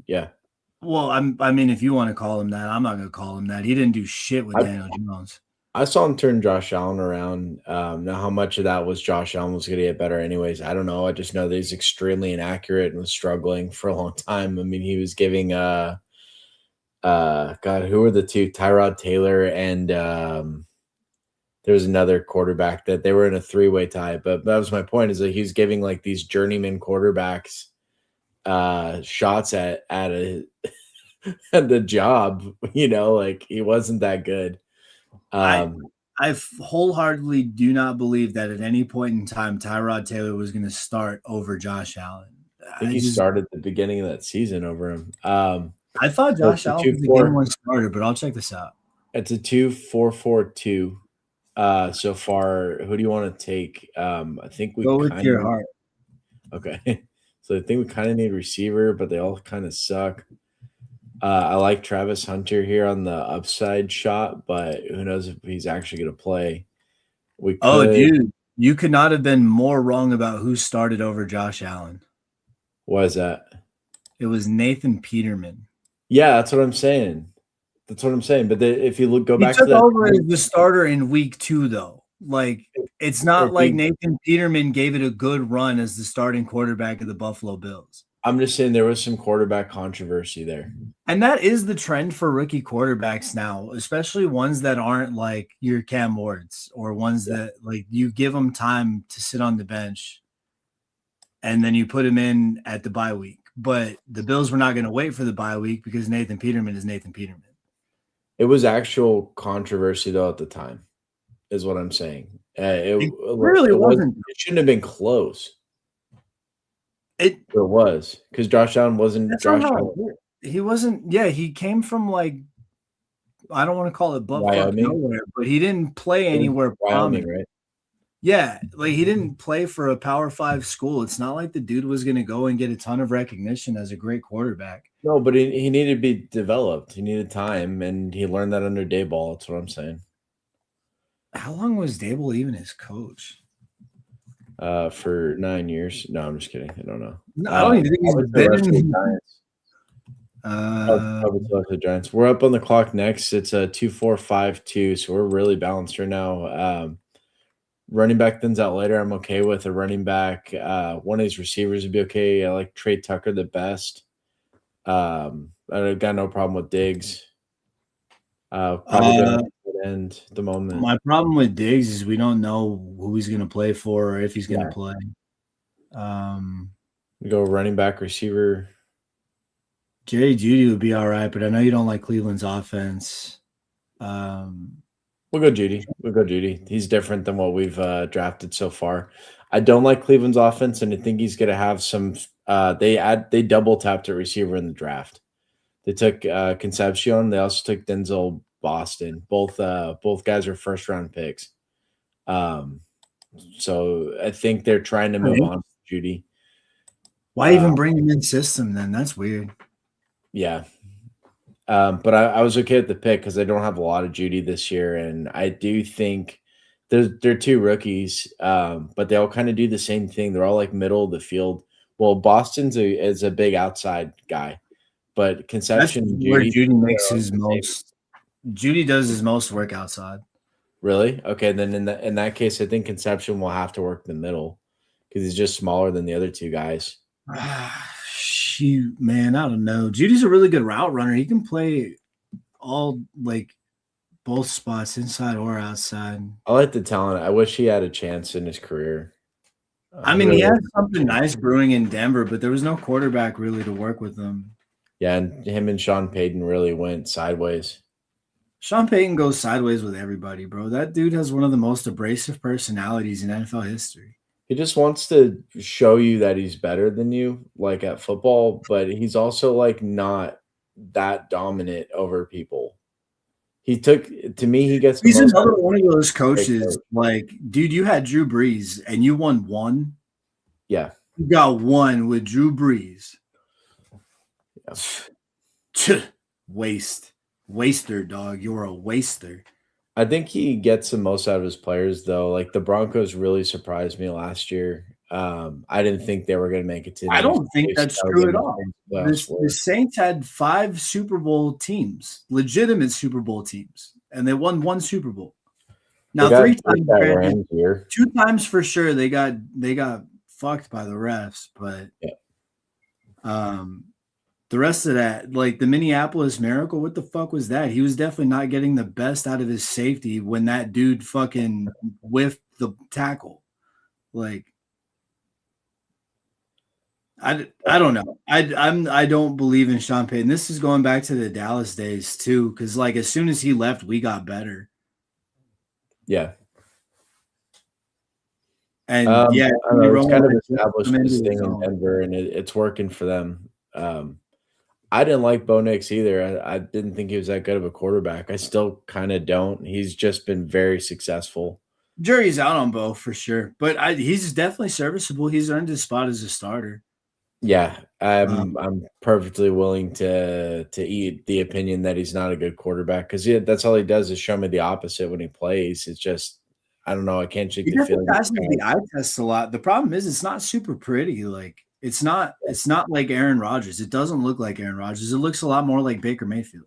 Well, I mean, if you want to call him that, I'm not going to call him that. He didn't do shit with I, Daniel Jones. I saw him turn Josh Allen around. Now, how much of that was Josh Allen was going to get better anyways? I don't know. I just know that he's extremely inaccurate and was struggling for a long time. I mean, he was giving God, who were the two? Tyrod Taylor and there was another quarterback that they were in a three-way tie. But that was my point, is that he was giving like these journeyman quarterbacks shots at at the job, like he wasn't that good. I wholeheartedly do not believe that at any point in time Tyrod Taylor was going to start over Josh Allen. I think he started the beginning of that season over him. I thought So Josh Allen was the game one starter, but I'll check this out. It's a 2-4-4-2. So far, who do you want to take? I think we go with your heart. Okay. So I think we kind of need receiver, but they all kind of suck. I like Travis Hunter here on the upside shot, but who knows if he's actually going to play. Dude, you could not have been more wrong about who started over Josh Allen. What is that? It was Nathan Peterman. Yeah, that's what I'm saying. But if you go back to that, over as the starter in week 2, though. Like, it's not like Nathan Peterman gave it a good run as the starting quarterback of the Buffalo Bills. I'm just saying there was some quarterback controversy there. And that is the trend for rookie quarterbacks now, especially ones that aren't like your Cam Wards or ones that like you give them time to sit on the bench and then you put him in at the bye week. But the Bills were not going to wait for the bye week because Nathan Peterman is Nathan Peterman. It was actual controversy, though, at the time, is what I'm saying. It really wasn't. It shouldn't have been close. It was because Josh Allen wasn't. Josh Allen. He wasn't. Yeah, he came from like, I don't want to call it butt nowhere, but he didn't play anywhere Wyoming, right? Yeah, like he didn't play for a Power 5 school. It's not like the dude was going to go and get a ton of recognition as a great quarterback. No, but he needed to be developed. He needed time, and he learned that under Daboll. That's what I'm saying. How long was Daboll even his coach? For 9 years. No, I'm just kidding. I don't know. No, I don't even think he's been in the Giants. The Giants. We're up on the clock next. It's a 2-4-5-2, so we're really balanced right now. Running back thins out later. I'm okay with a running back. One of these receivers would be okay. I like Trey Tucker the best. I got no problem with Diggs. Probably end at the moment. My problem with Diggs is we don't know who he's going to play for or if he's going to play. We go running back, receiver. Jerry Jeudy would be all right, but I know you don't like Cleveland's offense. We'll go Jeudy. He's different than what we've drafted so far. I don't like Cleveland's offense, and I think he's going to have some. They double tapped a receiver in the draft. They took Concepcion. They also took Denzel Boston. Both guys are first round picks. So I think they're trying to move on to Jeudy. Why even bring him in system then? That's weird. Yeah. But I was okay with the pick because I don't have a lot of Jeudy this year, and I do think they're two rookies, but they all kind of do the same thing. They're all like middle of the field. Well, Boston's is a big outside guy, but Concepcion Jeudy makes his most. Jeudy does his most work outside. Really? Okay, then in that case, I think Concepcion will have to work in the middle because he's just smaller than the other two guys. Shoot, man, I don't know. Judy's a really good route runner. He can play all like both spots, inside or outside. I like the talent. I wish he had a chance in his career. I mean, he had something nice brewing in Denver, but there was no quarterback really to work with him. Yeah, and him and Sean Payton really went sideways. Sean Payton goes sideways with everybody, bro. That dude has one of the most abrasive personalities in NFL history. He just wants to show you that he's better than you, like at football, but he's also like not that dominant over people. He gets. He's another one of those coaches. Like, dude, you had Drew Brees and you won one. Yeah, you got one with Drew Brees. Yeah. Waster, dog. You're a waster. I think he gets the most out of his players, though. Like the Broncos really surprised me last year. I didn't think they were going to make it to the I don't think NFC that's title true game at all. The Saints had 5 Super Bowl teams, legitimate Super Bowl teams, and they won 1 Super Bowl. Now 3 times, granted, 2 times for sure they got fucked by the refs, but the rest of that, like the Minneapolis Miracle, what the fuck was that? He was definitely not getting the best out of his safety when that dude fucking whiffed the tackle. Like, I don't know. I don't believe in Sean Payton. This is going back to the Dallas days too, because like as soon as he left, we got better. Yeah. And it's kind of established this thing in Denver, and it's working for them. I didn't like Bo Nix either. I didn't think he was that good of a quarterback. I still kind of don't. He's just been very successful. Jury's out on Bo for sure, but he's definitely serviceable. He's earned his spot as a starter. Yeah, I'm perfectly willing to eat the opinion that he's not a good quarterback because that's all he does is show me the opposite when he plays. It's just I don't know. I can't shake the feeling. He passes the eye test a lot. The problem is it's not super pretty. Like it's not like Aaron Rodgers. It doesn't look like Aaron Rodgers. It looks a lot more like Baker Mayfield.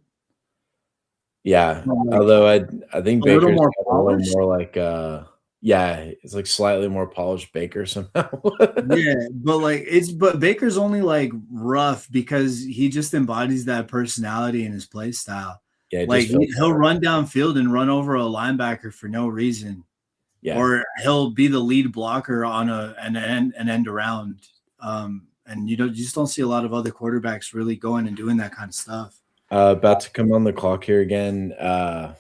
Yeah, although I think Baker's a little more like it's like slightly more polished Baker somehow. Yeah, but Baker's only like rough because he just embodies that personality in his play style. Yeah, like he'll run downfield and run over a linebacker for no reason. Yeah. Or he'll be the lead blocker on an end around. And you just don't see a lot of other quarterbacks really going and doing that kind of stuff. About to come on the clock here again. So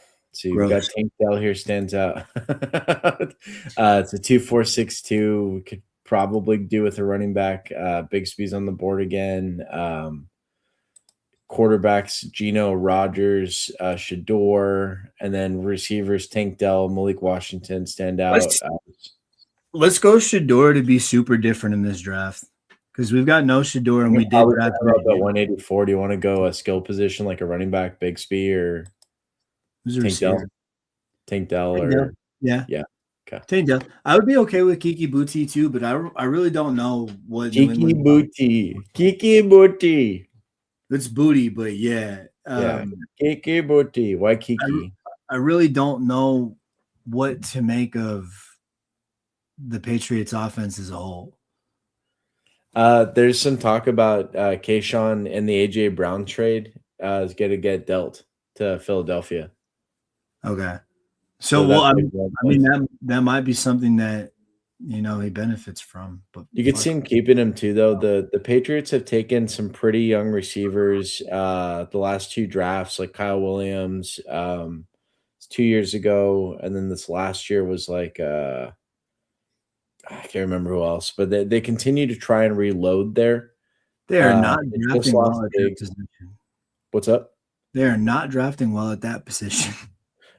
you've got Tank Dell here stands out. It's a 2.462. We could probably do with a running back. Bigsby's on the board again. Quarterbacks Geno, Rodgers, Shador, and then receivers Tank Dell, Malik Washington stand out. Let's go Shador to be super different in this draft because we've got no Shador and we did draft at 184. Do you want to go a skill position like a running back, Bigsby or Tank Dell? Tank Dell or yeah. Okay. Tank Dell. I would be okay with Kiki Booty too, but I really don't know what Kiki Booty. It's booty, but yeah. Kiki Booty. Why Kiki? I really don't know what to make of the Patriots offense as a whole. There's some talk about Kayshawn and the AJ Brown trade is going to get dealt to Philadelphia. Okay. So I mean that might be something that he benefits from. But you could see him keeping him too, though. The Patriots have taken some pretty young receivers the last 2 drafts, like Kyle Williams 2 years ago, and then this last year was like I can't remember who else, but they continue to try and reload there. They are not drafting well at that position. What's up? They are not drafting well at that position.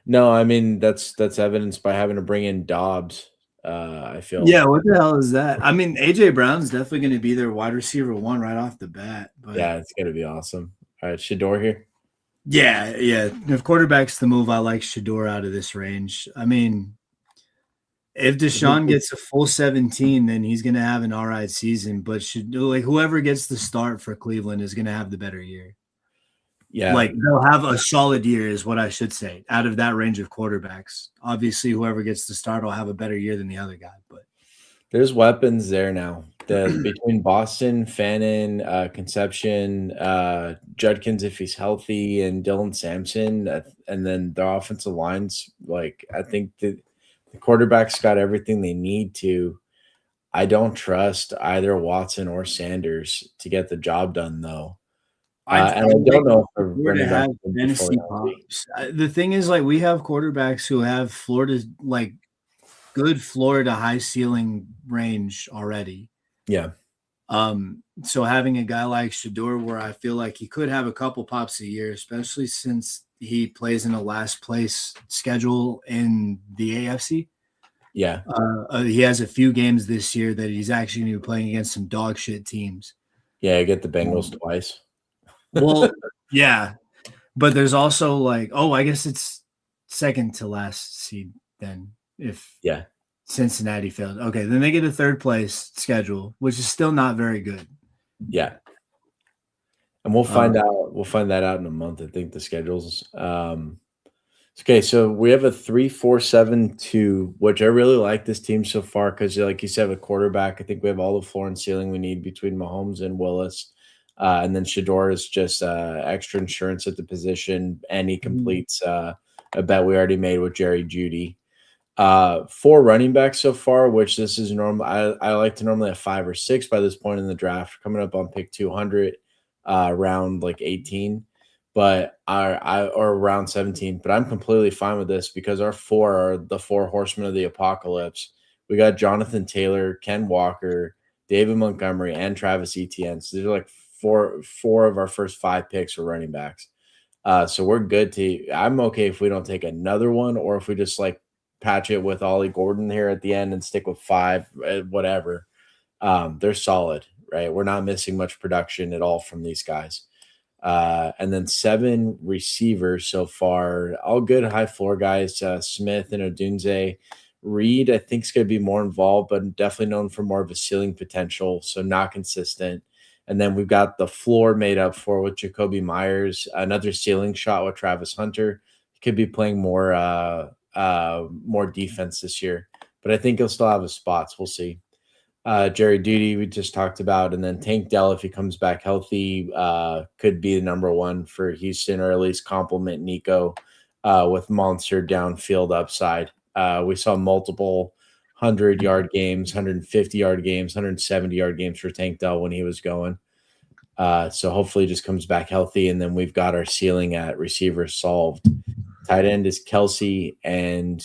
No, I mean that's evidenced by having to bring in Dobbs. I feel. Yeah, what the hell is that? I mean, AJ Brown's definitely going to be their wide receiver 1 right off the bat. But yeah, it's going to be awesome. All right, Shador here. Yeah. If quarterback's the move, I like Shador out of this range. I mean, if Deshaun gets a full 17, then he's going to have an all right season. But whoever gets the start for Cleveland is going to have the better year. Yeah, like they'll have a solid year is what I should say out of that range of quarterbacks. Obviously, whoever gets the start will have a better year than the other guy. But there's weapons there now. Between Boston, Fannin, Conception, Judkins if he's healthy, and Dylan Sampson, and then the offensive lines. Like I think the quarterbacks got everything they need to. I don't trust either Watson or Sanders to get the job done, though. I don't know if we're have fantasy pops. The thing is, like, we have quarterbacks who have good floor to high ceiling range already. Yeah. So having a guy like Shador, where I feel like he could have a couple pops a year, especially since he plays in a last place schedule in the AFC. Yeah. He has a few games this year that he's actually going to be playing against some dog shit teams. Yeah, I get the Bengals twice. Well, yeah, but there's also I guess it's second to last seed then. Cincinnati failed. Okay, then they get a third place schedule, which is still not very good. Yeah. And we'll find out. We'll find that out in a month. I think the schedules. Okay, so we have a 3-4-7-2, which I really like this team so far because, like you said, with quarterback, I think we have all the floor and ceiling we need between Mahomes and Willis. And then Shador is just extra insurance at the position, and he completes a bet we already made with Jerry Judy. 4 running backs so far, which this is normal. I like to normally have 5 or 6 by this point in the draft, coming up on pick 200, round like 18, but or around 17. But I'm completely fine with this because our 4 are the 4 horsemen of the apocalypse. We got Jonathan Taylor, Ken Walker, David Montgomery, and Travis Etienne. So these are like four of our first 5 picks are running backs. So we're good to. I'm okay if we don't take another one, or if we just like patch it with Ollie Gordon here at the end and stick with 5, whatever. They're solid, right? We're not missing much production at all from these guys. And then 7 receivers so far, all good high floor guys. Smith and Odunze. Reed, I think, is going to be more involved, but definitely known for more of a ceiling potential, so not consistent. And then we've got the floor made up for with Jacoby Myers, another ceiling shot with Travis Hunter. He could be playing more defense this year, but I think he'll still have his spots. We'll see. Jerry Duty, we just talked about, and then Tank Dell, if he comes back healthy, could be the number 1 for Houston, or at least complement Nico with monster downfield upside. We saw multiple 100-yard games, 150-yard games, 170-yard games for Tank Dell when he was going. So hopefully he just comes back healthy, and then we've got our ceiling at receiver solved. Tight end is Kelsey and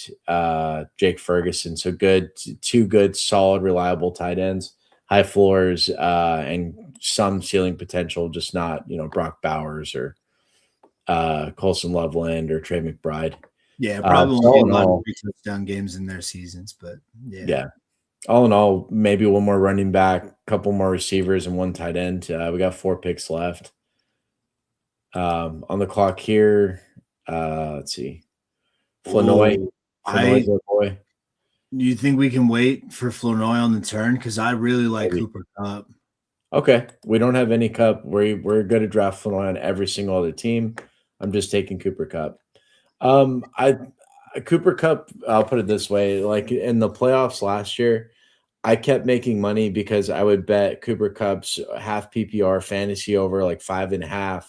Jake Ferguson. So good, 2 good, solid, reliable tight ends, high floors, and some ceiling potential, just not, Brock Bowers or Colson Loveland or Trey McBride. Yeah, probably won't get a lot of touchdown games in their seasons, but yeah. All in all, maybe 1 more running back, a couple more receivers, and 1 tight end. We got 4 picks left. On the clock here, let's see. Flournoy. Do you think we can wait for Flournoy on the turn? Because I really like Cooper Kupp. Okay. We don't have any Kupp. We're going to draft Flournoy on every single other team. I'm just taking Cooper Kupp. Cooper Kupp, I'll put it this way, like in the playoffs last year, I kept making money because I would bet Cooper Kupp's half PPR fantasy over like 5.5,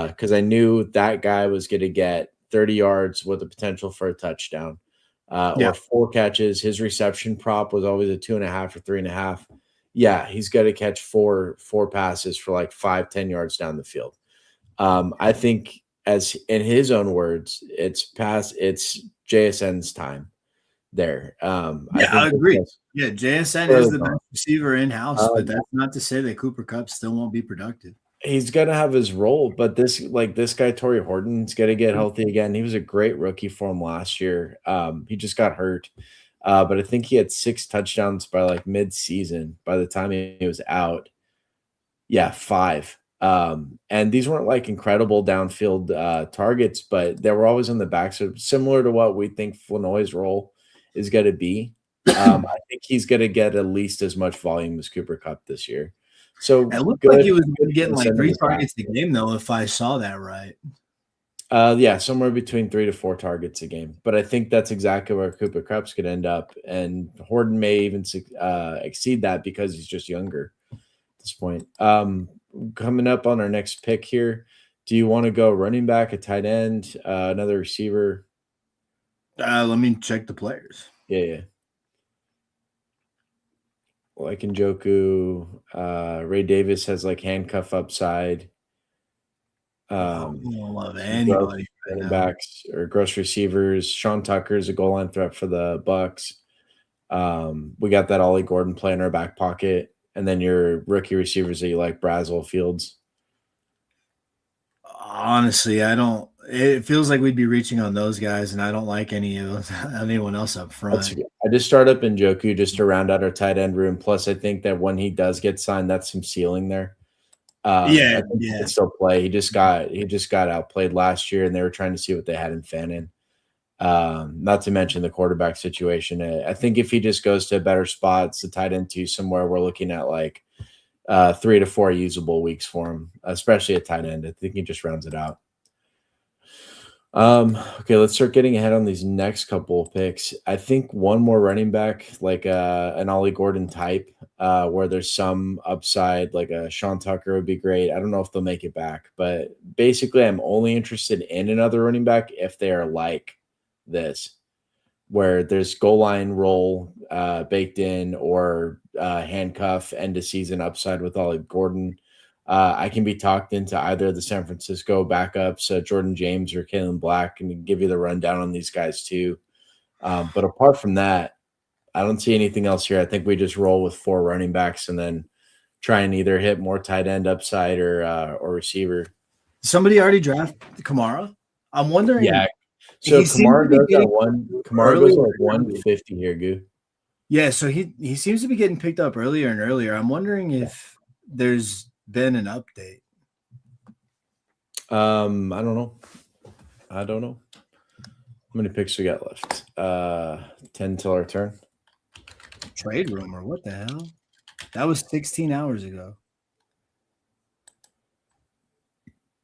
because I knew that guy was going to get 30 yards with the potential for a touchdown, or 4 catches. His reception prop was always a 2.5 or 3.5. Yeah, he's got to catch four passes for like 5-10 yards down the field. I think, as in his own words, it's JSN's time there. I agree. Yeah, JSN is the best receiver in house, but that's not to say that Cooper Kupp still won't be productive. He's gonna have his role, but this guy, Torrey Horton's gonna get healthy again. He was a great rookie for him last year. He just got hurt, but I think he had 6 touchdowns by like mid-season. By the time he was out, 5. And these weren't like incredible downfield targets, but they were always in the back. So similar to what we think Flournoy's role is going to be. I think he's going to get at least as much volume as Cooper Kupp this year. So it looked like he was getting like 3 targets a game, though, if I saw that right. Somewhere between 3 to 4 targets a game. But I think that's exactly where Cooper Kupp's going to end up. And Horton may even exceed that because he's just younger at this point. Coming up on our next pick here, do you want to go running back, a tight end, another receiver? Let me check the players. Yeah. Like Njoku, Ray Davis has like handcuff upside. I don't love anybody running backs or gross receivers. Sean Tucker is a goal line threat for the Bucks. We got that Ollie Gordon play in our back pocket. And then your rookie receivers that you like, Brazel, Fields. Honestly, I don't. It feels like we'd be reaching on those guys, and I don't like anyone else up front. I just start up Njoku just to round out our tight end room. Plus, I think that when he does get signed, that's some ceiling there. He can still play. He just got outplayed last year, and they were trying to see what they had in Fannin. Not to mention the quarterback situation. I think if he just goes to a better spot, it's the tight end 2 somewhere, we're looking at like 3 to 4 usable weeks for him, especially at tight end. I think he just rounds it out. Okay, let's start getting ahead on these next couple of picks. I think one more running back, like an Ollie Gordon type, where there's some upside, like a Sean Tucker would be great. I don't know if they'll make it back, but basically, I'm only interested in another running back if they are like this, where there's goal line roll baked in or handcuff end of season upside with Ollie Gordon. I can be talked into either of the San Francisco backups, Jordan James or Kalen Black, and give you the rundown on these guys too. But apart from that, I don't see anything else here. I think we just roll with 4 running backs and then try and either hit more tight end upside or receiver. Somebody already drafted Kamara. I'm wondering. Yeah. So Kamara goes at 150 here, Goo. Yeah, so he seems to be getting picked up earlier and earlier. I'm wondering if there's been an update. I don't know. How many picks we got left? 10 till our turn. Trade rumor. What the hell? That was 16 hours ago.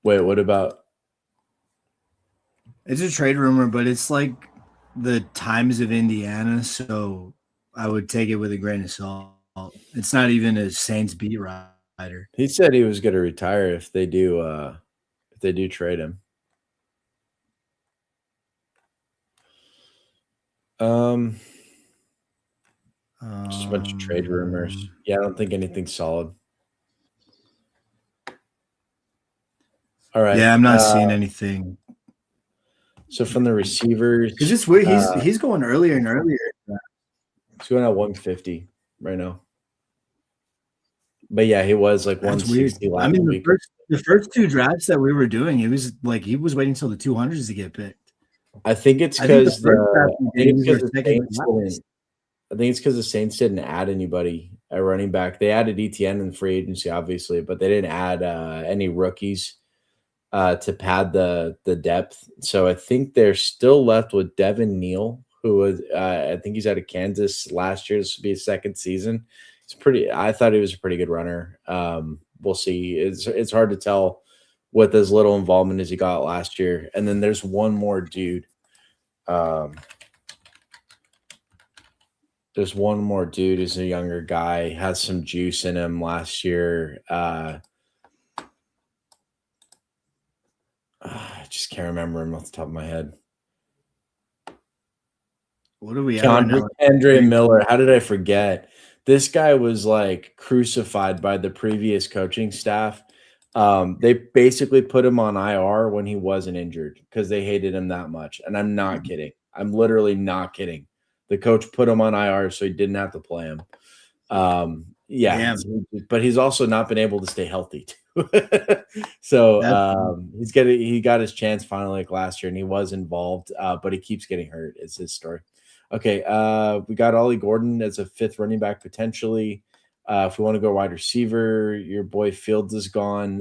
Wait, what about? It's a trade rumor, but it's like the Times of Indiana, so I would take it with a grain of salt. It's not even a Saints beat writer. He said he was going to retire if they do trade him. Just a bunch of trade rumors. Yeah, I don't think anything's solid. All right. Yeah, I'm not seeing anything. So from the receivers, because it's weird. He's going earlier and earlier. He's going at 150 right now. But yeah, he was like 160 last week. The first 2 drafts that we were doing, it was like he was waiting until the 200s to get picked. I think it's because the Saints didn't add anybody at running back. They added ETN in free agency, obviously, but they didn't add any rookies to pad the depth. So I think they're still left with Devin Neal, who was I think he's out of Kansas last year. This will be his second season. I thought he was a pretty good runner. We'll see. It's hard to tell with as little involvement as he got last year. And then there's one more dude. There's one more dude who's a younger guy, has some juice in him last year. I just can't remember him off the top of my head. What do we have? Andre Miller. How did I forget? This guy was like crucified by the previous coaching staff. They basically put him on IR when he wasn't injured because they hated him that much. And I'm not kidding. I'm literally not kidding. The coach put him on IR so he didn't have to play him. But he's also not been able to stay healthy too. So he got his chance finally like last year, and he was involved, but he keeps getting hurt. It's his story. Okay, we got Ollie Gordon as a 5th running back potentially. If we want to go wide receiver, your boy Fields is gone,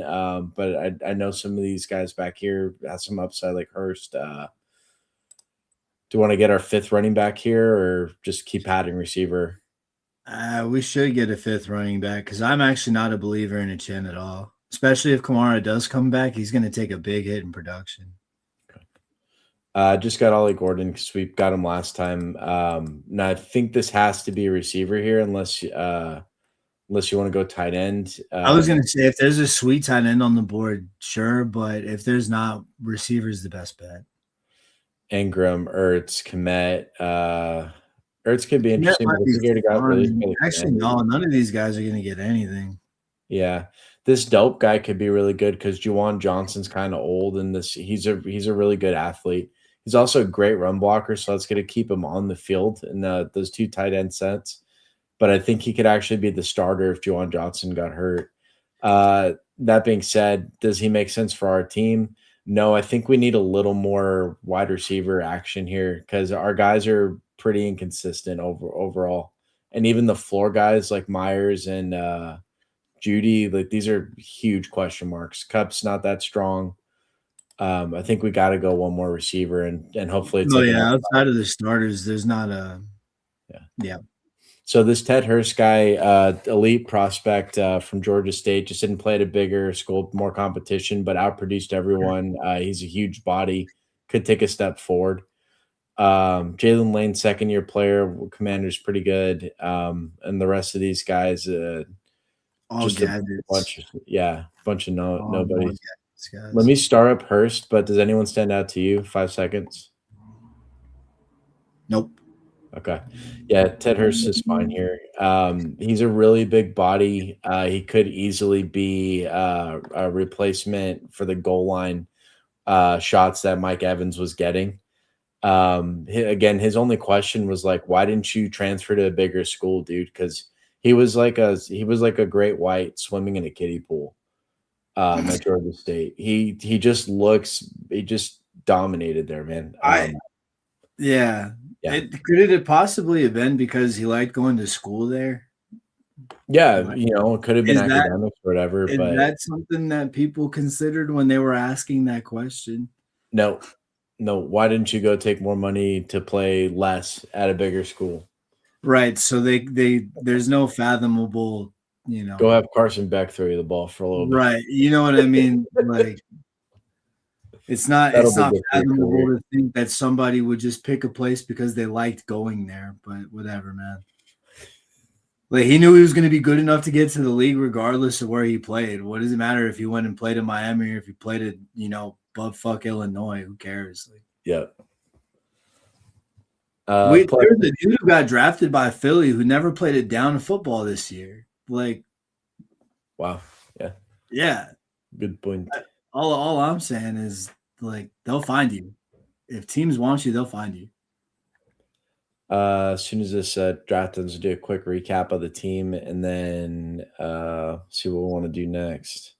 but I know some of these guys back here have some upside, like Hurst. Do you want to get our 5th running back here, or just keep adding receiver? We should get a 5th running back because I'm actually not a believer in a Chen at all. Especially if Kamara does come back, he's going to take a big hit in production. Just got Ollie Gordon because we got him last time. Now I think this has to be a receiver here, unless you want to go tight end. I was going to say if there's a sweet tight end on the board, sure, but if there's not, receiver's the best bet. Ingram, Ertz, Komet. Ertz could be interesting. Actually, no, none of these guys are going to get anything. Yeah, this dope guy could be really good because Juwan Johnson's kind of old, and he's a really good athlete. He's also a great run blocker, so that's going to keep him on the field in those 2 tight end sets. But I think he could actually be the starter if Juwan Johnson got hurt. That being said, does he make sense for our team? No, I think we need a little more wide receiver action here because our guys are pretty inconsistent overall. And even the floor guys like Myers and Judy, like these are huge question marks. Cup's not that strong. I think we got to go one more receiver, and hopefully it's No, like an yeah, outside of the starters, there's not a yeah. yeah. So this Ted Hurst guy, elite prospect from Georgia State, just didn't play at a bigger school, more competition, but outproduced everyone. He's a huge body, could take a step forward. Jalen Lane, second year player, Commander's pretty good. And the rest of these guys, All just a gadgets. bunch of All nobodies. gadgets, Let guys. me start up Hurst, but does anyone stand out to you? 5 seconds. Nope. Okay. Yeah, Ted Hurst is fine here. He's a really big body. He could easily be a replacement for the goal line shots that Mike Evans was getting. Again, his only question was like, why didn't you transfer to a bigger school, dude? Because he was like a great white swimming in a kiddie pool at Georgia State. He just dominated there, man. Yeah. Yeah. Could it possibly have been because he liked going to school there? Yeah, Like, it could have been is that academics or whatever, is but that something that people considered when they were asking that question? no, no. Why didn't you go take more money to play less at a bigger school? Right. So there's no fathomable, Go have Carson Beck throw you the ball for a little bit. right. You know what I mean? Like it's not That'll be good for your fathomable career. to think that somebody would just pick a place because they liked going there, but whatever, man. Like he knew he was going to be good enough to get to the league regardless of where he played. What does it matter if he went and played in Miami or if he played at, bubfuck Illinois? Who cares? Like, Yeah. there's a dude who got drafted by Philly who never played it down in football this year. Like, wow. Yeah. yeah. Good point. All I'm saying is like they'll find you. If teams want you, they'll find you. As soon as this draft ends, we'll do a quick recap of the team and then see what we want to do next.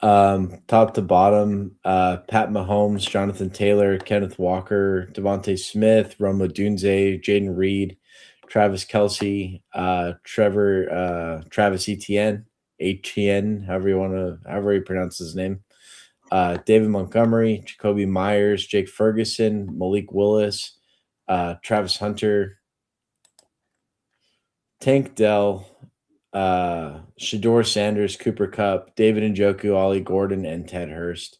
Top to bottom, Pat Mahomes, Jonathan Taylor, Kenneth Walker, Devontae Smith, Rome Odunze, Jaden Reed, Travis Kelsey, Travis Etienne, however you pronounce his name, David Montgomery, Jacoby Myers, Jake Ferguson, Malik Willis, Travis Hunter, Tank Dell, Shador Sanders, Cooper Kupp, David Njoku, Ollie Gordon, and Ted Hurst.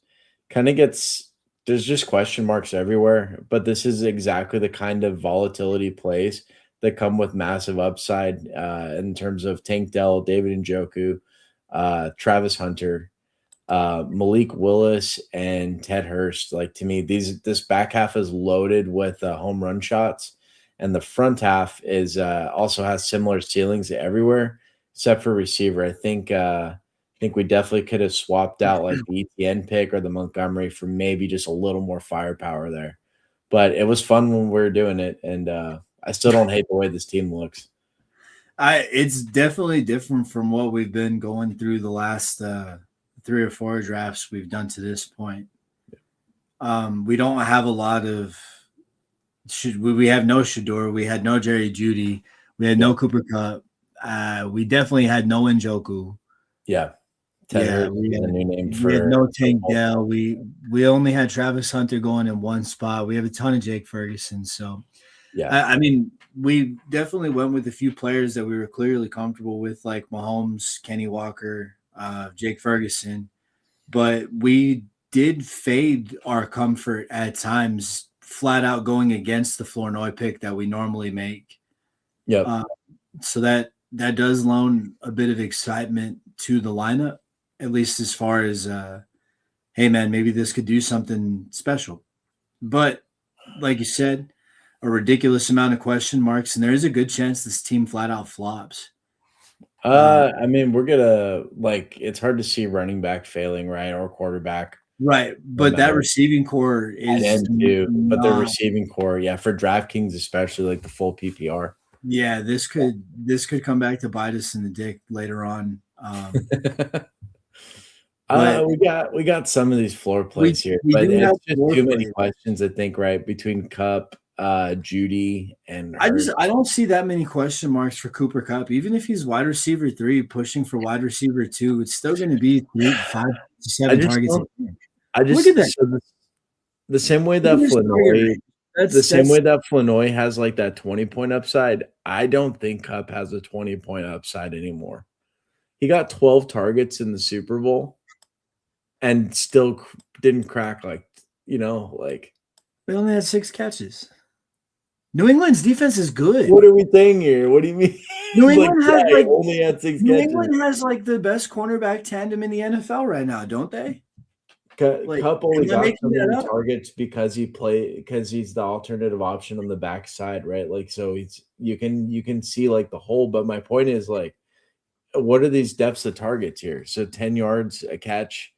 There's just question marks everywhere, but this is exactly the kind of volatility plays that come with massive upside in terms of Tank Dell, David Njoku, Travis Hunter, Malik Willis, and Ted Hurst. Like to me, this back half is loaded with home run shots, and the front half is also has similar ceilings everywhere except for receiver. I think we definitely could have swapped out like the ETN pick or the Montgomery for maybe just a little more firepower there. But it was fun when we were doing it, and I still don't hate the way this team looks. It's definitely different from what we've been going through the last 3 or 4 drafts we've done to this point. We don't have a lot of we have no Shador, we had no Jerry Jeudy, we had no Cooper Kupp. We definitely had no Njoku. Yeah. We had no Tank Dell. We only had Travis Hunter going in one spot. We have a ton of Jake Ferguson. So, yeah, I mean, we definitely went with a few players that we were clearly comfortable with, like Mahomes, Kenny Walker, Jake Ferguson. But we did fade our comfort at times, flat out going against the Flournoy pick that we normally make. Yeah. So that does loan a bit of excitement to the lineup, at least as far as, hey, man, maybe this could do something special. But like you said, a ridiculous amount of question marks, and there is a good chance this team flat out flops. I mean, we're gonna it's hard to see running back failing, right, or quarterback, right? But that receiving core is too. But the receiving core, yeah, for DraftKings especially, like the full PPR. Yeah, this could come back to bite us in the dick later on. We got some of these floor plays here, but it's just too many questions. I think right between Kupp, Jeudy, and Hurst. I don't see that many question marks for Cooper Kupp. Even if he's wide receiver 3, pushing for wide receiver 2, it's still going to be 5 to 7 targets. I Look just at that. so the same way Look that at his target Flanoy range. has like that 20-point upside, I don't think Cup has a 20-point upside anymore. He got 12 targets in the Super Bowl and still didn't crack like They only had 6 catches. New England's defense is good. what are we saying here? What do you mean? New Like, England has yeah, he like only had 6 New catches. England has like the best cornerback tandem in the NFL right now, don't they? Like, Cup only am I got so making that many up? targets because he's the alternative option on the backside, right? Like, so you can see like the hole, but my point is like, what are these depths of targets here? So 10 yards a catch,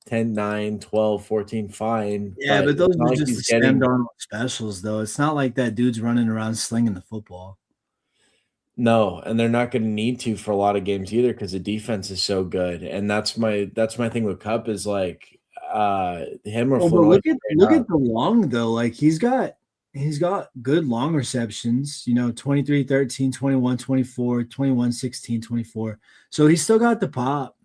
10, 9, 12, 14, fine, Yeah, but but those it's not are like just he's the Sam getting. Darnold specials, though. It's not like that dude's running around slinging the football. No, and they're not going to need to for a lot of games either because the defense is so good. And that's my thing with Cup is like him or Oh, but Flanoy look straight at up. the long though. Like he's got good long receptions, 23, 13, 21, 24, 21, 16, 24. So he's still got the pop.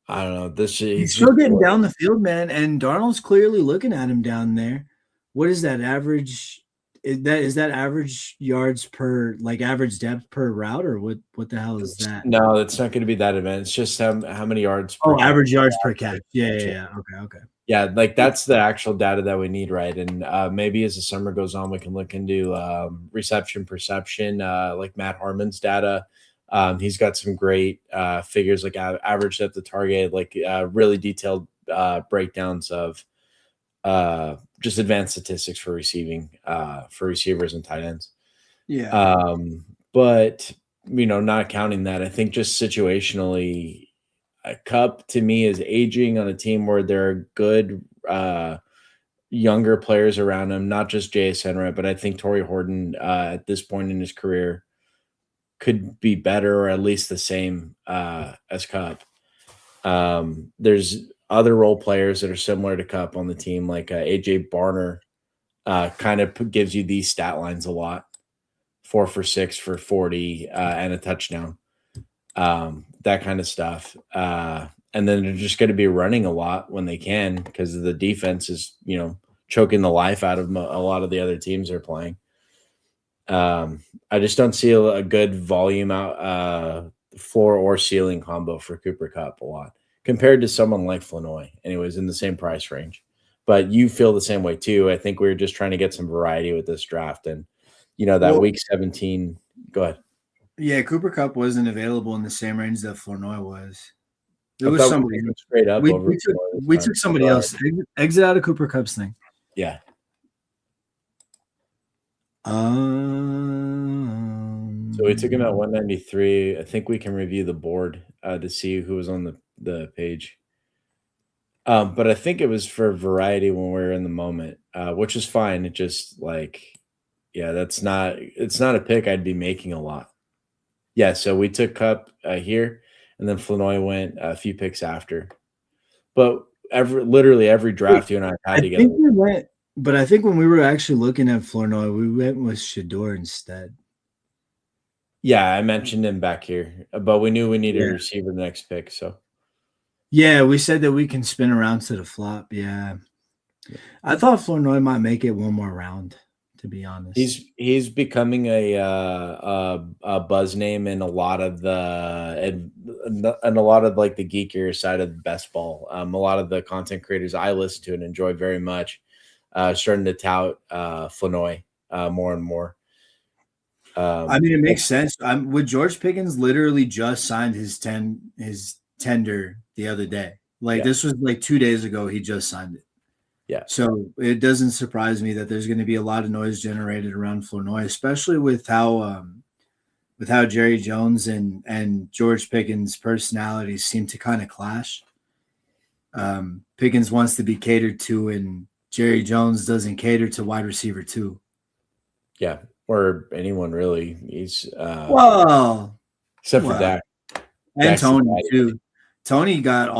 I don't know. This He's he's just still getting down the field, man. And Darnold's clearly looking at him down there. What is that average? Is that average yards per like average depth per route or what the hell is that? no, it's not going to be that event. It's just how many yards per Oh, catch. average yards per catch. Yeah, yeah, Catch. yeah. Okay, okay. Yeah, like that's the actual data that we need, right? And maybe as the summer goes on, we can look into reception perception, like Matt Harmon's data. He's got some great figures, like average depth of target, like really detailed breakdowns of just advanced statistics for receiving for receivers and tight ends. Yeah. But not counting that, I think just situationally, a Cup to me is aging on a team where there are good younger players around him, not just JSN, right? But I think Torrey Horton at this point in his career could be better or at least the same as Cup. There's other role players that are similar to Cup on the team, like AJ Barner, kind of gives you these stat lines a lot: 4 for 6 for 40 and a touchdown, that kind of stuff. And then they're just going to be running a lot when they can because the defense is, choking the life out of a lot of the other teams they're playing. I just don't see a good volume out floor or ceiling combo for Cooper Cup a lot compared to someone like Flanoy, anyways, in the same price range. But you feel the same way too. I think we were just trying to get some variety with this draft, and that Well, week 17. Go ahead. yeah, Cooper Cup wasn't available in the same range that Flournoy was. There I was thought we somebody. were straight up We over we took Flanoy this we time. took somebody Go else. ahead. Exit out of Cooper Cup's thing. Yeah. So we took him at 193. I think we can review the board to see who was on the page. But I think it was for variety when we were in the moment, which is fine. It just yeah, it's not a pick I'd be making a lot. Yeah, so we took Cup here, and then Flanoy went a few picks after. But literally every draft you and I I had together. think we went, but I think when we were actually looking at Flournoy, we went with Shador instead. Yeah, I mentioned him back here, but we knew we needed a Yeah. receiver the next pick. So Yeah, we said that we can spin around to the flop. Yeah. I thought Flournoy might make it one more round, to be honest. he's becoming a buzz name in a lot of and a lot of like the geekier side of best ball. A lot of the content creators I listen to and enjoy very much, starting to tout Flanoy more and more. I mean, it makes sense. With George Pickens literally just signed his tender the other day. Like Yeah. this was like 2 days ago. He just signed it. Yeah. So it doesn't surprise me that there's going to be a lot of noise generated around Flournoy, especially with how Jerry Jones and George Pickens' personalities seem to kind of clash. Pickens wants to be catered to, and Jerry Jones doesn't cater to wide receiver too. Yeah, or anyone really. He's Well, except for Dak. and Dak's the Tony daddy. too. Tony got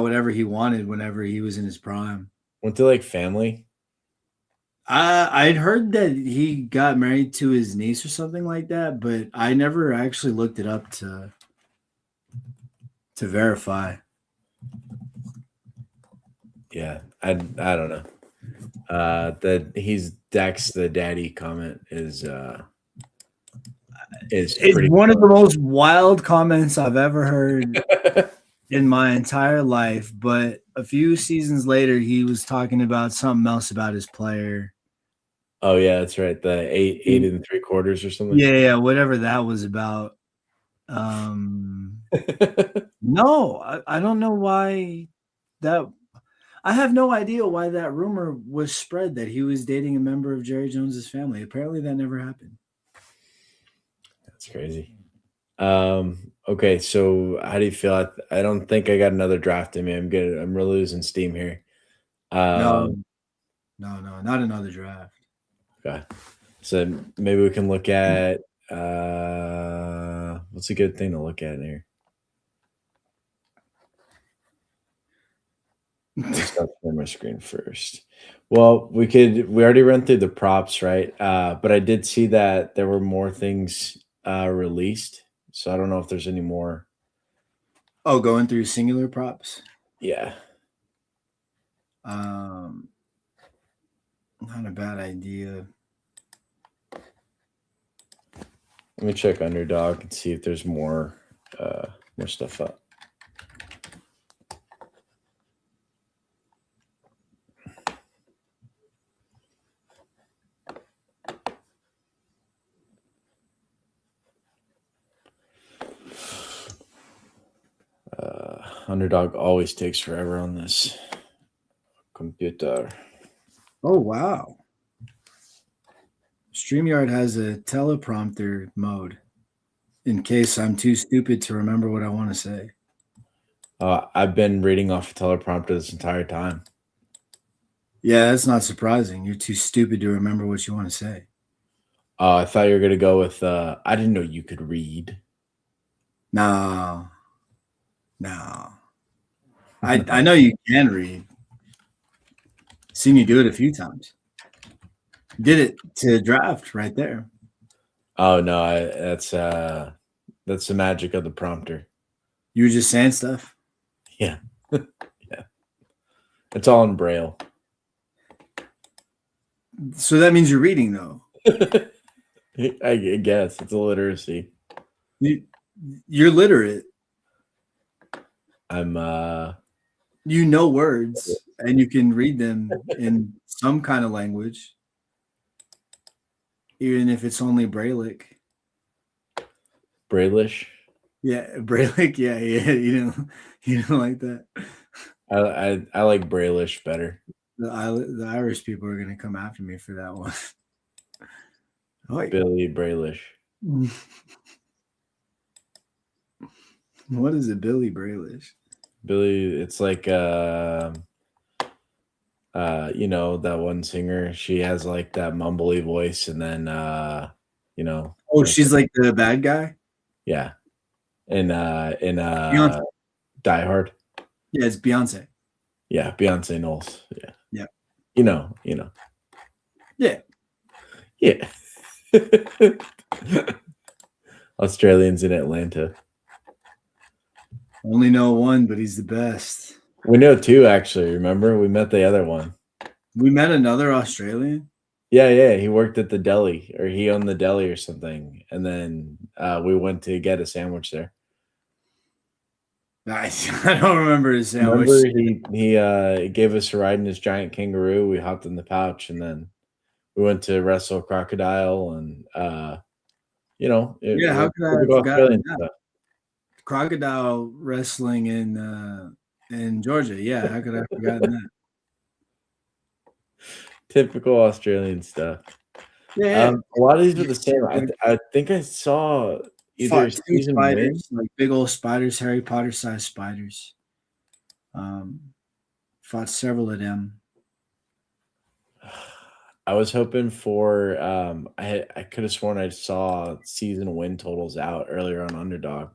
whatever he wanted whenever he was in his prime. Went to like family. I'd heard that he got married to his niece or something like that, but I never actually looked it up to verify. Yeah, I don't know. That he's Dex the daddy comment is It's pretty. one of the most wild comments I've ever heard in my entire life. But a few seasons later, he was talking about something else about his player. Oh yeah, that's right. The eight and three quarters or something. Yeah, whatever that was about. No, I don't know why that. I have no idea why that rumor was spread that he was dating a member of Jerry Jones's family. Apparently, that never happened. That's crazy. Okay, so how do you feel? I don't think I got another draft in me. I'm good. I'm really losing steam here. No, not another draft. Okay. So maybe we can look at what's a good thing to look at here? Let's start from my screen first. Well, we already ran through the props, right? But I did see that there were more things released. So I don't know if there's any more. Oh, going through singular props. Yeah. Not a bad idea. Let me check Underdog and see if there's more stuff up. Underdog always takes forever on this computer. Oh, wow. StreamYard has a teleprompter mode in case I'm too stupid to remember what I want to say. I've been reading off a teleprompter this entire time. Yeah, that's not surprising. You're too stupid to remember what you want to say. I thought you were going to go with, I didn't know you could read. No. I know you can read. Seen you do it a few times. Did it to draft right there. Oh no, that's the magic of the prompter. You were just saying stuff. Yeah, yeah. It's all in Braille. So that means you're reading, though. I guess it's a literacy. You're literate. I'm. You know words, and you can read them in some kind of language, even if it's only Braillic. Braillish. Yeah, Braillic. Yeah. You don't like that. I like Braillish better. The Irish people are gonna come after me for that one. Billy Braillish. What is it, Billy Braillish? Billy, it's like you know, that one singer. She has like that mumbly voice, and then you know. Oh, she's like the bad guy. Yeah, in Beyonce. Die Hard. Yeah, it's Beyonce. Yeah, Beyonce Knowles. Yeah. Yeah. You know. Yeah. Yeah. Australians in Atlanta. Only know one, but he's the best. We know two, actually. Remember? We met the other one. We met another Australian? Yeah. He worked at the deli, or he owned the deli or something. And then we went to get a sandwich there. Nice. I don't remember his sandwich. Remember, he gave us a ride in his giant kangaroo. We hopped in the pouch, and then we went to wrestle a crocodile, and you know, how could I have forgotten that? Crocodile wrestling in Georgia. Yeah, how could I have forgotten that? Typical Australian stuff. Yeah. A lot of these are the same. I think I saw either season spiders, like big old spiders, Harry Potter sized spiders. Fought several of them. I was hoping for I could have sworn I saw season win totals out earlier on Underdog.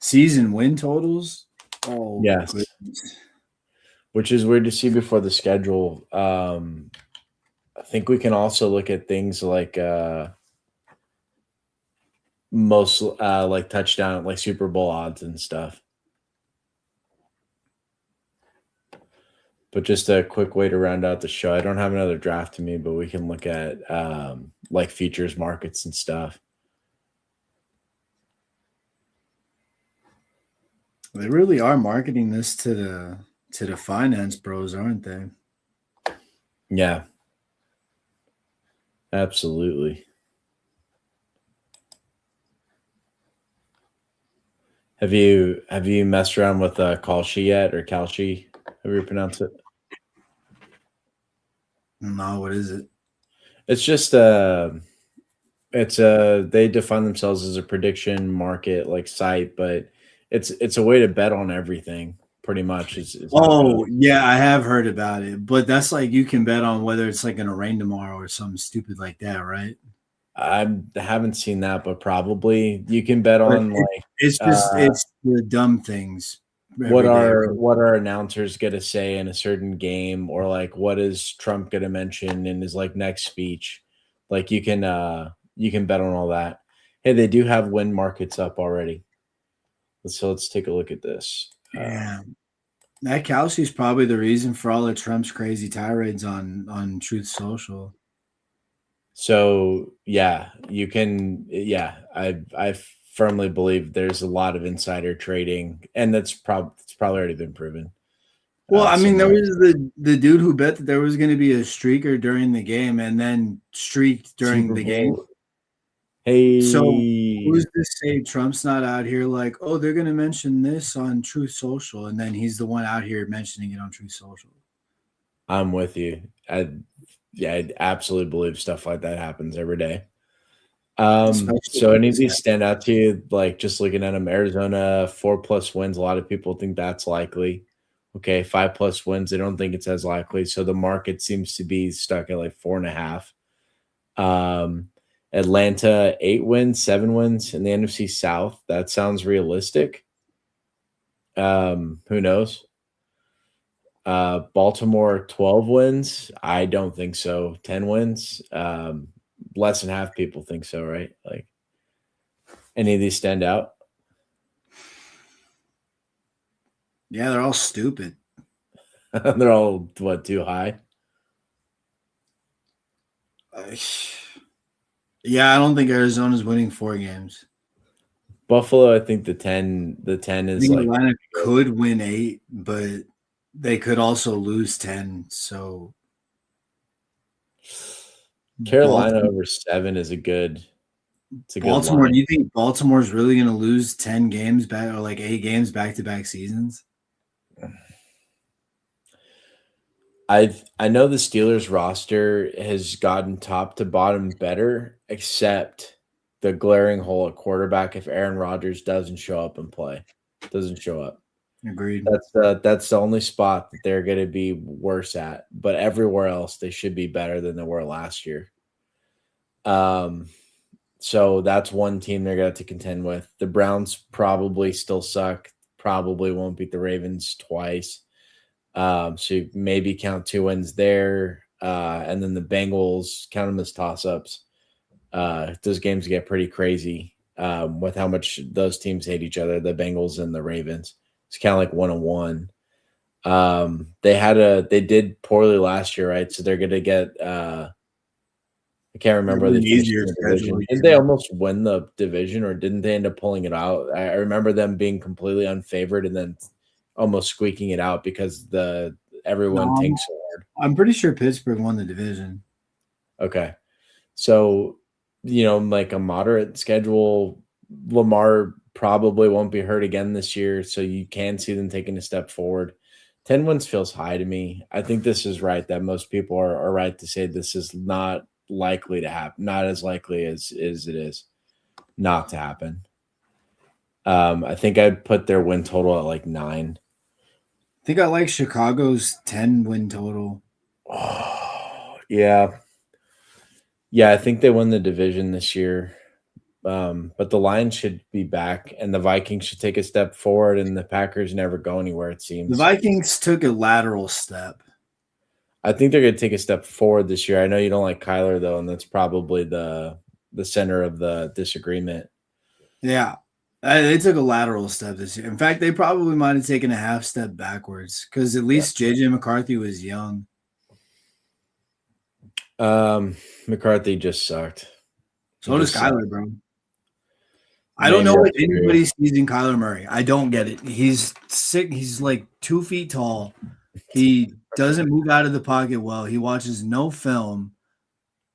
Season win totals? Oh yes. Goodness. Which is weird to see before the schedule. I think we can also look at things like most like touchdown, like Super Bowl odds and stuff. But just a quick way to round out the show. I don't have another draft to me, but we can look at like futures markets and stuff. They really are marketing this to the finance bros, aren't they? Yeah. Absolutely. Have you messed around with Kalshi yet, or Kalshi? However you pronounce it. No, what is it? It's just they define themselves as a prediction market like site, but it's a way to bet on everything pretty much. Is how it goes. Oh, yeah, I have heard about it, but that's like you can bet on whether it's like going to rain tomorrow or something stupid like that, right? I haven't seen that, but probably you can bet But on like it's the dumb things what every day. are announcers gonna say in a certain game, or like what is Trump gonna mention in his like next speech. Like you can bet on all that. Hey, they do have wind markets up already. So let's take a look at this. Yeah. That Kelsey's probably the reason for all of Trump's crazy tirades on Truth Social. So yeah, you can. Yeah, I firmly believe there's a lot of insider trading, and it's probably already been proven. Well, I mean, there Somewhere. was the dude who bet that there was going to be a streaker during the game, and then streaked during Super the game. Bowl. So Hey, who's to say Trump's not out here like, oh, they're going to mention this on Truth Social, and then he's the one out here mentioning it on Truth Social. I'm with you. I absolutely believe stuff like that happens every day. Especially So with any of this guy. these stand out to you? Like just looking at them, Arizona 4+ wins. A lot of people think that's likely. Okay, 5+ wins. They don't think it's as likely. So the market seems to be stuck at like 4.5. Atlanta 8 wins, 7 wins in the NFC South. That sounds realistic. Who knows? Baltimore 12 wins. I don't think so. 10 wins. Less than half people think so, right? Like any of these stand out? Yeah, they're all stupid. They're all what, too high? Yeah, I don't think Arizona's winning 4 games. Buffalo, I think the 10 I is think like Atlanta could win 8, but they could also lose 10. So Carolina Baltimore, over 7 is a good Baltimore, line. do you think Baltimore's really going to lose 10 games back or like 8 games back to back seasons? I know the Steelers roster has gotten top to bottom better, except the glaring hole at quarterback if Aaron Rodgers doesn't show up and play. Doesn't show up. Agreed. That's the only spot that they're going to be worse at. But everywhere else, they should be better than they were last year. So that's one team they're going to have to contend with. The Browns probably still suck. Probably won't beat the Ravens twice. So you maybe count 2 wins there. And then the Bengals, count them as toss-ups. Those games get pretty crazy with how much those teams hate each other, the Bengals and the Ravens. It's kind of like 1-1. They did poorly last year, right? So they're gonna get I can't remember they finished Easier in the schedule. division. Did they almost win the division, or didn't they end up pulling it out? I remember them being completely unfavored and then almost squeaking it out because everyone No, tanks so hard. I'm pretty sure Pittsburgh won the division. Okay. So, like a moderate schedule, Lamar probably won't be hurt again this year. So you can see them taking a step forward. 10 wins feels high to me. I think this is right that most people are right to say this is not likely to happen, not as likely as it is not to happen. I think I'd put their win total at like 9. I think I like Chicago's 10 win total. Oh, yeah. Yeah, I think they won the division this year. But the Lions should be back, and the Vikings should take a step forward, and the Packers never go anywhere, it seems. The Vikings took a lateral step. I think they're going to take a step forward this year. I know you don't like Kyler, though, and that's probably the center of the disagreement. Yeah. They took a lateral step this year. In fact, they probably might have taken a half step backwards because at least JJ McCarthy was young. McCarthy just sucked. He So does just sucked. Kyler, bro. I don't Maybe know what that's true. anybody sees in Kyler Murray. I don't get it. He's sick. He's like 2 feet tall. He doesn't move out of the pocket well. He watches no film.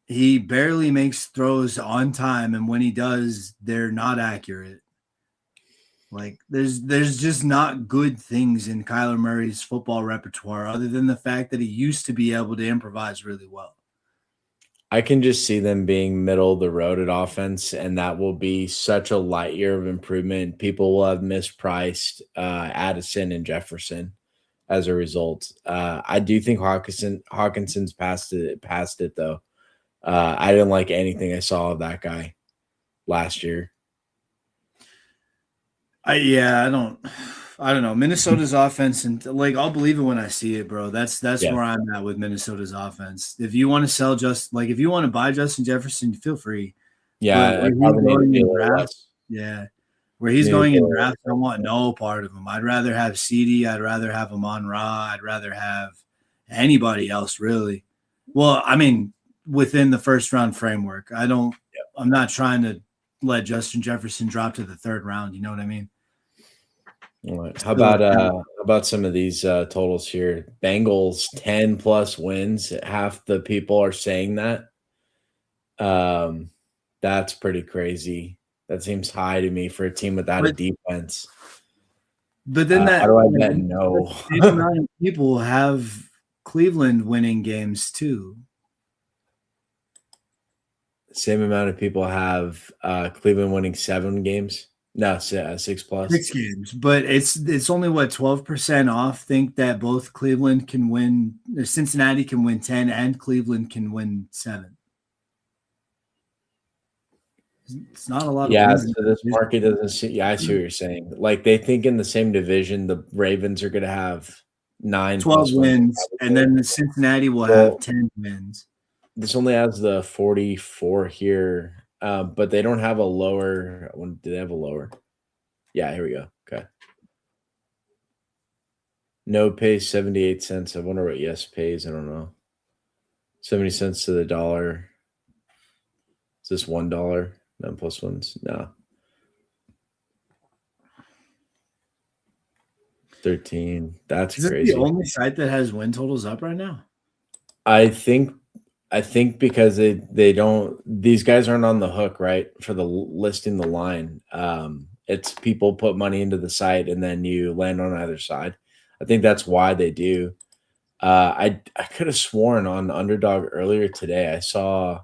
He barely makes throws on time, and when he does, they're not accurate. Like there's just not good things in Kyler Murray's football repertoire other than the fact that he used to be able to improvise really well. I can just see them being middle of the road at offense, and that will be such a light year of improvement. People will have mispriced Addison and Jefferson as a result. I do think Hawkinson's past it though. I didn't like anything I saw of that guy last year. I don't know. Minnesota's offense, and like I'll believe it when I see it, bro. That's Yeah, where I'm at with Minnesota's offense. If you want to sell if you want to buy Justin Jefferson, feel free. But yeah. I where he's probably need to going pay a in little draft, less. yeah. Where he's Need to going pay a in little draft, I less. want no part of him. I'd rather have CD. I'd rather have Amon Ra. I'd rather have anybody else, really. Well, I mean, within the first round framework. I'm not trying to let Justin Jefferson drop to the third round. You know what I mean? All right. Still a talent. How about some of these totals here? Bengals 10 plus wins. Half the people are saying that. Um, that's pretty crazy. That seems high to me for a team without a But defense. but then How that do I like, bet that no? same amount of people have Cleveland winning games too. Same amount of people have Cleveland winning 7 games. No, 6 plus. 6 games, but it's only what 12% off. Think that both Cleveland can win, or Cincinnati can win 10, and Cleveland can win 7. It's not a lot of Yeah, wins in so that this division. market doesn't see. Yeah, I see what you're saying. Like they think in the same division, the Ravens are going to have 9 12 plus wins. wins, and then the Cincinnati will have Well, 10 wins. this only has the 44 here, but they don't have a lower. Do they have a lower? Yeah, here we go. Okay. No pays 78 cents. I wonder what yes pays. I don't know. 70 cents to the dollar. Is this $1? 9 plus ones? No. 13. That's Is this the crazy. only site that has win totals up right now? I think because they don't, these guys aren't on the hook, right, for the listing the line. It's people put money into the site and then you land on either side. I think that's why they do. I could have sworn on Underdog earlier today I saw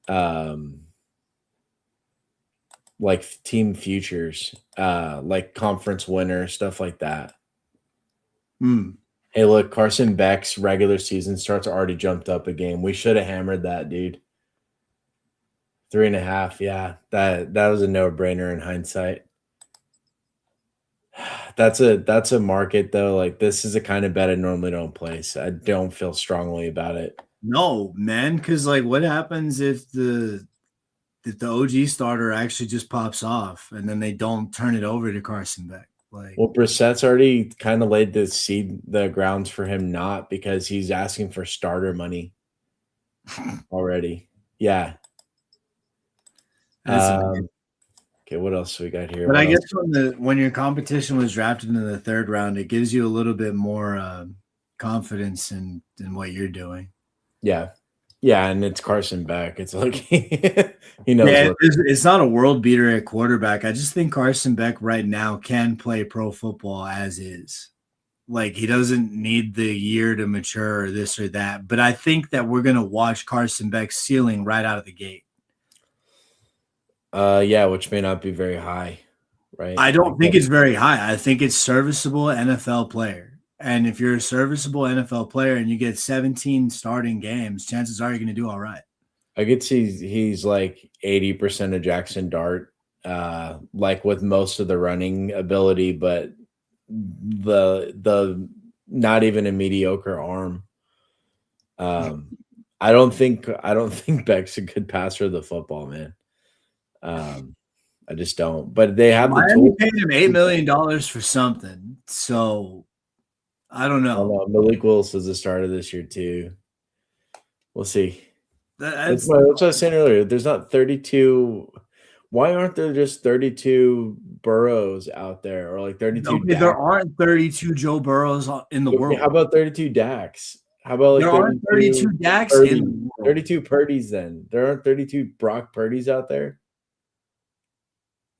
um like team futures, like conference winner, stuff like that. Hmm. Hey, look, Carson Beck's regular season starts already jumped up a game. We should have hammered that, dude. 3.5. Yeah, that was a no brainer in hindsight. That's a market though. Like this is a kind of bet I normally don't place. I don't feel strongly about it. No, man, because like what happens if the OG starter actually just pops off and then they don't turn it over to Carson Beck? Like, Well, Brissett's already kind of laid the grounds for him not because he's asking for starter money already. Yeah. that's amazing. Okay, what else we got here? But What I guess else? when your competition was drafted in the third round, it gives you a little bit more confidence in what you're doing. Yeah. Yeah, and it's Carson Beck. It's like he knows Yeah, what. it's not a world beater at quarterback. I just think Carson Beck right now can play pro football as is. Like he doesn't need the year to mature or this or that. But I think that we're gonna watch Carson Beck's ceiling right out of the gate. Yeah, which may not be very high, right? I Like don't think it's very high. I think it's serviceable NFL player. And if you're a serviceable NFL player and you get 17 starting games, chances are you're going to do all right. I could see he's like 80% of Jackson Dart, like with most of the running ability, but the not even a mediocre arm. I don't think Beck's a good passer of the football, man. I just don't. But they have the Miami tool. paid him $8 million for something. So I don't know. Malik Willis is the starter this year too. We'll see. That's That's what I was saying earlier. There's not 32. Why aren't there just 32 Burrows out there, or like 32? okay. There aren't 32 Joe Burrows in the world. How about 32 Dax? How about like There aren't 32 Dax in the world. 32 Purdy's then? There aren't 32 Brock Purdy's out there?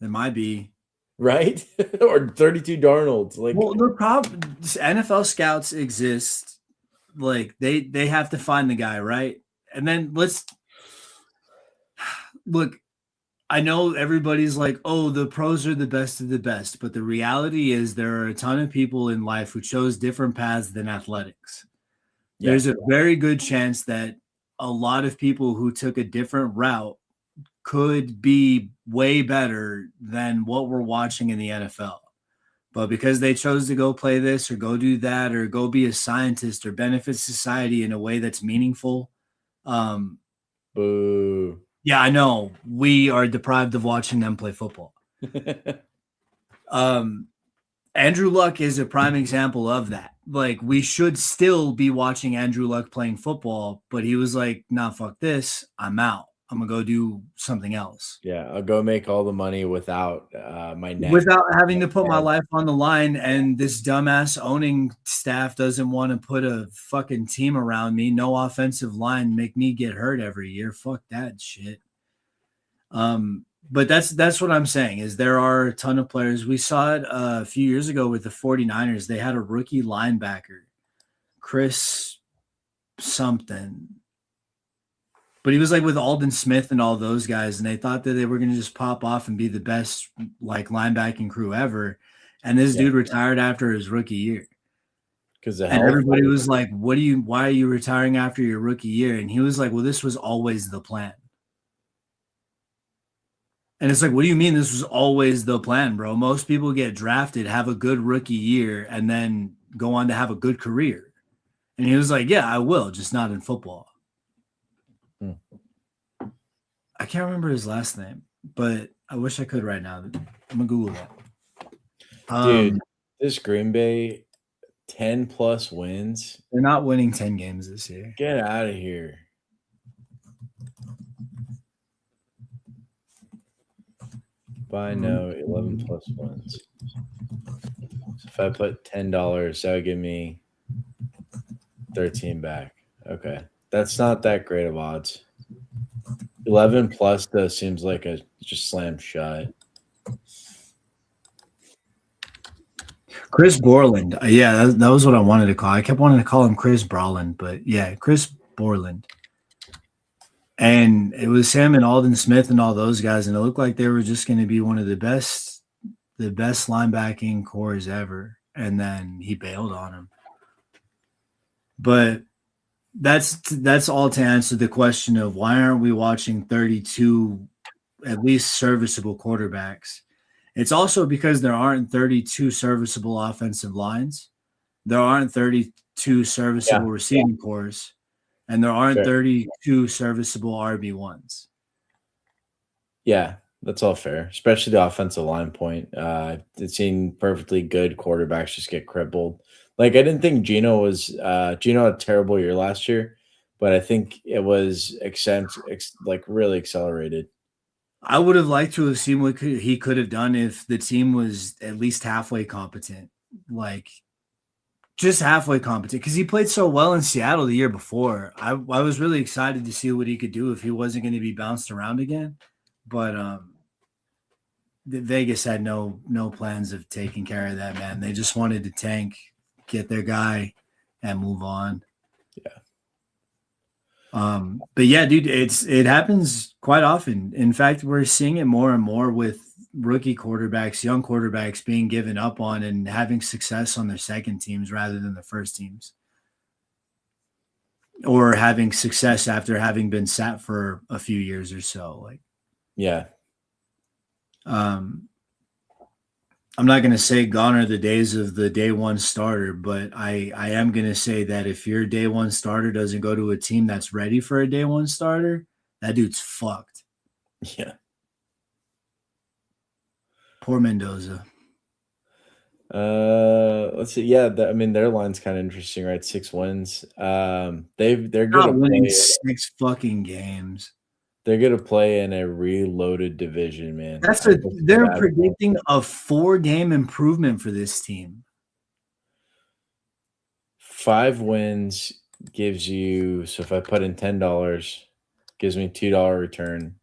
There might be. Right? Or 32 Darnolds. Like, well, the problem NFL scouts exist. Like they have to find the guy, right? And then let's look. I know everybody's like, oh, the pros are the best of the best, but the reality is there are a ton of people in life who chose different paths than athletics. yeah. There's a very good chance that a lot of people who took a different route could be way better than what we're watching in the NFL. But because they chose to go play this or go do that or go be a scientist or benefit society in a way that's meaningful. Boo. Yeah, I know. We are deprived of watching them play football. Andrew Luck is a prime example of that. Like, we should still be watching Andrew Luck playing football, but he was like, nah, fuck this. I'm out. I'm going to go do something else. Yeah, I'll go make all the money without my neck. Without having to put my life on the line, and this dumbass owning staff doesn't want to put a fucking team around me. No offensive line, make me get hurt every year. Fuck that shit. But that's what I'm saying is there are a ton of players. We saw it a few years ago with the 49ers. They had a rookie linebacker, Chris something. But he was like with Aldon Smith and all those guys, and they thought that they were going to just pop off and be the best like linebacking crew ever. And this dude retired after his rookie year. Because everybody was like, why are you retiring after your rookie year? And he was like, well, this was always the plan. And it's like, what do you mean this was always the plan, bro? Most people get drafted, have a good rookie year, and then go on to have a good career. And he was like, yeah, I will, just not in football. I can't remember his last name, but I wish I could right now. I'm going to Google that. Dude, this Green Bay 10 plus wins. They're not winning 10 games this year. Get out of here. Buy no 11 plus wins. So if I put $10, that would give me 13 back. Okay. That's not that great of odds. 11 plus though seems like a just slam shut. Chris Borland. Yeah, that was what I wanted to call. I kept wanting to call him Chris Brolin, but yeah, Chris Borland. And it was him and Aldon Smith and all those guys, and it looked like they were just going to be one of the best linebacking cores ever. And then he bailed on him. But that's all to answer the question of why aren't we watching 32 at least serviceable quarterbacks? It's also because there aren't 32 serviceable offensive lines. There aren't 32 serviceable receiving cores. And there aren't 32 serviceable RB1s. Yeah, that's all fair, especially the offensive line point. It's seen perfectly good quarterbacks just get crippled. Like, I didn't think Geno had a terrible year last year, but I think it was really accelerated. I would have liked to have seen what he could have done if the team was at least halfway competent. Like, just halfway competent, because he played so well in Seattle the year before. I was really excited to see what he could do if he wasn't going to be bounced around again. But Vegas had no plans of taking care of that, man. They just wanted to tank, get their guy, and move on. Yeah. But yeah, dude, it happens quite often. In fact, we're seeing it more and more with rookie quarterbacks, young quarterbacks being given up on and having success on their second teams rather than the first teams, or having success after having been sat for a few years or so. Like, yeah. I'm not going to say gone are the days of the day one starter, but I am going to say that if your day one starter doesn't go to a team that's ready for a day one starter, that dude's fucked. Yeah. Poor Mendoza. Let's see. Yeah, I mean their line's kind of interesting, right? 6 wins. They're good Not to winning play. 6 fucking games. They're going to play in a reloaded division, man. They're predicting a 4-game improvement for this team. 5 wins gives you, so if I put in $10, gives me $2 return.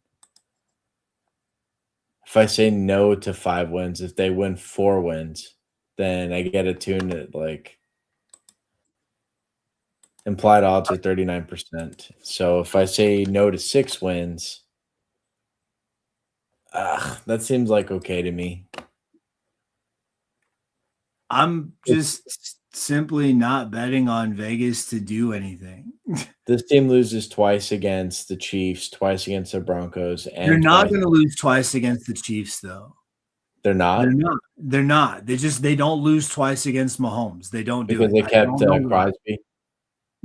If I say no to 5 wins, if they win 4 wins, then I get a tune at like implied odds are 39%. So if I say no to 6 wins, that seems like okay to me. I'm just simply not betting on Vegas to do anything. This team loses twice against the Chiefs, twice against the Broncos, and They're not going to lose twice against the Chiefs, though. They're not. They're not. They don't lose twice against Mahomes. They don't do because it they kept Crosby.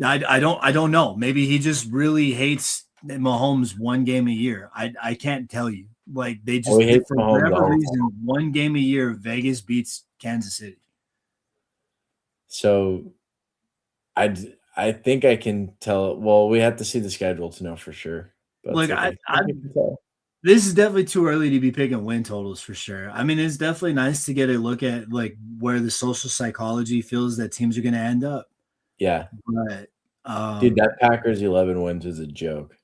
I don't know. Maybe he just really hates Mahomes 1 game a year. I can't tell you. Like they just for whatever reason, 1 game a year, Vegas beats Kansas City. So I think I can tell. Well, we have to see the schedule to know for sure. But like I this is definitely too early to be picking win totals for sure. I mean, it's definitely nice to get a look at like where the social psychology feels that teams are going to end up. Yeah, but dude, that Packers 11 wins is a joke.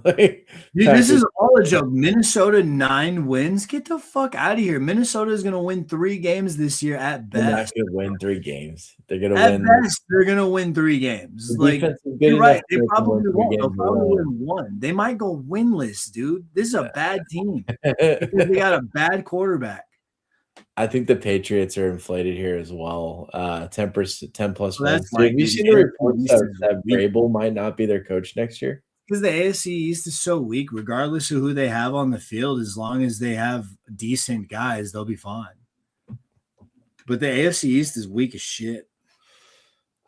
Dude, this is all a joke. Minnesota 9 wins. Get the fuck out of here. Minnesota is going to win 3 games this year at best. They're not going to win 3 games. They're going to win. At best, they're going to win 3 games. Like you're right. They probably won't. They'll probably win 1. They might go winless, dude. This is a bad team because they got a bad quarterback. I think the Patriots are inflated here as well. 10 plus wins. Have you seen the reports that Vrabel might not be their coach next year? Because the AFC East is so weak, regardless of who they have on the field, as long as they have decent guys, they'll be fine. But the AFC East is weak as shit.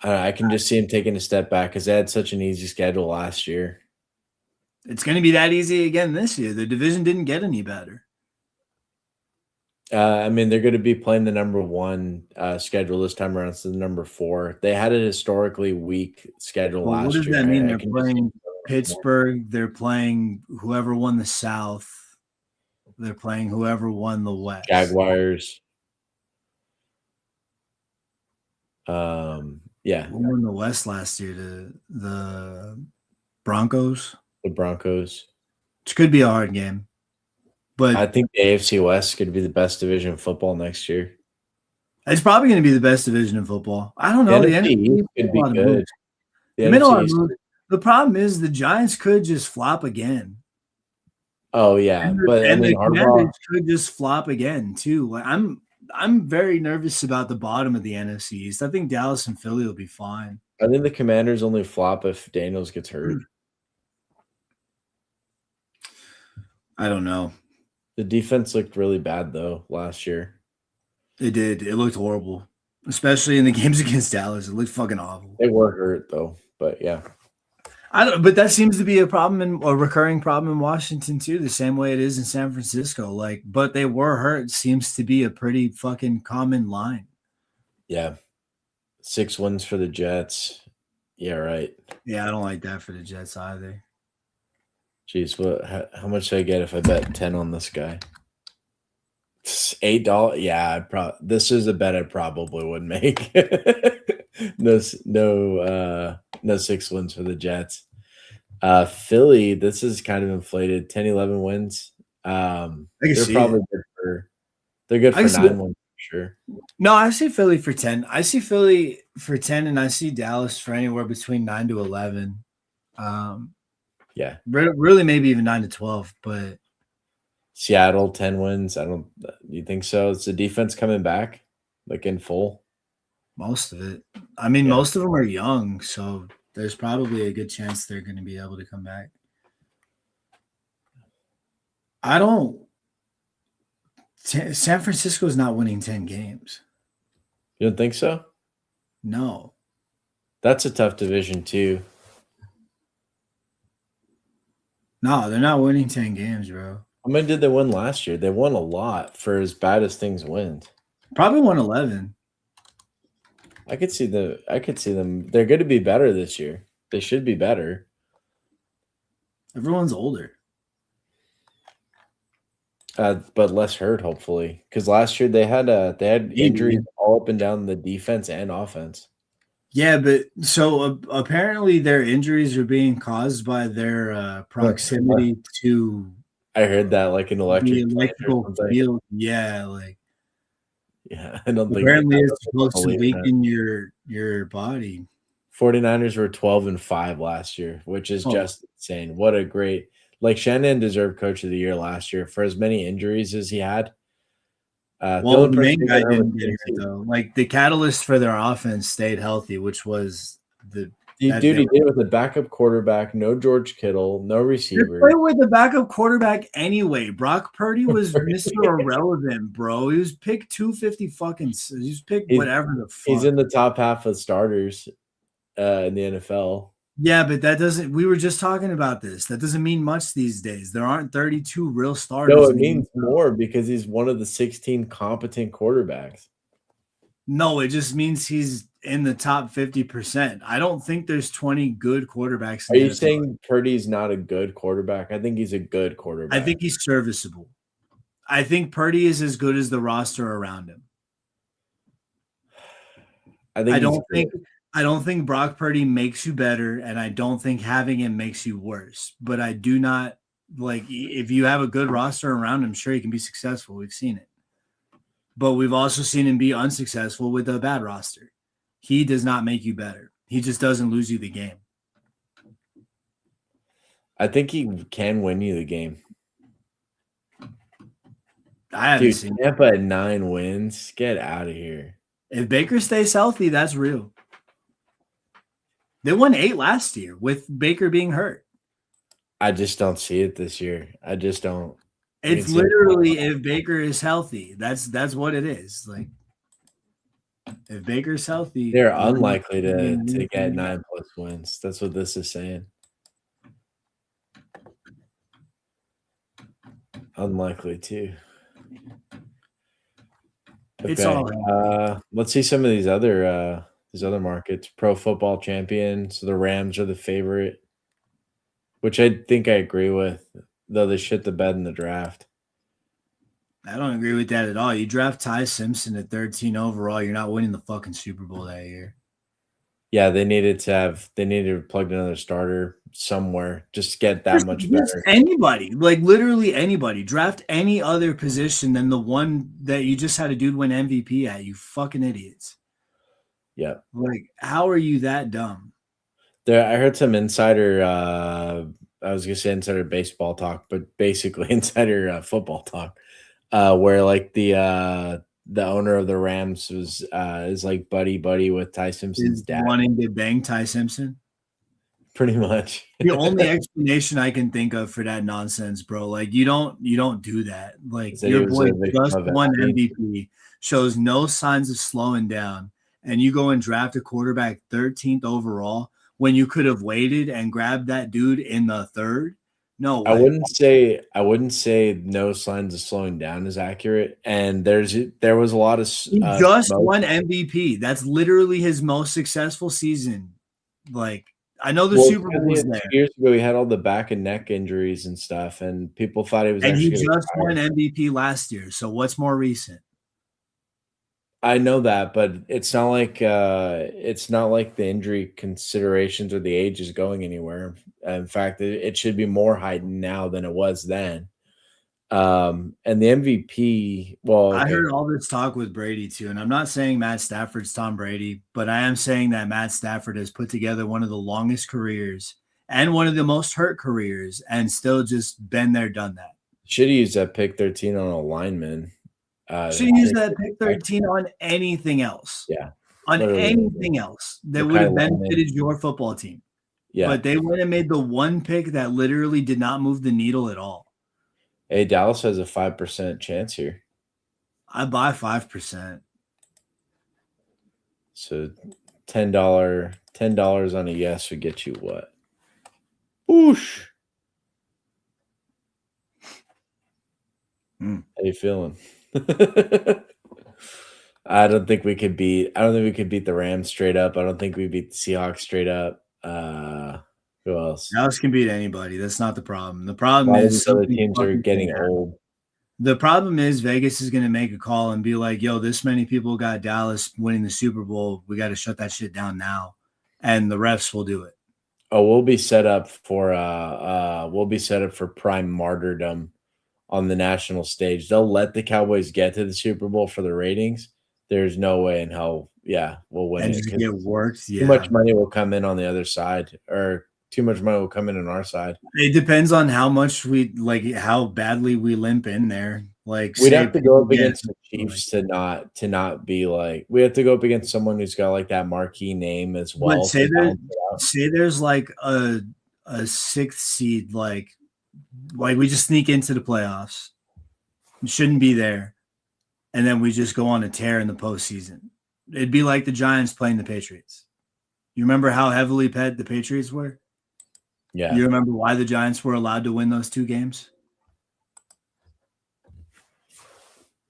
I can just see him taking a step back because they had such an easy schedule last year. It's going to be that easy again this year. The division didn't get any better. I mean, they're going to be playing the number 1 schedule this time around, so the number 4. They had a historically weak schedule last year. What does that mean? They're playing Pittsburgh. They're playing whoever won the South. They're playing whoever won the West. Jaguars. Yeah. Who won the West last year? The Broncos. The Broncos. Which could be a hard game. But I think the AFC West could be the best division of football next year. It's probably going to be the best division of football. I don't know. The NFC could be good. The problem is the Giants could just flop again. Oh yeah, and the Commanders could just flop again too. Like I'm very nervous about the bottom of the NFC East. I think Dallas and Philly will be fine. I think the Commanders only flop if Daniels gets hurt. I don't know. The defense looked really bad though last year. It did. It looked horrible, especially in the games against Dallas. It looked fucking awful. They were hurt though, but yeah. But that seems to be a recurring problem in Washington too, the same way it is in San Francisco. Like, but they were hurt seems to be a pretty fucking common line. Yeah. 6 wins for the Jets. Yeah, right. Yeah, I don't like that for the Jets either. Jeez, how much do I get if I bet 10 on this guy? $8. Yeah, this is a bet I probably would make. No 6 wins for the Jets. Philly, this is kind of inflated. 10-11 wins. They're probably good for 9 wins for sure. No, I see Philly for 10. I see Philly for 10, and I see Dallas for anywhere between 9 to 11. Yeah, really, maybe even 9 to 12. But Seattle 10 wins. You think so? Is the defense coming back like in full? Most of it. I mean, most of them are young, so there's probably a good chance they're going to be able to come back. San Francisco's not winning 10 games. You don't think so? No. That's a tough division too. No, they're not winning 10 games, bro. How many did they win last year? They won a lot for as bad as things went. Probably won 11. I could see them. They're going to be better this year. They should be better. Everyone's older. But less hurt, hopefully, because last year they had injuries all up and down the defense and offense. Yeah, but so apparently their injuries are being caused by their proximity to. I heard that like an the electrical field. Yeah, like yeah, I don't think apparently it's supposed to weaken your body. 49ers were 12-5 last year, which is just insane. What a great Shanahan deserved coach of the year last year for as many injuries as he had. Well, the main guy didn't get hurt though. Like the catalyst for their offense stayed healthy, which was he did it with a backup quarterback, no George Kittle, no receiver. Play with the backup quarterback anyway. Brock Purdy was Mr. Irrelevant, bro. He was picked 250 fucking. He was picked whatever the fuck. He's in the top half of starters in the NFL. Yeah, but that doesn't. We were just talking about this. That doesn't mean much these days. There aren't 32 real starters. No, it means more because he's one of the 16 competent quarterbacks. No, it just means he's in the top 50%. I don't think there's 20 good quarterbacks. Are you saying Purdy's not a good quarterback? I think he's a good quarterback. I think he's serviceable. I think Purdy is as good as the roster around him. I don't think Brock Purdy makes you better, and I don't think having him makes you worse. But I do not if you have a good roster around him, sure, he can be successful. We've seen it. But we've also seen him be unsuccessful with a bad roster. He does not make you better. He just doesn't lose you the game. I think he can win you the game. I haven't seen Tampa at 9 wins. Get out of here. If Baker stays healthy, that's real. They won 8 last year with Baker being hurt. I just don't see it this year. I just don't. It's literally if Baker is healthy. That's what it is. Like if Baker's healthy, they're unlikely to get 9+ wins. That's what this is saying. Unlikely to. Okay. It's all let's see some of these other markets. Pro Football Champion. So the Rams are the favorite, which I think I agree with, though they shit the bed in the draft. I don't agree with that at all. You draft Ty Simpson at 13 overall, you're not winning the fucking Super Bowl that year. Yeah, they needed to plug another starter somewhere. Just get that much better. Anybody, like literally anybody. Draft any other position than the one that you just had a dude win MVP at. You fucking idiots. Yeah. Like, how are you that dumb? I heard some insider. I was gonna say insider baseball talk, but basically insider football talk, where like the owner of the Rams is like buddy with Ty Simpson's dad, wanting to bang Ty Simpson. Pretty much. The only explanation I can think of for that nonsense, bro. Like you don't do that. Like your boy just won MVP, shows no signs of slowing down, and you go and draft a quarterback 13th overall when you could have waited and grabbed that dude in the 3rd. No, I wouldn't say no signs of slowing down is accurate. And there was a lot of he just won MVP. That's literally his most successful season. Like I know the Super Bowl was there. 2 years ago, he had all the back and neck injuries and stuff, and people thought he was. And he just won MVP last year. So what's more recent? I know that, but it's not like the injury considerations or the age is going anywhere. In fact, it should be more heightened now than it was then. And the MVP, well, I heard all this talk with Brady too, and I'm not saying Matt Stafford's Tom Brady, but I am saying that Matt Stafford has put together one of the longest careers and one of the most hurt careers, and still just been there, done that. Should have used that pick 13 on a lineman. Should use that pick 13 on anything else. Yeah. On anything else that would have benefited your football team. Yeah. But they went and made the one pick that literally did not move the needle at all. Hey, Dallas has a 5% chance here. I buy 5%. So $10 on a yes would get you what? Whoosh. Mm. How you feeling? I don't think we could beat. I don't think we could beat the Rams straight up. I don't think we beat the Seahawks straight up. Who else? Dallas can beat anybody. That's not the problem. The A problem lot of is these other something teams are fucking getting gonna happen. old. The problem is Vegas is going to make a call and be like, yo, this many people got Dallas winning the Super Bowl. We got to shut that shit down now. And the refs will do it. Oh, we'll be set up for prime martyrdom on the national stage. They'll let the Cowboys get to the Super Bowl for the ratings. There's no way in hell, we'll win And it just because get worked. too Yeah. much money will come in on the other side, or too much money will come in on our side. It depends on how much how badly we limp in there. Like, We'd have to go up yeah, against the Chiefs to not be like, we have to go up against someone who's got like that marquee name as but well to balance it out. say there's like a sixth seed, like we just sneak into the playoffs. We shouldn't be there. And then we just go on a tear in the postseason. It'd be like the Giants playing the Patriots. You remember how heavily the Patriots were? Yeah. You remember why the Giants were allowed to win those 2 games?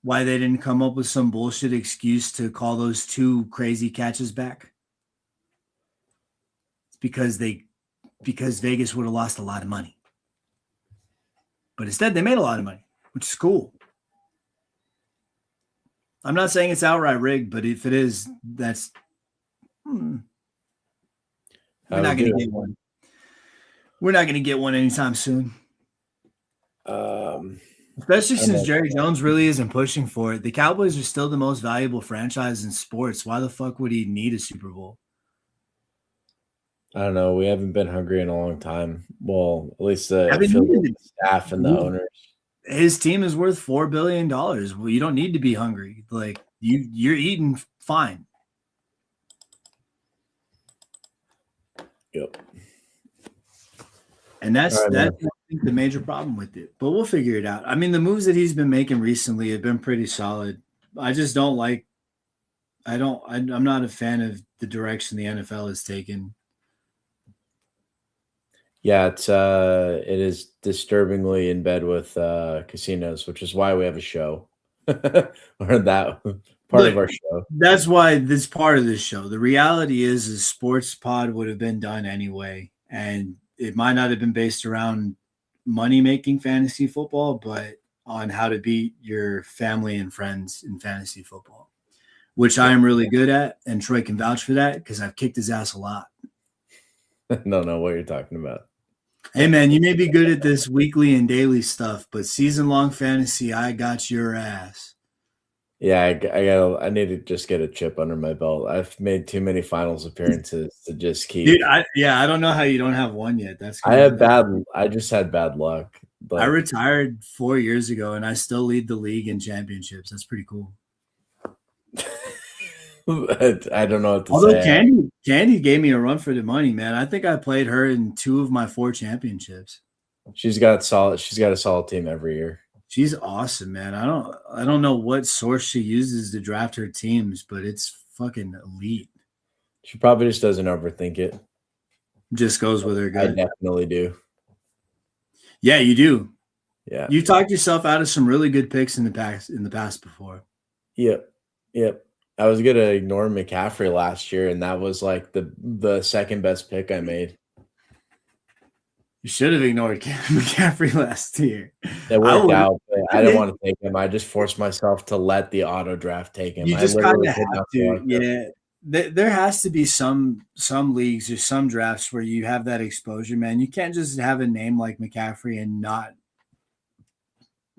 Why they didn't come up with some bullshit excuse to call those 2 crazy catches back? It's because Vegas would have lost a lot of money. But instead they made a lot of money, which is cool. I'm not saying it's outright rigged, but if it is, that's we're not going to get one. We're not going to get one anytime soon. Especially since Jerry Jones really isn't pushing for it. The Cowboys are still the most valuable franchise in sports. Why the fuck would he need a Super Bowl? I don't know. We haven't been hungry in a long time. Well, at least the staff and the owners. His team is worth $4 billion. Well, you don't need to be hungry. Like you're eating fine. Yep. And that's I think the major problem with it. But we'll figure it out. I mean, the moves that he's been making recently have been pretty solid. I just don't like. I'm not a fan of the direction the NFL has taken. Yeah, it is disturbingly in bed with casinos, which is why we have a show, or that part of our show. That's why this part of this show. The reality is Sports Pod would have been done anyway, and it might not have been based around money making fantasy football, but on how to beat your family and friends in fantasy football, which I am really good at, and Troy can vouch for that because I've kicked his ass a lot. I don't know what you're talking about. Hey man, you may be good at this weekly and daily stuff, but season-long fantasy, I got your ass. Yeah, I need to just get a chip under my belt. I've made too many finals appearances to just keep. Dude, I don't know how you don't have one yet. That's I just had bad luck. But I retired 4 years ago, and I still lead the league in championships. That's pretty cool. I don't know what to say. Although Candy gave me a run for the money, man. I think I played her in 2 of my 4 championships. She's got a solid team every year. She's awesome, man. I don't know what source she uses to draft her teams, but it's fucking elite. She probably just doesn't overthink it. Just goes with her gut. I definitely do. Yeah, you do. Yeah. You talked yourself out of some really good picks in the past before. Yep. I was gonna ignore McCaffrey last year, and that was like the second best pick I made. You should have ignored McCaffrey last year. It worked out, but I didn't want to take him. I just forced myself to let the auto draft take him. You just kind of have to. Yeah. There has to be some leagues or some drafts where you have that exposure, man. You can't just have a name like McCaffrey and not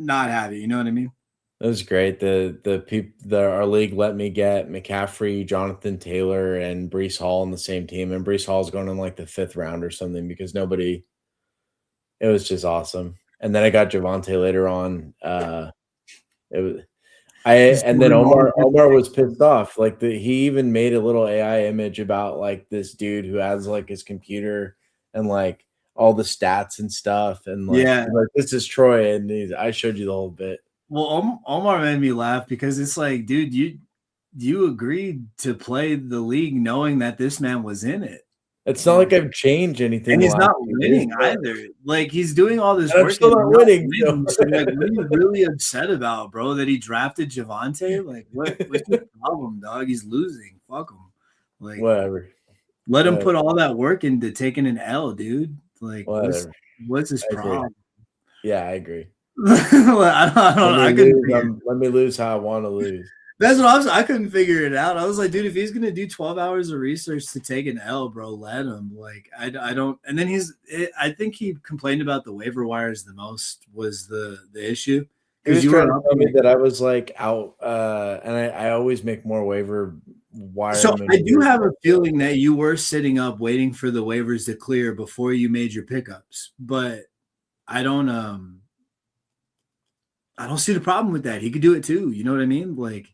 have it. You know what I mean? It was great. Our league let me get McCaffrey, Jonathan Taylor, and Breece Hall on the same team, and Breece Hall's going in like the 5th round or something because nobody. It was just awesome. And then I got Javonte later on. Then Omar was pissed off. Like he even made a little AI image about like this dude who has like his computer and like all the stats and stuff. And like, like this is Troy, and I showed you the whole bit. Well, Omar made me laugh because it's like, dude, you agreed to play the league knowing that this man was in it. It's not like I've changed anything. And the he's last not few winning years, bro. either. Like, he's doing all this And I'm work still and not he's not winning. So. winning. So, like, what are you really upset about, bro? That he drafted Javante? Like, what's your problem, dog? He's losing. Fuck him. Like, Whatever. let him put all that work into taking an L, dude. Like, Whatever. what's his I agree. problem? Yeah, I agree. I couldn't let me lose how I want to lose. That's what I was. I couldn't figure it out. I was like, dude, if he's gonna do 12 hours of research to take an L, bro, let him. Like, I don't. And then I think he complained about the waiver wires the most was the issue He was because you trying were to tell me that I was like out, and I always make more waiver wire. So I do have a feeling that you were sitting up waiting for the waivers to clear before you made your pickups, but I don't see the problem with that. He could do it too. You know what I mean? Like.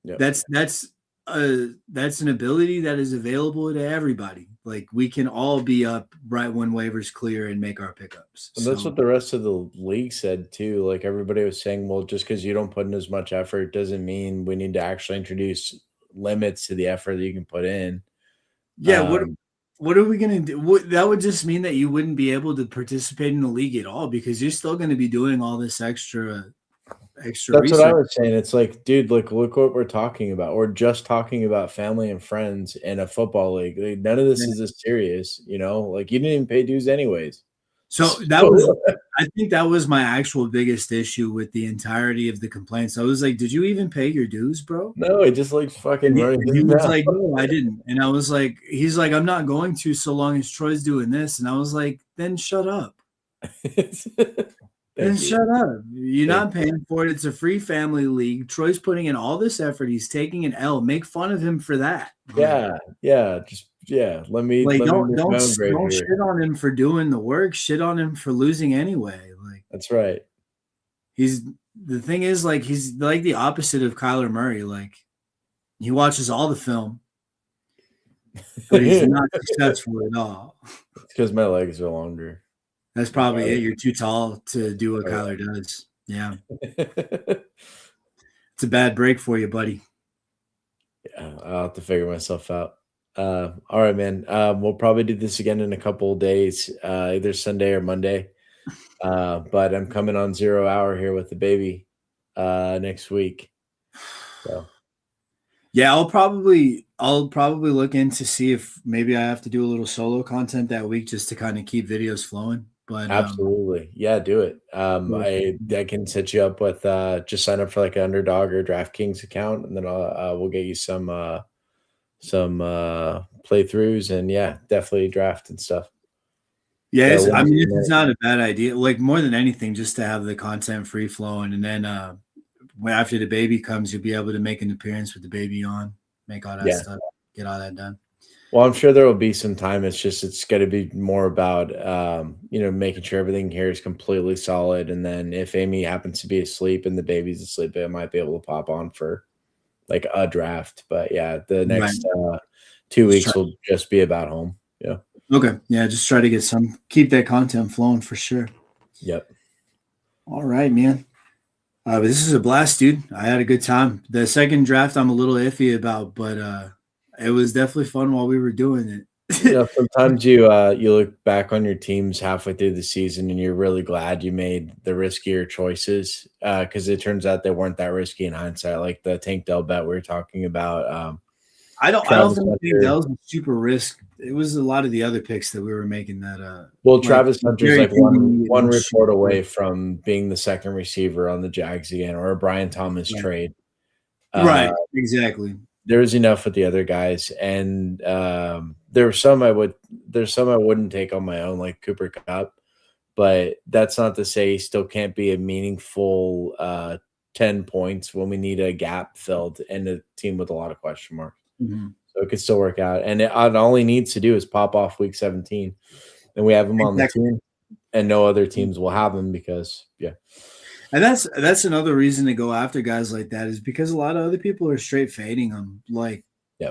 Yep. That's an ability that is available to everybody. Like, we can all be up right when waivers clear and make our pickups. And that's what the rest of the league said too. Like, everybody was saying, well, just because you don't put in as much effort doesn't mean we need to actually introduce limits to the effort that you can put in. Yeah. What are we gonna do? That would just mean that you wouldn't be able to participate in the league at all because you're still going to be doing all this extra. That's research. What I was saying. It's like, dude, look what we're talking about. We're just talking about family and friends in a football league. Like, none of this is as serious, you know? Like, you didn't even pay dues anyways. So I think that was my actual biggest issue with the entirety of the complaints. I was like, did you even pay your dues, bro? No, it just like fucking running. He was like, no, I didn't. And I was like, he's like, I'm not going to so long as Troy's doing this. And I was like, then shut up. Then shut up. You're not paying for it. It's a free family league. Troy's putting in all this effort. He's taking an L. Make fun of him for that. Yeah. Let me don't shit on him for doing the work. Shit on him for losing anyway. Like, that's right. The thing is, like, he's like the opposite of Kyler Murray. Like, he watches all the film, but he's not successful at all. It's because my legs are longer. That's probably it. You're too tall to do what Kyler does. Yeah. It's a bad break for you, buddy. Yeah, I'll have to figure myself out. All right, man. We'll probably do this again in a couple of days, either Sunday or Monday. But I'm coming on 0 hour here with the baby next week. So yeah, I'll probably look in to see if maybe I have to do a little solo content that week just to kind of keep videos flowing. But absolutely, yeah, do it. I can set you up with just sign up for like an Underdog or DraftKings account, and then we'll get you some playthroughs, and yeah, definitely draft and stuff. Yeah, it's not a bad idea. Like, more than anything, just to have the content free flowing, and then after the baby comes, you'll be able to make an appearance with the baby on, make all that stuff, get all that done. Well, I'm sure there will be some time. It's going to be more about, making sure everything here is completely solid. And then if Amy happens to be asleep and the baby's asleep, I might be able to pop on for like a draft. But yeah, the next 2 weeks will just be about home. Yeah. Okay. Yeah. Just try to keep that content flowing for sure. Yep. All right, man. This is a blast, dude. I had a good time. The second draft I'm a little iffy about, but it was definitely fun while we were doing it. Sometimes you look back on your teams halfway through the season and you're really glad you made the riskier choices because it turns out they weren't that risky in hindsight, like the Tank Dell bet we were talking about. I don't think that was a super risk. It was a lot of the other picks that we were making that. Well, Travis Hunter's like one report away from being the second receiver on the Jags again, or a Brian Thomas trade. Right, exactly. There's enough with the other guys, and there's some I wouldn't take on my own, like Cooper Kupp, but that's not to say he still can't be a meaningful 10 points when we need a gap filled and a team with a lot of question marks. Mm-hmm. So it could still work out, and all he needs to do is pop off week 17, and we have him on the team, and no other teams will have him because And that's another reason to go after guys like that is because a lot of other people are straight fading them,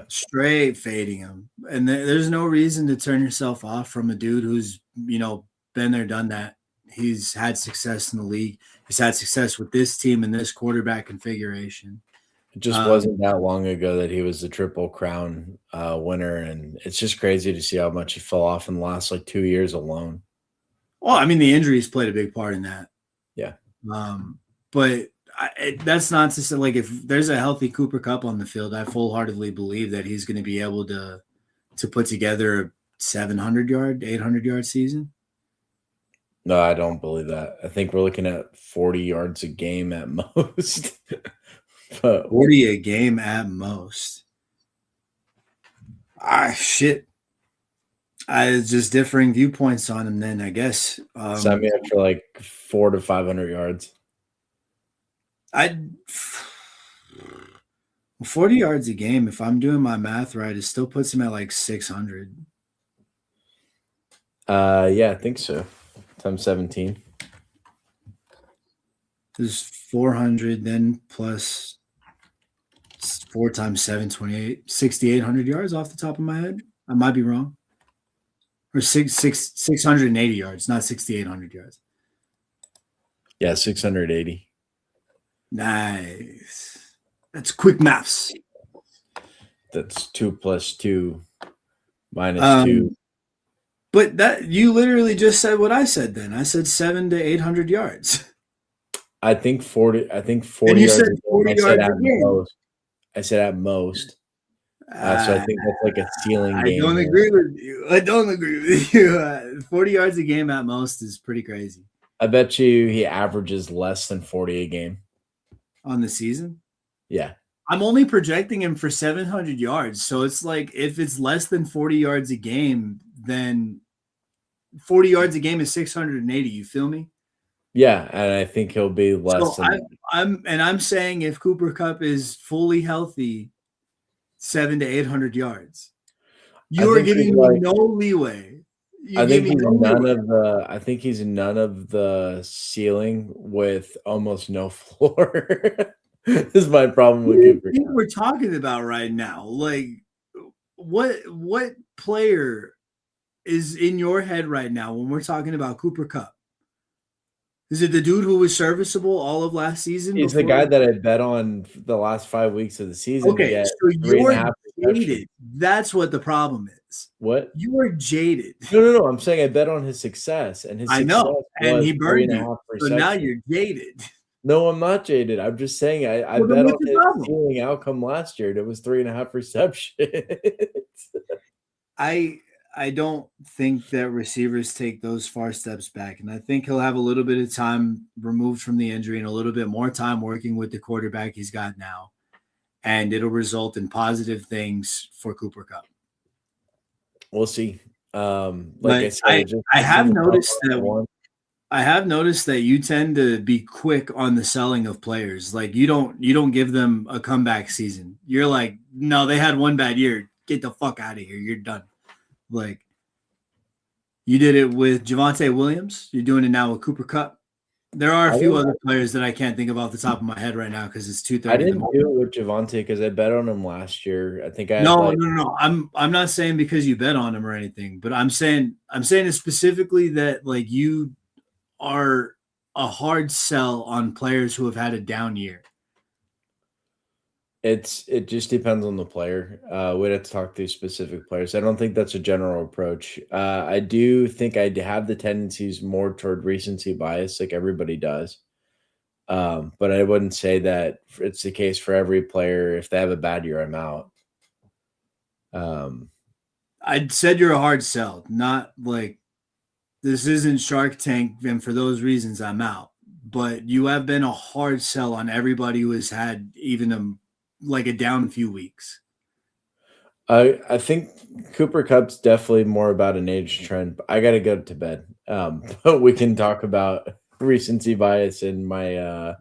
straight fading them. And there's no reason to turn yourself off from a dude who's, been there, done that. He's had success in the league. He's had success with this team and this quarterback configuration. It just wasn't that long ago that he was the Triple Crown winner, and it's just crazy to see how much he fell off in the last like 2 years alone. Well, I mean, the injuries played a big part in that. Yeah. But that's not to say, like, if there's a healthy Cooper Kupp on the field, I full-heartedly believe that he's going to be able to put together a 700-yard, 800-yard season. No, I don't believe that. I think we're looking at 40 yards a game at most. But 40 a game at most. Shit. Just differing viewpoints on him then, I guess. Sign me up for like 400 to 500 yards. 40 yards a game, if I'm doing my math right, it still puts him at like 600. Yeah, I think so. Times 17. There's 400, then plus 4 times 7, 28, 6,800 yards off the top of my head. I might be wrong. Or 680 yards, not 6,800 yards. Yeah, 680. Nice. That's quick maths. That's 2 plus 2 minus 2. But that you literally just said what I said then. I said 700 to 800 yards. I think 40. I think 40. And you yards said 40 yards a game. Most. I said at most. So I think that's like a ceiling game. I don't agree with you. I don't agree with you. 40 yards a game at most is pretty crazy. I bet you he averages less than 40 a game. On the season? Yeah. I'm only projecting him for 700 yards. So it's like if it's less than 40 yards a game, then 40 yards a game is 680. You feel me? Yeah, and I think he'll be less so than I'm saying if Cooper Kupp is fully healthy, 700 to 800 yards. You are giving me no leeway. I think he's I think he's none of the ceiling with almost no floor. This is my problem with Cooper Kupp. We're talking about right now. Like, what player is in your head right now when we're talking about Cooper Kupp? Is it the dude who was serviceable all of last season? He's the guy that I bet on the last 5 weeks of the season. Okay, so you're jaded. That's what the problem is. What? You are jaded. No. I'm saying I bet on his success, and his I know, and he burned you. So now you're jaded. No, I'm not jaded. I'm just saying I bet on his ceiling outcome last year, and it was 3.5 receptions. I don't think that receivers take those far steps back. And I think he'll have a little bit of time removed from the injury and a little bit more time working with the quarterback he's got now. And it'll result in positive things for Cooper Kupp. We'll see. I have noticed that you tend to be quick on the selling of players. Like you don't give them a comeback season. You're like, no, they had one bad year. Get the fuck out of here. You're done. Like you did it with Javonte Williams. You're doing it now with Cooper Kupp. There are a few other players that I can't think of off the top of my head right now because it's 2:30. I didn't do it with Javonte because I bet on him last year. I think I no. I'm not saying because you bet on him or anything, but I'm saying it specifically that like you are a hard sell on players who have had a down year. It just depends on the player. We'd have to talk through specific players. I don't think that's a general approach. I do think I have the tendencies more toward recency bias, like everybody does. But I wouldn't say that it's the case for every player. If they have a bad year, I'm out. I said you're a hard sell, not like this isn't Shark Tank, and for those reasons, I'm out. But you have been a hard sell on everybody who has had even a down few weeks. I think Cooper Kupp's definitely more about an age trend. But I got to go to bed. But we can talk about recency bias and my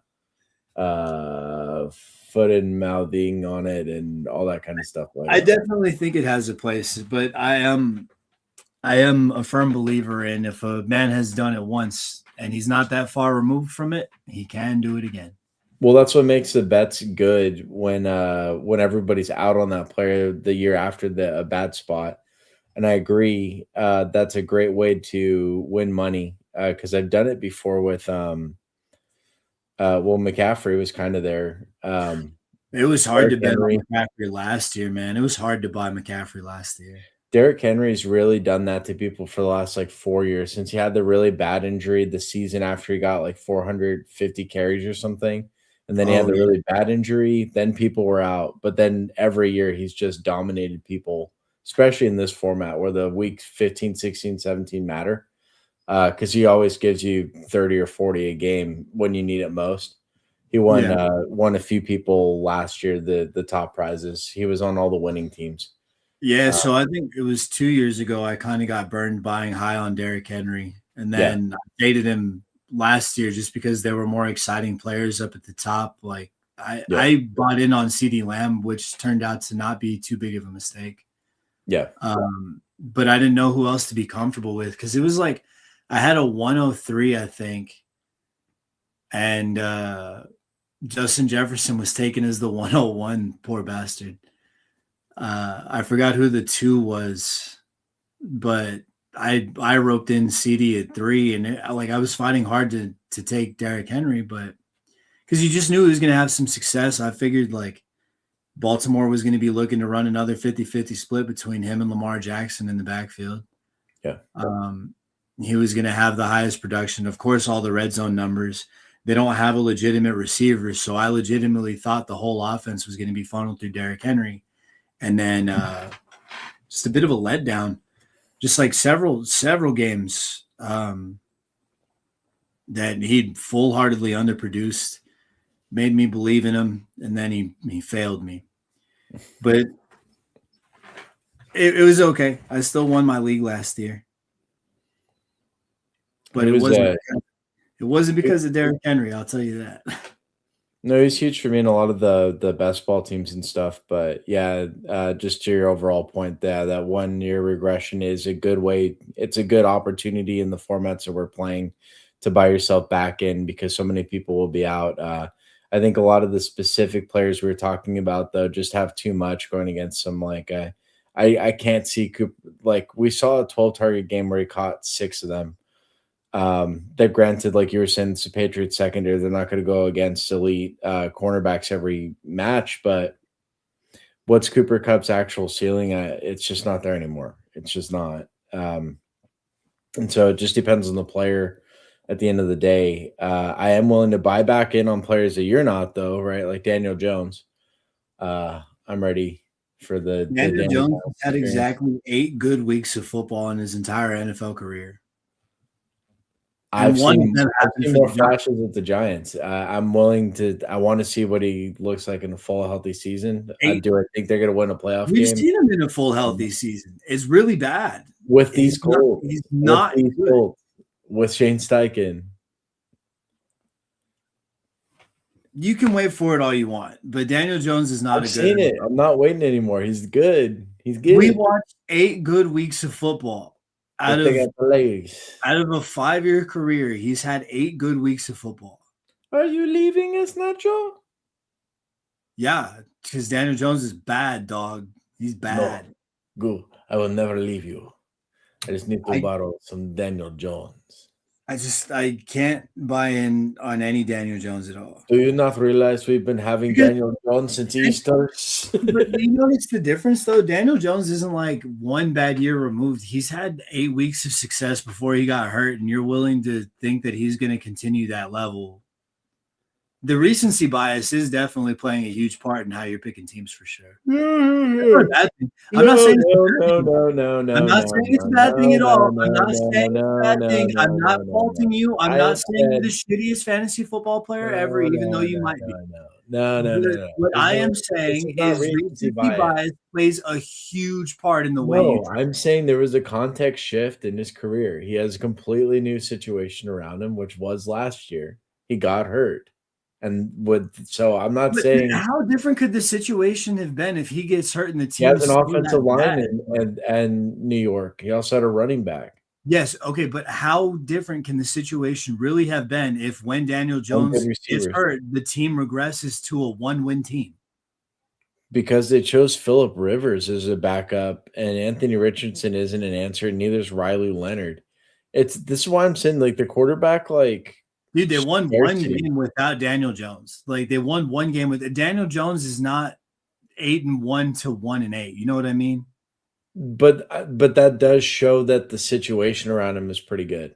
foot and mouthing on it and all that kind of stuff. I definitely think it has a place, but I am a firm believer in if a man has done it once and he's not that far removed from it, he can do it again. Well, that's what makes the bets good when everybody's out on that player the year after a bad spot. And I agree, that's a great way to win money because I've done it before with McCaffrey was kind of there. It was hard to Derrick bet on Henry. McCaffrey last year, man. It was hard to buy McCaffrey last year. Derrick Henry's really done that to people for the last like 4 years since he had the really bad injury the season after he got like 450 carries or something. And then he had Oh the yeah, really bad injury. Then people were out. But then every year he's just dominated people, especially in this format where the weeks 15, 16, 17 matter. Because he always gives you 30 or 40 a game when you need it most. He yeah, won a few people last year the top prizes. He was on all the winning teams. yeah. Uh, So I think it was 2 years ago. I kind of got burned buying high on Derrick Henry, and yeah, then I dated him last year just because there were more exciting players up at the top. Like I, yeah, I bought in on CD Lamb, which turned out to not be too big of a mistake. yeah. But I didn't know who else to be comfortable with because it was like I had a 103, I think, and Justin Jefferson was taken as the 101. Poor bastard. I forgot who the 2 was, but I roped in CD at 3, and like I was fighting hard to take Derrick Henry, but because you just knew he was going to have some success, I figured like Baltimore was going to be looking to run another 50-50 split between him and Lamar Jackson in the backfield. Yeah. Um, he was going to have the highest production. Of course, all the red zone numbers. They don't have a legitimate receiver, so I legitimately thought the whole offense was going to be funneled through Derrick Henry. And then just a bit of a letdown. Just like several games that he'd full-heartedly underproduced, made me believe in him, and then he failed me. But it was okay. I still won my league last year. But it wasn't because of Derrick Henry, I'll tell you that. No, he's huge for me in a lot of the best ball teams and stuff. But yeah, just to your overall point, that 1 year regression is a good way. It's a good opportunity in the formats that we're playing to buy yourself back in because so many people will be out. I think a lot of the specific players we were talking about though just have too much going against them. Like I can't see Cooper. Like we saw a 12 target game where he caught 6 of them. That granted, like you were saying, it's a Patriots secondary. They're not going to go against elite cornerbacks every match, but what's Cooper Cup's actual ceiling? It's just not there anymore. It's just not. And so it just depends on the player at the end of the day. I am willing to buy back in on players that you're not, though, right? Like Daniel Jones. I'm ready for the Daniel Daniel Jones Jones had experience. exactly 8 good weeks of football in his entire NFL career. And I've one of seen them I've happened seen for the more Giants. flashes with the Giants. I'm willing to. I want to see what he looks like in a full healthy season. Eight. Do I think they're going to win a playoff We've game seen him in a full healthy season. It's really bad. with these Colts? He's With not these good. Colts, with Shane Steichen. You can wait for it all you want, but Daniel Jones is not I've a seen good. it. I'm not waiting anymore. He's good. He's We good. watched 8 good weeks of football out But they of got the legs. out of a 5-year career. He's had 8 good weeks of football. Are you leaving us, Nacho? Yeah, because Daniel Jones is bad, dog. He's bad. No. Go. I will never leave you. I just need to I borrow some Daniel Jones. I can't buy in on any Daniel Jones at all. Do you not realize we've been having Because Daniel Jones since Easter? but you notice the difference though? Daniel Jones isn't like one bad year removed. He's had 8 weeks of success before he got hurt, and you're willing to think that he's going to continue that level. The recency bias is definitely playing a huge part in how you're picking teams for sure. No, I'm not saying it's a bad no, thing. no, no, I'm no, not no, saying it's a no, bad thing no, at no, all. I'm no, not saying it's a no, bad no, thing. no, I'm not no, no, faulting no. you. I'm I not saying you're said the shittiest fantasy football player ever, no, even though no, you no, might be. no, no, no, no, no, no. What I am This saying is not is recency recency bias. bias plays a huge part in the way you. No, I'm saying there was a context shift in his career. He has a completely new situation around him, which was last year. He got hurt. So I'm not But saying how different could the situation have been if he gets hurt and the he has team's an still offensive that line bad? and New York. He also had a running back. Yes, okay, but how different can the situation really have been if when Daniel And good Jones gets receivers. hurt, the team regresses to a one-win team? Because they chose Philip Rivers as a backup, and Anthony Richardson isn't an answer, and neither is Riley Leonard. This is why I'm saying like the quarterback, like Dude, they won one Scarcity. game without Daniel Jones. Like they won one game with Daniel Jones is not 8-1 to 1-8. You know what I mean? But that does show that the situation around him is pretty good.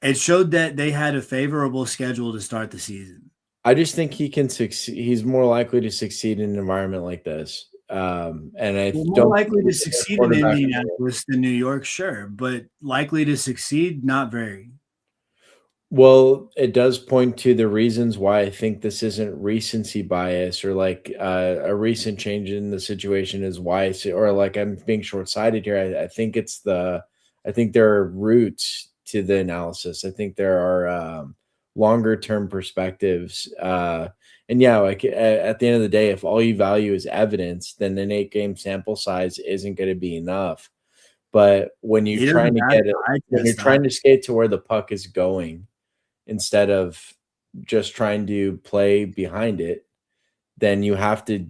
It showed that they had a favorable schedule to start the season. I just think he can succeed. He's more likely to succeed in an environment like this. And I Well, more don't likely think to he's the best succeed in quarterback in the world. Indianapolis than New York, sure, but likely to succeed, not very. Well, it does point to the reasons why I think this isn't recency bias or like a recent change in the situation is why, or like I'm being short sighted here. I think there are roots to the analysis. I think there are longer term perspectives. And yeah, like at the end of the day, if all you value is evidence, then an 8 game sample size isn't going to be enough. But when you're He doesn't trying to have get it, to eye when you're test that. trying to skate to where the puck is going, instead of just trying to play behind it, then you have to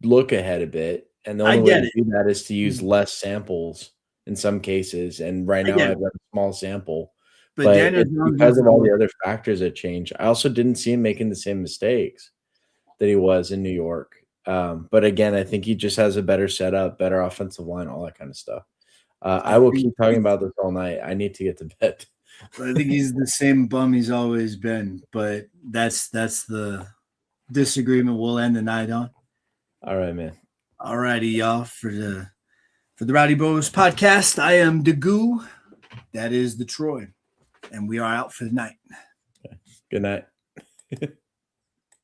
look ahead a bit. And the I only way get to it. do that is to use less samples in some cases. And right I now get I've it. got a small sample, But but Daniel it's Jones because is of all going. the other factors that change. I also didn't see him making the same mistakes that he was in New York. But again, I think he just has a better setup, better offensive line, all that kind of stuff. I I will think keep talking about this all night. I need to get to bed. I think he's the same bum he's always been, but that's the disagreement we'll end the night on. All right, man. All righty, y'all. For the Rowdy Bros podcast, I am the Goo. That is the Troy. And we are out for the night. Good night.